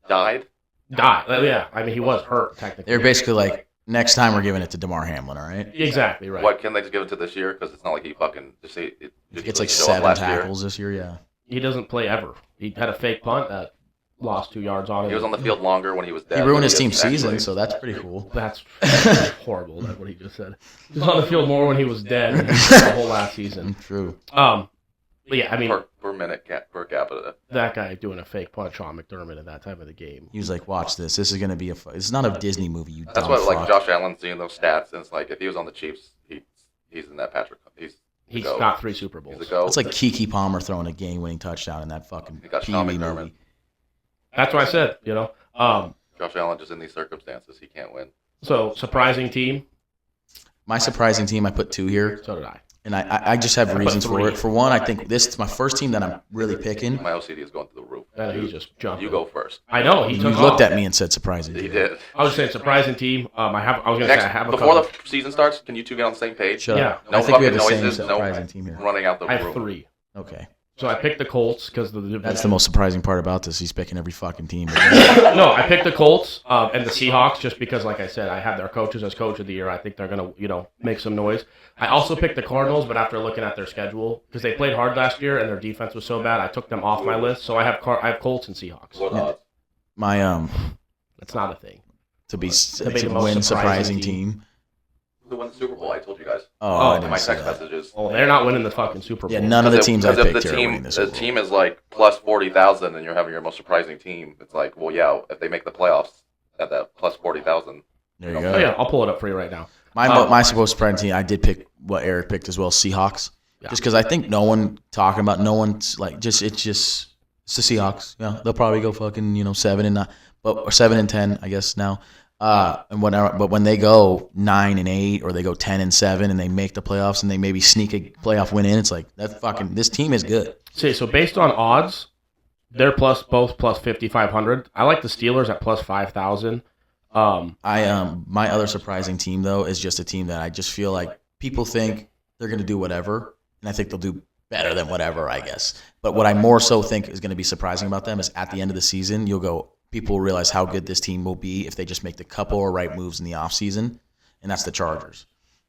Died. died. Like, yeah, I mean, he was hurt technically. They're basically like, next time we're giving it to DeMar Hamlin. All right. Exactly right. What can they just give it to this year? Because it's not like he fucking just say it. He gets like show up 7 last year. tackles this year. Yeah. He doesn't play ever. He had a fake punt that lost 2 yards on it. He was on the field longer when he was dead. He ruined than his he team's is actually. season, so that's pretty cool. That's horrible. That's what he just said. He was on the field more when he was dead than the whole last season. True. But yeah, I mean, per minute per capita. that guy doing a fake punch on McDermott at that time of the game. He was like, "Watch this. This is gonna be it's not a Disney movie. You That's dumb what like fuck." Josh Allen seeing those stats, and it's like if he was on the Chiefs, he's in that Patrick. He's go. got 3 Super Bowls. He's a go. It's like Kiki Palmer throwing a game-winning touchdown in that fucking He got Sean Pee-wee McDermott. movie. That's what I said, you know. Josh Allen just in these circumstances, he can't win. So, surprising team. My surprising team, I put 2 here, So did I. and I just have I put reasons for 3. it. For one, I think this is my first team that I'm really picking. My OCD is going through the roof. And he's just jumping. You go first. I know. He You took looked off. at me and said surprising. He team. did. I was saying surprising team. I was going to say I have a Before couple. the season starts, can you two get on the same page? Shut Yeah. up. No I think we have fucking the same noises, no surprising team here. running out the I room. have 3. Okay. So I picked the Colts because That's the most surprising part about this. He's picking every fucking team. No, I picked the Colts and the Seahawks just because, like I said, I had their coaches as coach of the year. I think they're going to, make some noise. I also picked the Cardinals, but after looking at their schedule, because they played hard last year and their defense was so bad, I took them off my list. So I have Colts and Seahawks. What Yeah. odds? My That's not a thing. to be to the most win surprising surprising team. team. Who won the Super Bowl? I told you guys. Oh, I Oh, didn't My see text that. messages. Oh, they're not winning the fucking Super Bowl. Yeah, none of the teams I Because if picked the here are team, winning this. the team is like plus 40,000, and you're having your most surprising team. It's like, well, yeah, if they make the playoffs at that plus 40,000, There you Oh, go. yeah, I'll pull it up for you right now. My supposed surprising team, I did pick what Eric picked as well, Seahawks. Yeah. Just because I think no one's like, it's just It's the Seahawks. Yeah, they'll probably go fucking 7-9, or 7-10, I guess now. But when they go 9-8 or they go 10-7 and they make the playoffs and they maybe sneak a playoff win in, it's like this team is good. See, so based on odds, they're both plus 5,500. I like the Steelers at plus 5,000. My other surprising team though is just a team that I just feel like people think they're going to do whatever, and I think they'll do better than whatever, I guess. But what I more so think is going to be surprising about them is at the end of the season, people will realize how good this team will be if they just make the couple of right moves in the offseason, and that's the Chargers.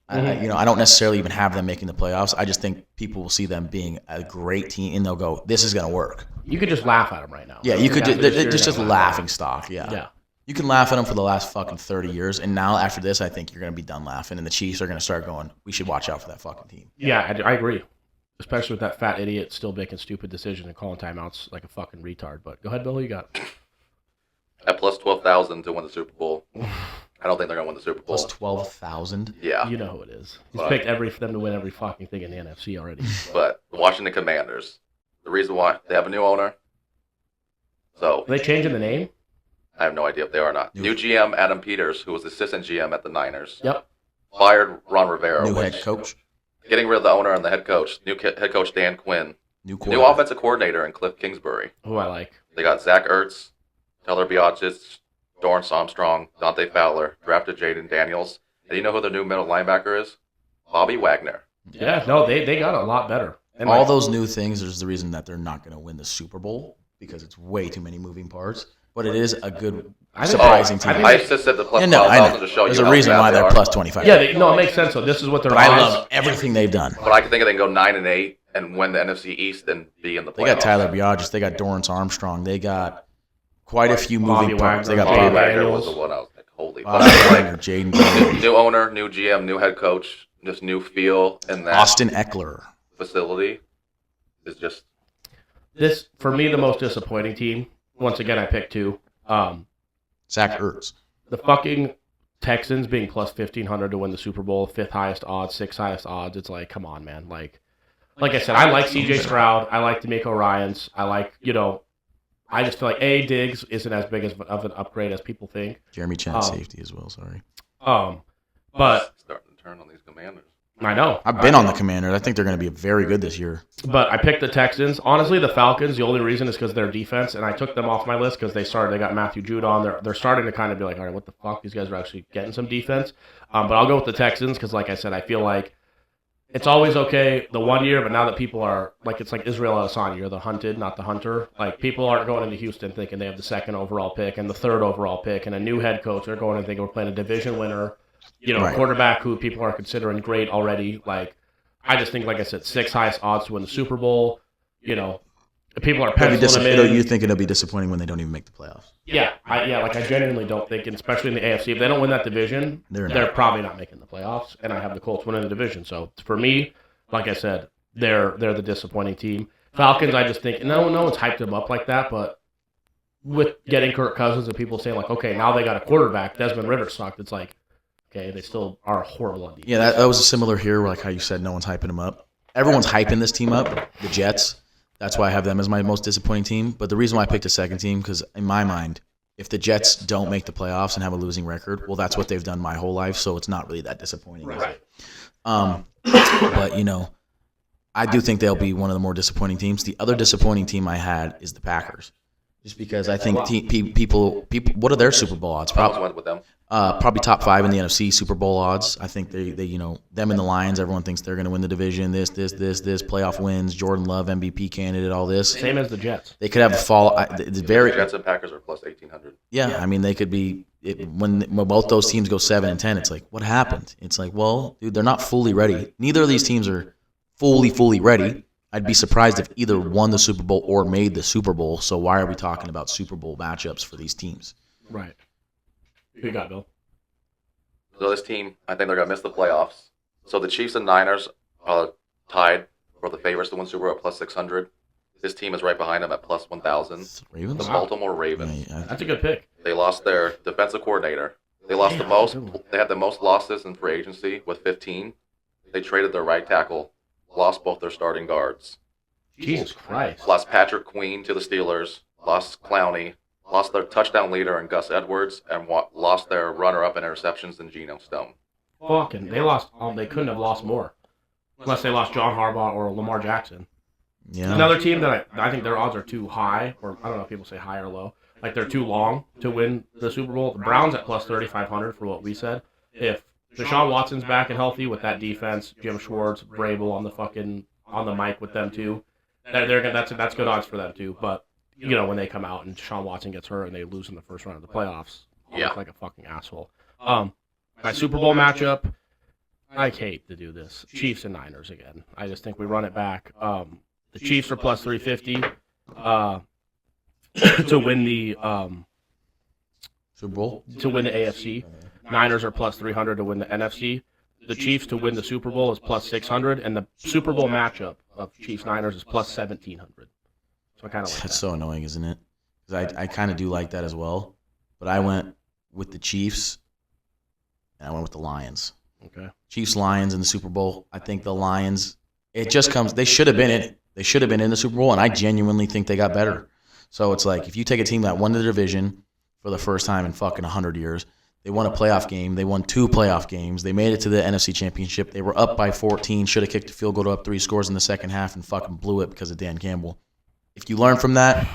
I don't necessarily even have them making the playoffs. I just think people will see them being a great team, and they'll go, "This is going to work." You could just laugh at them right now. Yeah, you could. They're just laughing stock. Yeah. You can laugh at them for the last fucking 30 years, and now after this, I think you're going to be done laughing, and the Chiefs are going to start going, we should watch out for that fucking team. Yeah, I agree. Especially with that fat idiot still making stupid decisions and calling timeouts like a fucking retard. But go ahead, Bill, who you got? At plus 12,000 to win the Super Bowl. I don't think they're going to win the Super Bowl. Plus 12,000? Yeah. You know who it is. He's picked them to win every fucking thing in the NFC already. But the Washington Commanders, the reason why, they have a new owner. So Are they changing the name? I have no idea if they are or not. New GM Adam Peters, who was assistant GM at the Niners. Yep. Fired Ron Rivera. New head coach. Getting rid of the owner and the head coach. New head coach Dan Quinn. New offensive coordinator in Cliff Kingsbury. Who I like. They got Zach Ertz, Taylor Biocic, Dorrance Armstrong, Dante Fowler, drafted Jaden Daniels. And you know who their new middle linebacker is? Bobby Wagner. Yeah, no, they got a lot better. And all those new things is the reason that they're not going to win the Super Bowl, because it's way too many moving parts. But it is a good, surprising team. I just said the plus 12,000 to show you. There's a reason why they're plus 25. Yeah, it makes sense. So this is what they're. But I love everything they've done. But I think they can go 9-8 and win the NFC East and be in the playoffs. They got Tyler Biocic. They got Dorrance Armstrong. They got quite a few moving parts. They got Bobby Wagner was the one I was like, holy. Jaden Daniels. New owner, new GM, new head coach, just new feel in that. Austin Eckler Facility is just. This, for me, the most disappointing team. Once again, I picked two. Zach Ertz. The fucking Texans being plus 1,500 to win the Super Bowl, fifth highest odds, sixth highest odds. It's like, come on, man. Like I said, I like C.J. Stroud. I like DeMeco Ryans. I like, I just feel like Diggs isn't as big of an upgrade as people think. Jeremy Chin safety as well. Sorry. But starting to turn on these Commanders. I know. I've been on the Commanders. I think they're going to be very good this year. But I picked the Texans. Honestly, the Falcons, the only reason is because of their defense, and I took them off my list because they got Matthew Judon. They're starting to kind of be like, all right, what the fuck? These guys are actually getting some defense. But I'll go with the Texans because, like I said, I feel like it's always okay the 1 year, but now that people are, like, it's like Israel Adesanya, you're the hunted, not the hunter. Like, people aren't going into Houston thinking they have the second overall pick and the third overall pick and a new head coach. They're going and thinking we're playing a division winner, right. Quarterback who people are considering great already. Like, I just think, like I said, sixth highest odds to win the Super Bowl. People are penciling them in. You think it'll be disappointing when they don't even make the playoffs? Yeah, I genuinely don't think, and especially in the AFC, if they don't win that division, they're probably not making the playoffs. And I have the Colts winning the division. So for me, like I said, they're the disappointing team. Falcons, I just think no one's hyped them up like that, but with getting Kirk Cousins and people saying like, okay, now they got a quarterback, Desmond Ritter sucked. It's like, okay, they still are horrible on defense. Yeah, that was similar here, like how you said no one's hyping them up. Everyone's hyping this team up, the Jets. That's why I have them as my most disappointing team. But the reason why I picked a second team, because in my mind, if the Jets don't make the playoffs and have a losing record, well, that's what they've done my whole life, so it's not really that disappointing. Right. But, I do think they'll be one of the more disappointing teams. The other disappointing team I had is the Packers. Just because I think people, what are their Super Bowl odds? Probably top 5 in the NFC Super Bowl odds. I think they them and the Lions. Everyone thinks they're going to win the division. This playoff wins. Jordan Love MVP candidate. All this. Same as the Jets. They could have a fall. The Jets and Packers are plus 1,800. Yeah, I mean they could be. When both those teams go 7-10, it's like, what happened? It's like, well, dude, they're not fully ready. Neither of these teams are fully ready. I'd be surprised if either won the Super Bowl or made the Super Bowl. So why are we talking about Super Bowl matchups for these teams? Right. Who you got, Bill? So this team, I think they're going to miss the playoffs. So the Chiefs and Niners are tied for the favorites to win Super Bowl at plus 600. This team is right behind them at plus 1,000. Ravens? The Baltimore Ravens. That's a good pick. They lost their defensive coordinator. They lost the most. They had the most losses in free agency with 15. They traded their right tackle. Lost both their starting guards. Jesus Christ. Lost Patrick Queen to the Steelers. Lost Clowney. Lost their touchdown leader in Gus Edwards, and lost their runner-up in interceptions in Geno Stone. Fucking, they lost. They couldn't have lost more, unless they lost John Harbaugh or Lamar Jackson. Yeah. Another team that I think their odds are too high, or I don't know if people say high or low. Like they're too long to win the Super Bowl. The Browns at plus 3,500 for what we said. If Deshaun Watson's back and healthy with that defense, Jim Schwartz, Vrabel on the mic with them too, that's good odds for them too. But when they come out and Deshaun Watson gets hurt and they lose in the first round of the playoffs, I'll look like a fucking asshole. My Super Bowl matchup, I hate to do this. Chiefs and Niners again. I just think we run it back. The Chiefs are plus 350 to win the Super Bowl? to win the AFC. Niners are plus 300 to win the NFC. The Chiefs to win the Super Bowl is plus 600, and the Super Bowl matchup of Chiefs-Niners is plus 1,700. So I kind of like that. That's so annoying, isn't it? Because I kind of do like that as well. But I went with the Chiefs, and I went with the Lions. Okay. Chiefs-Lions in the Super Bowl. I think the Lions, it just comes – they should have been in it. They should have been in the Super Bowl, and I genuinely think they got better. So it's like if you take a team that won the division for the first time in fucking 100 years, they won a playoff game. They won 2 playoff games. They made it to the NFC Championship. They were up by 14, should have kicked a field goal to up 3 scores in the second half and fucking blew it because of Dan Campbell. If you learn from that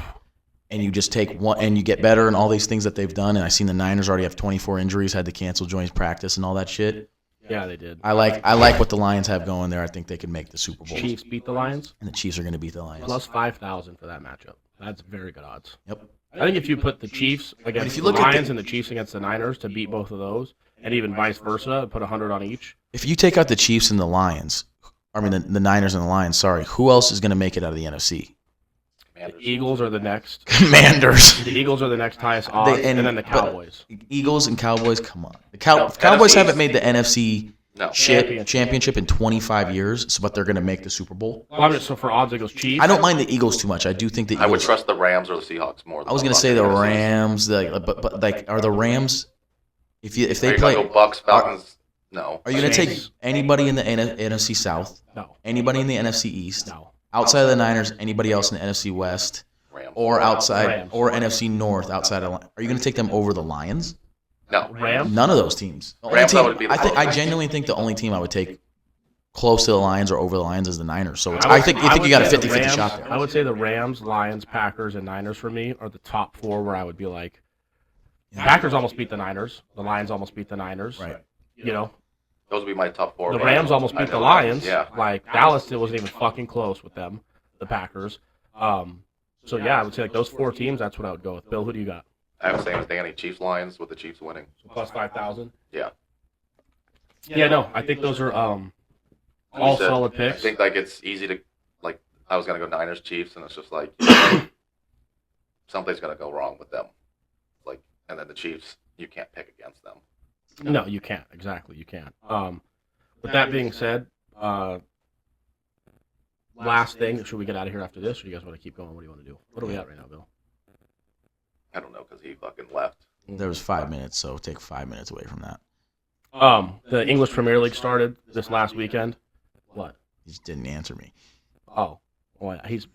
and you just take one and you get better and all these things that they've done, and I've seen the Niners already have 24 injuries, had to cancel joint practice and all that shit. Yeah, they did. I like what the Lions have going there. I think they can make the Super Bowl. Chiefs beat the Lions. And the Chiefs are going to beat the Lions. Plus 5,000 for that matchup. That's very good odds. Yep. I think if you put the Chiefs against the Lions and the Chiefs against the Niners to beat both of those, and even vice versa, put 100 on each. If you take out the Chiefs and the Lions, the Niners and the Lions, sorry, who else is going to make it out of the NFC? The Eagles are the next. Commanders. The Eagles are the next highest odds, and then the Cowboys. Eagles and Cowboys, come on. The Cowboys haven't made the NFC championship in 25 years, but they're going to make the Super Bowl. So for odds, it goes Chiefs. I don't mind the Eagles too much. I do think the Eagles. I would trust the Rams or the Seahawks more. I was going to say the Rams, but are the Rams? If they play, go Bucks, Falcons. No. Are you going to take anybody in the NFC South? No. Anybody in the NFC East? No. Outside of the Niners, anybody else in the NFC West? Rams. Or outside, Rams. or NFC North outside of? Are you going to take them over the Lions? No. Rams? None of those teams. I genuinely think the only team I would take close to the Lions or over the Lions is the Niners. So I think you got a 50-50 shot there. I would say the Rams, Lions, Packers, and Niners for me are the top 4 where I would be like, Packers almost beat the Niners. The Lions almost beat the Niners. Right. Those would be my top 4. The Rams almost beat the Lions. Yeah. Like Dallas, it wasn't even fucking close with them. The Packers. So yeah, I would say like those 4 teams. That's what I would go with. Bill, who do you got? I have the same as Danny. Chiefs, Lions with the Chiefs winning. So plus 5,000. Yeah. Yeah, no, I think those are all solid picks. I think it's easy to I was gonna go Niners, Chiefs, and it's just like something's gonna go wrong with them. And then the Chiefs, you can't pick against them. No, you can't. Exactly, you can't. With that being said, last thing, should we get out of here after this, or do you guys want to keep going? What do you want to do? What are we at right now, Bill? I don't know because he fucking left. There was 5 minutes, so take 5 minutes away from that. The English Premier League started this last weekend. What? He just didn't answer me. Oh, well, he's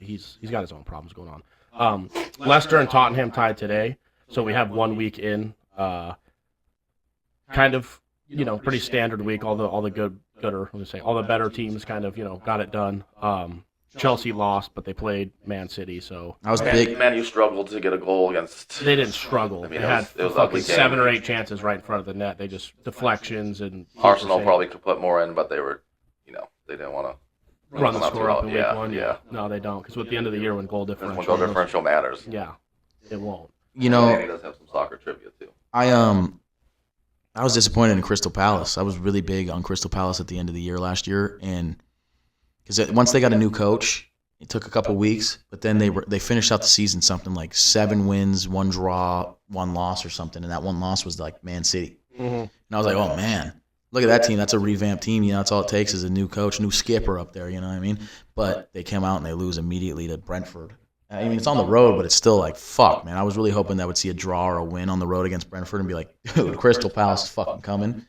got his own problems going on. Leicester and Tottenham tied today, so we have 1 week in. Kind of, pretty standard week. All the all the better teams kind of, got it done. Chelsea lost, but they played Man City, so I was big. Man, you struggled to get a goal against. They didn't struggle. I mean, they had it was fucking 7 or 8 chances right in front of the net. They just deflections and Arsenal probably could put more in, but they were, they didn't want to run the score up in week 1. Yeah. No, they don't, because at the end of the year when goal differential. When goal differential matters. Yeah, it won't. Danny does have some soccer trivia too. I was disappointed in Crystal Palace. I was really big on Crystal Palace at the end of the year last year, and because once they got a new coach, it took a couple weeks, but then they finished out the season something like 7 wins, 1 draw, 1 loss or something, and that 1 loss was like Man City. Mm-hmm. And I was like, oh man, look at that team. That's a revamped team. That's all it takes is a new coach, new skipper up there. You know what I mean? But they came out and they lose immediately to Brentford. I mean, it's on the road, but it's still like, fuck, man. I was really hoping that would see a draw or a win on the road against Brentford and be like, dude, Crystal Palace is fucking coming.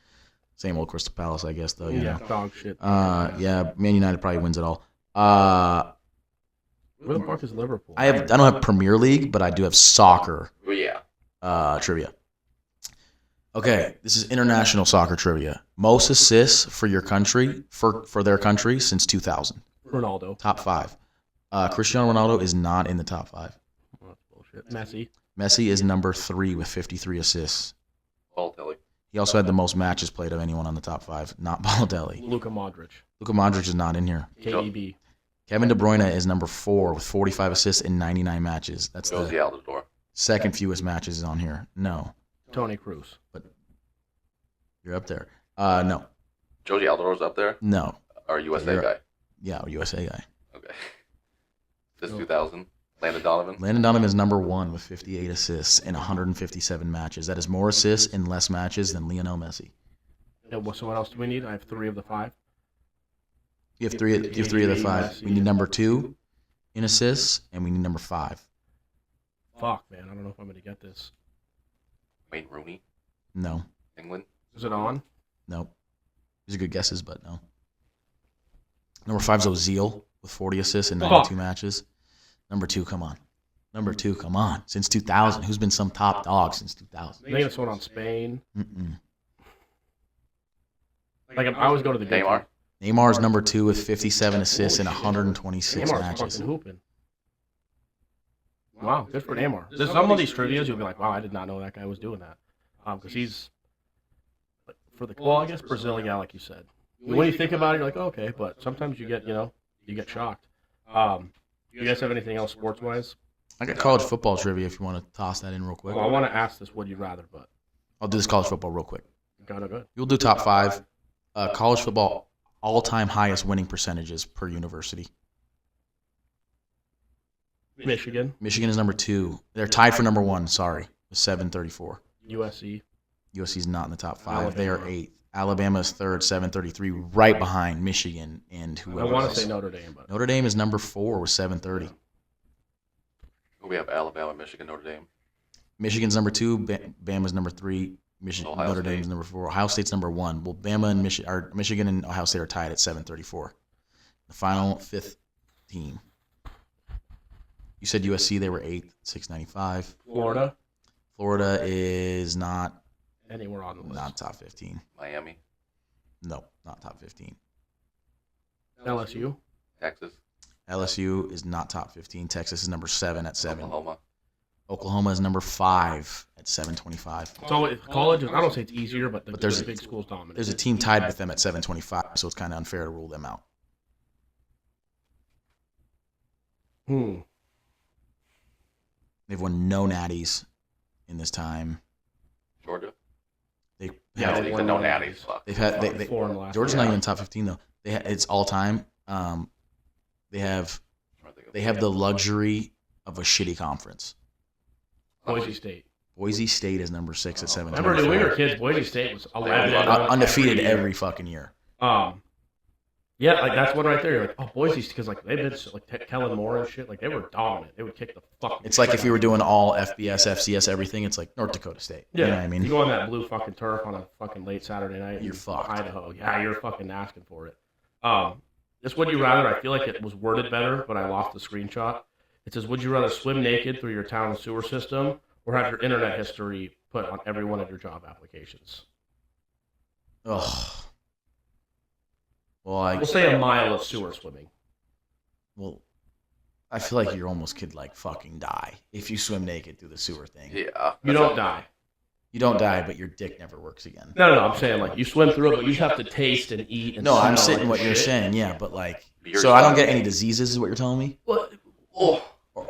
Same old Crystal Palace, I guess, though. Yeah, dog shit. Yeah, Man United probably wins it all. Who the fuck is Liverpool? I don't have Premier League, but I do have soccer Well, yeah. trivia. Okay, this is international soccer trivia. Most assists for your country, for their country, since 2000. Ronaldo. Top 5. Cristiano Ronaldo is not in the top 5. Oh, that's bullshit. Messi. Messi is number 3 with 53 assists. Balotelli. He also had the most matches played of anyone on the top 5, not Balotelli. Luka Modric. Luka Modric is not in here. KDB. Kevin De Bruyne is number 4 with 45 assists in 99 matches. That's Josie the Altidore. second fewest matches on here. No, Tony Cruz. you're up there. No, Josie Altidore's up there? no. Or USA You're- guy? Yeah, USA guy. Okay. This 2000. Landon Donovan. Landon Donovan is number 1 with 58 assists in 157 matches. That is more assists in less matches than Lionel Messi. So what else do we need? I have 3 of the 5. You have three of the 5. We need number 2 in assists, and we need number 5. Fuck, man. I don't know if I'm going to get this. Wayne Rooney. No, England. Is it on? nope. These are good guesses, but no. Number 5 is Ozil with 40 assists in 92 matches. Number 2, come on. Number 2, come on. Since 2000. Who's been some top dog since 2000? Name someone on Spain. Mm-mm. Like, I always go to the game. Neymar. Neymar is number 2 with 57 assists in 126 Neymar's matches. fucking hooping. Wow, good for Neymar. There's some of these trivias you'll be like, wow, I did not know that guy was doing that. Because he's, for the, well, I guess Brazil, yeah, like you said. When you think about it, you're like, oh, okay, but sometimes you get, you get shocked. You guys have anything else sports-wise? I got college football trivia if you want to toss that in real quick. Well, I want to ask this, would you rather, but. I'll do this college football real quick. Good. You'll do top 5. College football all-time highest winning percentages per university. Michigan. Michigan is number 2. They're tied for number 1, sorry, with 734. USC. USC is not in the top 5. Alabama. They are 8th. Alabama is 3rd, 733, right behind Michigan and I whoever want to else. say Notre Dame, but. Notre Dame is number 4 with 730. We have Alabama, Michigan, Notre Dame. Michigan's number 2. Bama's number 3. Ohio Notre State. Dame's number 4. Ohio State's number 1. Well, Bama and Michigan and Ohio State are tied at 734. The final 5th team. You said USC, they were 8th, 695. Florida. Florida is not Anywhere on the list. top 15. Miami. No, not top 15. LSU. Texas. LSU is not top 15. Texas is number 7 at 7. Oklahoma. Oklahoma is number 5 at 725. So college, I don't say it's easier, but there's the big schools dominate. There's a team tied with them at 725, so it's kind of unfair to rule them out. They've won no natties in this time. Georgia. They Yeah, have, they They've won no no natties. natties. Fuck. they've had they, Four in the last Georgia's year. not even top 15 though. It's all time. They have the luxury of a shitty conference. Boise State. Boise State is number 6 at Remember, 725. when we were kids, Boise State was 11. Undefeated every fucking year. Yeah, like that's one right there. You're like, oh, Boise, because like they've been like Kellen Moore and shit. Like they were dominant. They would kick the fuck. It's like if you were doing all FBS, FCS, everything. It's like North Dakota State. Yeah, You know what I mean? You go on that blue fucking turf on a fucking late Saturday night. You're in fucked. Idaho. Yeah, you're fucking asking for it. This would you rather? I feel like it was worded better, but I lost the screenshot. It says, would you rather swim naked through your town's sewer system or have your internet history put on every one of your job applications? Ugh. Well, We'll say a mile of sewer swimming. I feel like you almost could like fucking die if you swim naked through the sewer thing. Yeah. You don't die. You don't die, but your dick never works again. No. I'm saying like you swim through it, but you have to taste and eat. And No, I'm smell sitting like what you're shit. saying, yeah, but like, You're so I don't fine. get any diseases, is what you're telling me, Well,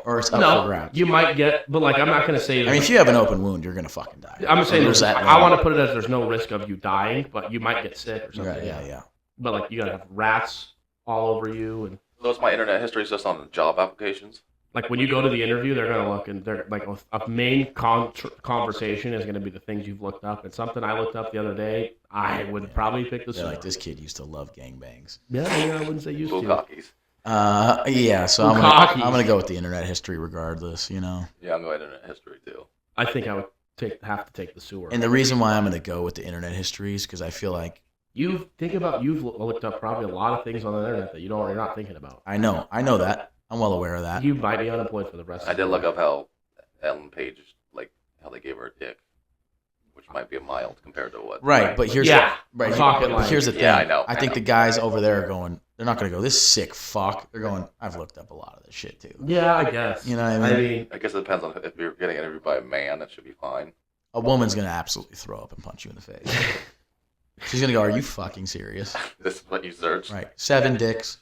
or it's up for no, grabs. you might get, but like I'm not gonna say. I mean, if you have an open wound, you're gonna fucking die. I'm saying There's there's, that. I want to put it as there's no risk of you dying, but you might get sick or something. Yeah. But like you gotta have rats all over you, and So it's my internet history is just on the job applications. like when you go to the interview, they're gonna look and they're like a main conversation is gonna be the things you've looked up. And something I looked up the other day, I would probably pick the They're sewer. like, this kid used to love gangbangs. Yeah, I wouldn't say used to. Bukakis. Yeah, so I'm Bukkake. gonna go with the internet history regardless, you know. Yeah, I'm going internet history too. I think I would have to take the sewer. And the reason why I'm gonna go with the internet history is because I feel like You've looked up probably a lot of things on the internet that you're not thinking about. I know that. I'm well aware of that. You might be unemployed for the rest. I did look up how Ellen Page, like how they gave her a dick, which might be a mild compared to what. Right, but here's yeah. right. Talking like, Here's the thing. Yeah, I know. I think the guys over there are going. They're not going to go. This sick fuck. They're going. I've looked up a lot of this shit too. Yeah, I guess. You know what I mean? I guess it depends on if you're getting interviewed by a man. That should be fine. A woman's going to absolutely throw up and punch you in the face. She's going to go. Are you fucking serious? This is what you search. Right. 7 dicks.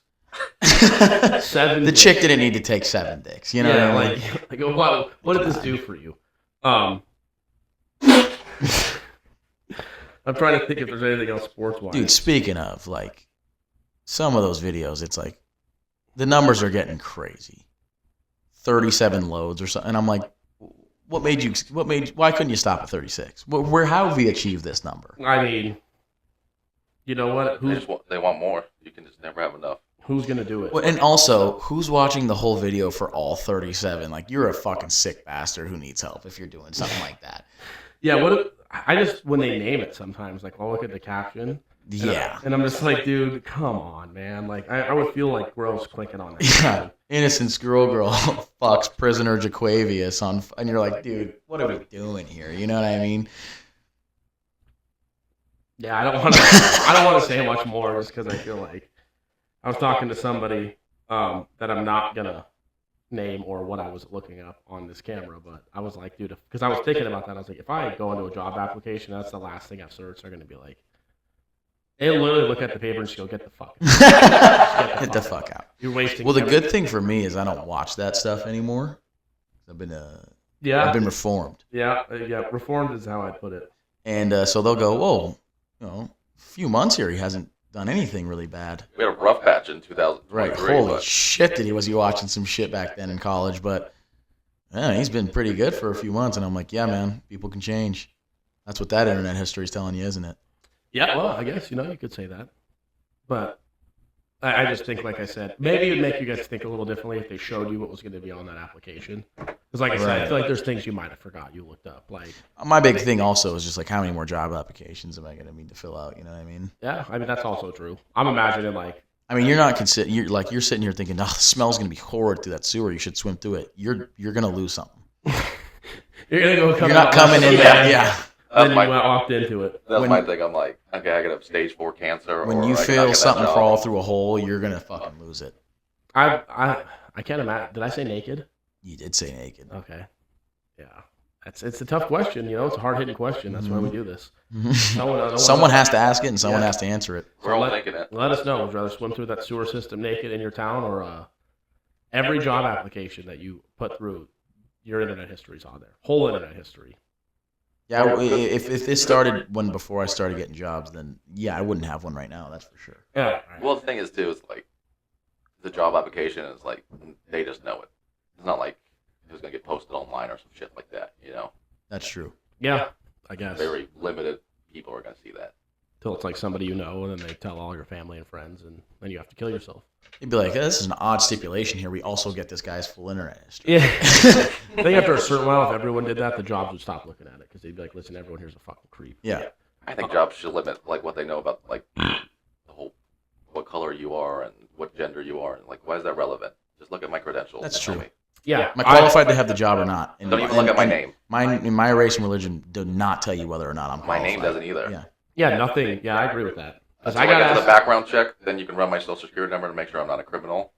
7. The chick didn't need to take 7 dicks. You know yeah, what I mean? like what did this do for you? I'm trying to think if there's anything else sports-wise. Dude, speaking of, like, some of those videos, it's like, the numbers are getting crazy. 37 loads or something. And I'm like, why couldn't you stop at 36? How have we achieved this number? I mean, you know what? They want more. You can just never have enough. Who's going to do it? Well, and also, who's watching the whole video for all 37? Like, you're a fucking sick bastard who needs help if you're doing something like that. Yeah, when they name it sometimes, like, I'll look at the caption. Yeah. And I'm just like, dude, come on, man. Like, I would feel like gross clicking on that. Yeah. Innocent girl fucks prisoner Jaquavius on, and you're like, dude, what are we doing here? You know what I mean? Yeah, I don't want to say much more just because I feel like I was talking to somebody that I'm not gonna name or what I was looking up on this camera, but I was like, dude, because I was thinking about that. I was like, if I go into a job application, that's the last thing I've searched. They're gonna be like, they'll literally look at the paper and just go, get the fuck out. Get the fuck out. You're wasting. Well, the good thing for me is I don't watch that stuff anymore. I've been reformed. Yeah, reformed is how I'd put it. And so they'll go, whoa, a few months here, he hasn't done anything really bad. We had a rough patch in 2023. Right, holy shit, was he watching some shit back then in college? But yeah, he's been pretty good for a few months, and I'm like, yeah, man, people can change. That's what that internet history is telling you, isn't it? Yeah, well, I guess, you could say that. But I just think, like I said, maybe it would make you guys think a little differently if they showed you what was going to be on that application. Because, like I said, I feel like there's things you might have forgot you looked up. Like, my big thing also is just like, how many more job applications am I going to need to fill out? You know what I mean? Yeah, I mean, that's also true. I'm imagining, like... I mean, you're sitting here thinking, oh, the smell's going to be horrid through that sewer. You should swim through it. You're going to lose something. You're going to go come You're not coming in there. Yeah. Then you walked into it. That's my thing. I'm like, okay, I got have stage 4 cancer. When you feel something crawl through a hole, you're going to fucking lose it. I can't imagine. Did I say naked? You did say naked. Okay. Yeah. It's a tough question. It's a hard-hitting question. That's why we do this. Someone has to ask it, and someone has to answer it. We're all thinking it. Let us know. Would you rather swim through that sewer system naked in your town, or every job application that you put through, your internet history's on there? Whole internet history. Yeah, if this started before I started getting jobs, then yeah, I wouldn't have one right now. That's for sure. Yeah. Right. Well, the thing is too is like the job application is like they just know it. It's not like it was gonna get posted online or some shit like that. That's true. Yeah, I guess. Very limited people are gonna see that. Till it's like somebody you know, and then they tell all your family and friends, and then you have to kill yourself. You'd be like, this is an odd stipulation here. We also get this guy's full internet history. Yeah. I think after a certain while, if everyone did that, the jobs would stop looking at it because they'd be like, listen, everyone here's a fucking creep. Yeah. I think jobs should limit like what they know about like the whole what color you are and what gender you are, and like why is that relevant? Just look at my credentials. That's true. Yeah. Am I qualified to have the job or not? Don't even look at my name. In my race and religion do not tell you whether or not I'm qualified. My name doesn't either. Yeah. Yeah, nothing. Yeah, I agree with that. So I got the background check, then you can run my social security number to make sure I'm not a criminal.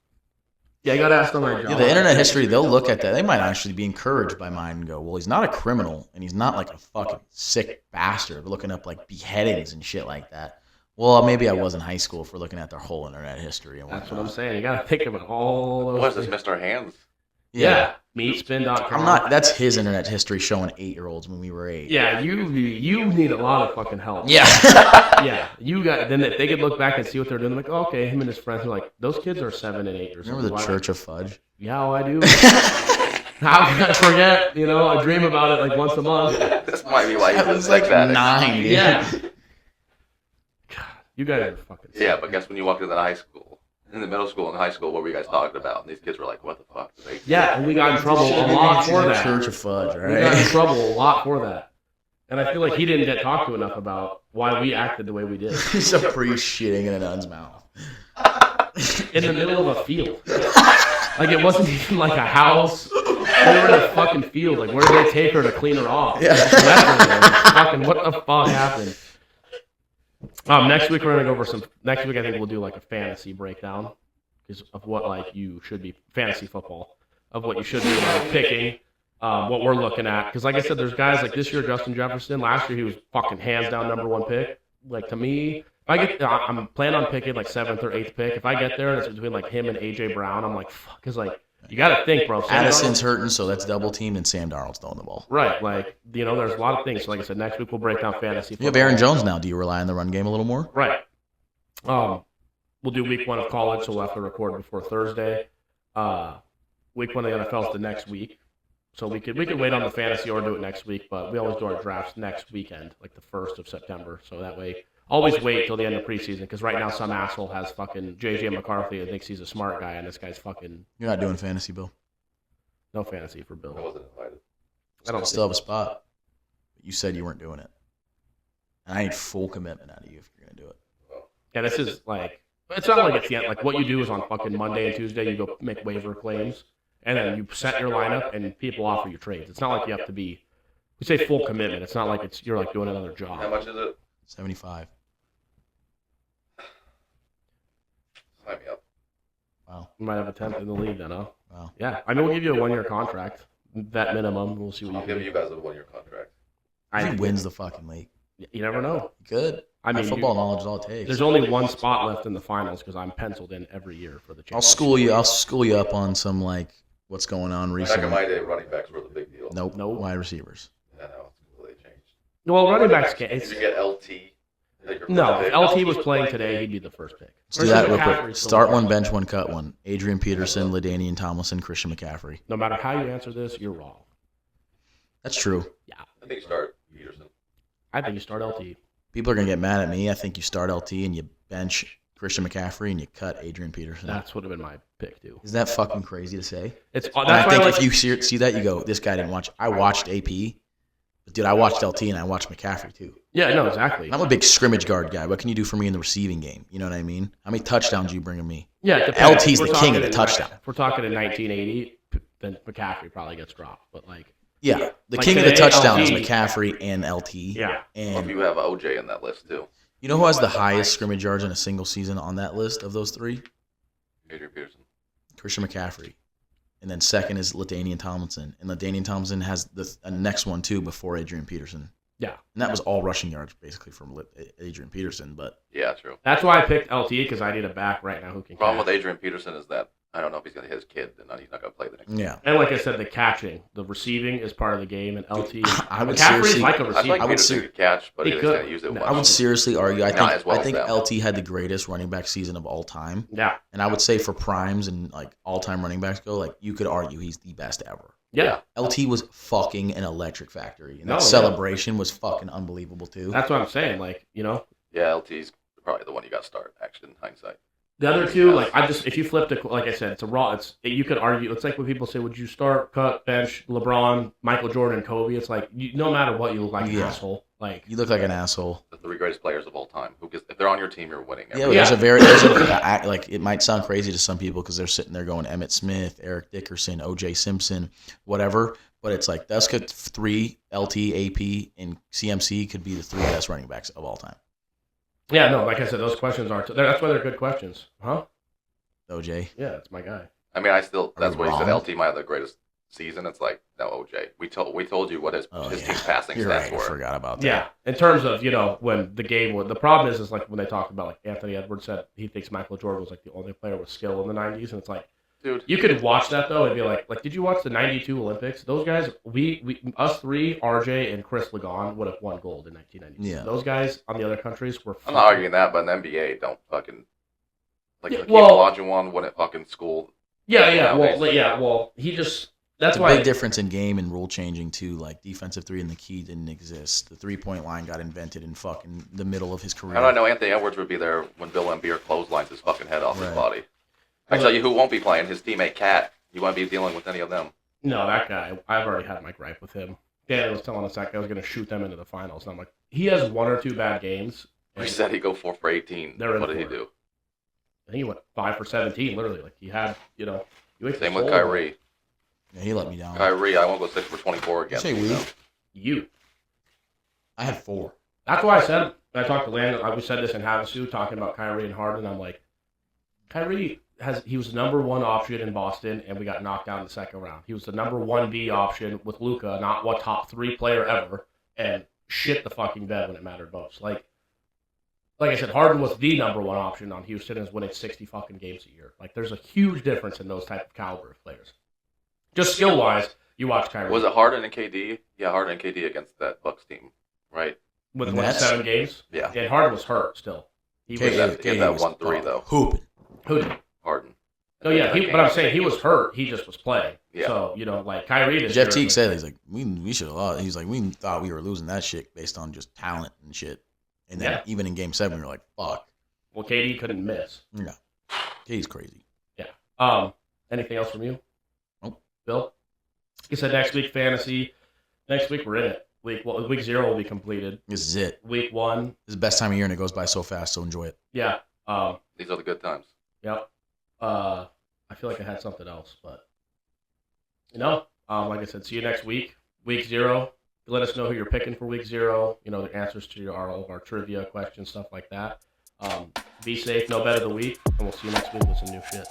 Yeah, you got to ask them. Yeah, the internet history, they'll look at that. They might actually be encouraged by mine and go, well, he's not a criminal, and he's not like a fucking sick bastard looking up like beheadings and shit like that. Well, maybe I was in high school for looking at their whole internet history. And that's what I'm saying. You got to think about all those. What is this, Mr. Hands? Yeah. Meatspin.com. I'm not. That's his internet history showing 8-year-olds when we were 8. Yeah, you need a lot of fucking help. Yeah. Yeah, you got. Then they could look back and see what they're doing. Like, oh, okay, him and his friends are like, those kids are 7 and 8 years old. Remember the Church of Fudge? Yeah, I do. How can I forget? I dream about it like once a month. This might be like that was like 9. Dude. Yeah. God, you guys are fucking. Yeah, but guess when you walked into high school. In the middle school and high school, what were you guys talking about? And these kids were like, what the fuck? Yeah, and we got in trouble a lot for that. Church of Fudge, right? We got in trouble a lot for that. And I feel like he didn't get talked to enough about why we acted the way we did. He's a priest shitting in a nun's mouth. In the middle of a field. Like, it wasn't even like a house. We were in a fucking field. Like, where did they take her to clean her off? Yeah. Fucking, what the fuck happened? Next week, we're going to go over some. Next week, I think we'll do like a fantasy breakdown of what, like, you should be. Fantasy football. Of what you should be like, picking. What we're looking at. Because, like I said, there's guys like this year, Justin Jefferson. Last year, he was fucking hands down #1 pick. Like, to me. I'm planning on picking like 7th or 8th pick. If I get there and it's between like him and AJ Brown, I'm like, fuck. Because like, you got to think, bro. Addison's hurting, so that's double teamed, and Sam Darnold's throwing the ball. Right. Like, there's a lot of things. So like I said, next week we'll break down fantasy football. You have Aaron Jones now. Do you rely on the run game a little more? Right. We'll do week 1 of college, so we'll have to record before Thursday. Week 1 of the NFL is the next week. So we could wait on the fantasy or do it next week, but we always do our drafts next weekend, like the 1st of September. So that way, always wait till the end of preseason, because right now some asshole has fucking J.J. McCarthy and thinks he's a smart guy, and this guy's fucking... You're not doing fantasy, Bill. No fantasy for I Bill. wasn't invited. I don't still have a spot. You said you weren't doing it. And I need full commitment out of you if you're going to do it. Yeah, this is like... It's not like it's the end. Like, what you do is on fucking Monday and Tuesday, you go make waiver claims, and then you set your lineup, and people offer you trades. It's not like you have to be... We say full commitment. It's not like you're like doing another job. How much is it? 75. Sign me up. Wow. You might have a 10th in the league then, huh? Wow. Yeah. I mean, we'll give you a 1-year contract. That minimum. We'll see what I'll you give can you guys a 1-year contract. If he wins the fucking league. You never know. Good. I mean, football knowledge is all it takes. There's only one spot left in the finals because I'm penciled in every year for the championship. I'll school you up on some, like, what's going on Back recently. in my day, running backs were the big deal. Nope. Wide receivers. Yeah, no, it's completely changed. Well, running backs can't. Did you get LT? No, if LT was playing today, he'd be the first pick. Let's do that real quick. Start one, bench one, cut one. Adrian Peterson, LaDainian Tomlinson, Christian McCaffrey. No matter how you answer this, you're wrong. That's true. Yeah. I think you start Peterson. I think you start LT. People are going to get mad at me. I think you start LT and you bench Christian McCaffrey and you cut Adrian Peterson. That's would have been my pick, too. Is that fucking crazy to say? That's I think if you see that, you go, this guy didn't watch. I watched AP. But, dude, I watched LT and I watched McCaffrey, too. Yeah, no, exactly. I'm a big scrimmage guard guy. What can you do for me in the receiving game? You know what I mean? How many touchdowns are you bringing me? Yeah, it depends. LT's the king of the touchdown. If we're talking in 1980, then McCaffrey probably gets dropped. But, like... Yeah, the like king of the today, touchdown is LT. McCaffrey and LT. Yeah. Well, if And you have OJ in that list, too. you know who has the highest scrimmage yards in a single season on that list of those three? Adrian Peterson. Christian McCaffrey. And then second is LaDainian Tomlinson. And LaDainian Tomlinson has the next one, too, before Adrian Peterson. Yeah. And that was all rushing yards, basically, from Adrian Peterson. But Yeah, true. That's why I picked LT, because I need a back right now who can The problem catch. with Adrian Peterson is that I don't know if he's going to hit his kid, and he's not going to play the next yeah. And like I said, the catching, the receiving is part of the game, and LT. I would McCaffrey's seriously- like a I'd receiver. like I would Peterson ser- to catch, but He he's could. going to use it No, once. I would seriously argue. Not as well I think as them. LT had the greatest running back season of all time. Yeah. And I would say for primes and like all-time running backs go, like you could argue he's the best ever. Yeah. LT was fucking an electric factory. And No, that yeah. celebration was fucking unbelievable too. That's what I'm saying. Like, Yeah, LT's probably the one you got to start, actually, in hindsight. the other two, like, if you flipped it, like I said, it's a raw, you could argue, it's like when people say, would you start, cut, bench, LeBron, Michael Jordan, Kobe? It's like, no matter what, you look like an Yeah. asshole. Like, You look like an asshole. The 3 greatest players of all time. If they're on your team, you're winning. Yeah, every but year. there's a like it might sound crazy to some people because they're sitting there going Emmitt Smith, Eric Dickerson, O.J. Simpson, whatever. But it's like that's good 3 LT, AP, and CMC could be the 3 best running backs of all time. yeah, no, like I said, those questions aren't, that's why they're good questions. Huh? OJ. Yeah, that's my guy. I mean, that's Are what we he said. wrong? LT might have the greatest season. It's like, no, OJ. We told you what his team's passing You're stats right. I were. forgot about that. Yeah, in terms of, when the game was, the problem is like when they talk about, like, Anthony Edwards said he thinks Michael Jordan was, like, the only player with skill in the 90s, and it's like, Dude, you could watch that, though, and be like, did you watch the 92 Olympics? Those guys, us three, RJ and Chris Lagon would have won gold in 1992. Yeah. Those guys on the other countries were I'm not arguing that, but in the NBA, don't fucking like Yeah, Hakeem well- Olajuwon won at fucking school. Well, he just, that's It's a why. big difference in game and rule changing too. Like defensive 3 and the key didn't exist. The 3-point line got invented in fucking the middle of his career. I don't know. Anthony Edwards would be there when Bill Embiid clotheslines his fucking head off his Right. body. I tell you who won't be playing, his teammate Cat. You won't be dealing with any of them. No, that guy, I've already had my gripe with him. Dan was telling us that guy was going to shoot them into the finals. And I'm like, he has 1 or 2 bad games. We said he'd go 4 for 18. They're in What did he for it. do? I think he went 5 for 17, literally. Like, he had, he Same with Kyrie. Yeah, he let me down. Kyrie, I won't go 6 for 24 again. Say we. You. I had 4. That's why I said, I talked to Landon, we said this in Havasu, talking about Kyrie and Harden. I'm like, Kyrie he was the number 1 option in Boston, and we got knocked out in the second round. He was the number 1B option with Luka, not what top 3 player ever, and shit the fucking bed when it mattered most. Like I said, Harden was the number 1 option on Houston and is winning 60 fucking games a year. Like, there's a huge difference in those type of caliber of players. Just skill-wise, you watch Kyrie. Was it Harden and KD? Yeah, Harden and KD against that Bucks team, right? With 7 games? Yeah. And Harden was hurt still. He He had KD that was 1-3, though. Hooping. Who did? Harden. No, yeah, but I'm saying he was hurt. He just was playing. Yeah. So, like Kyrie this Jeff year, Teague said, he's like, we should have lost. He's like, we thought we were losing that shit based on just talent and shit. And then even in Game 7, we were like, fuck. Well, KD couldn't miss. No. KD's crazy. Yeah. Anything else from you? Nope. Bill? You said next week fantasy. Next week we're in it. Week 0 will be completed. This is it. Week 1. This is the best time of year, and it goes by so fast, so enjoy it. Yeah. These are the good times. Yep. I feel like I had something else, but like I said, see you next week. Week 0. Let us know who you're picking for week 0. The answers to all of our trivia questions, stuff like that. Be safe, know better the week, and we'll see you next week with some new shit.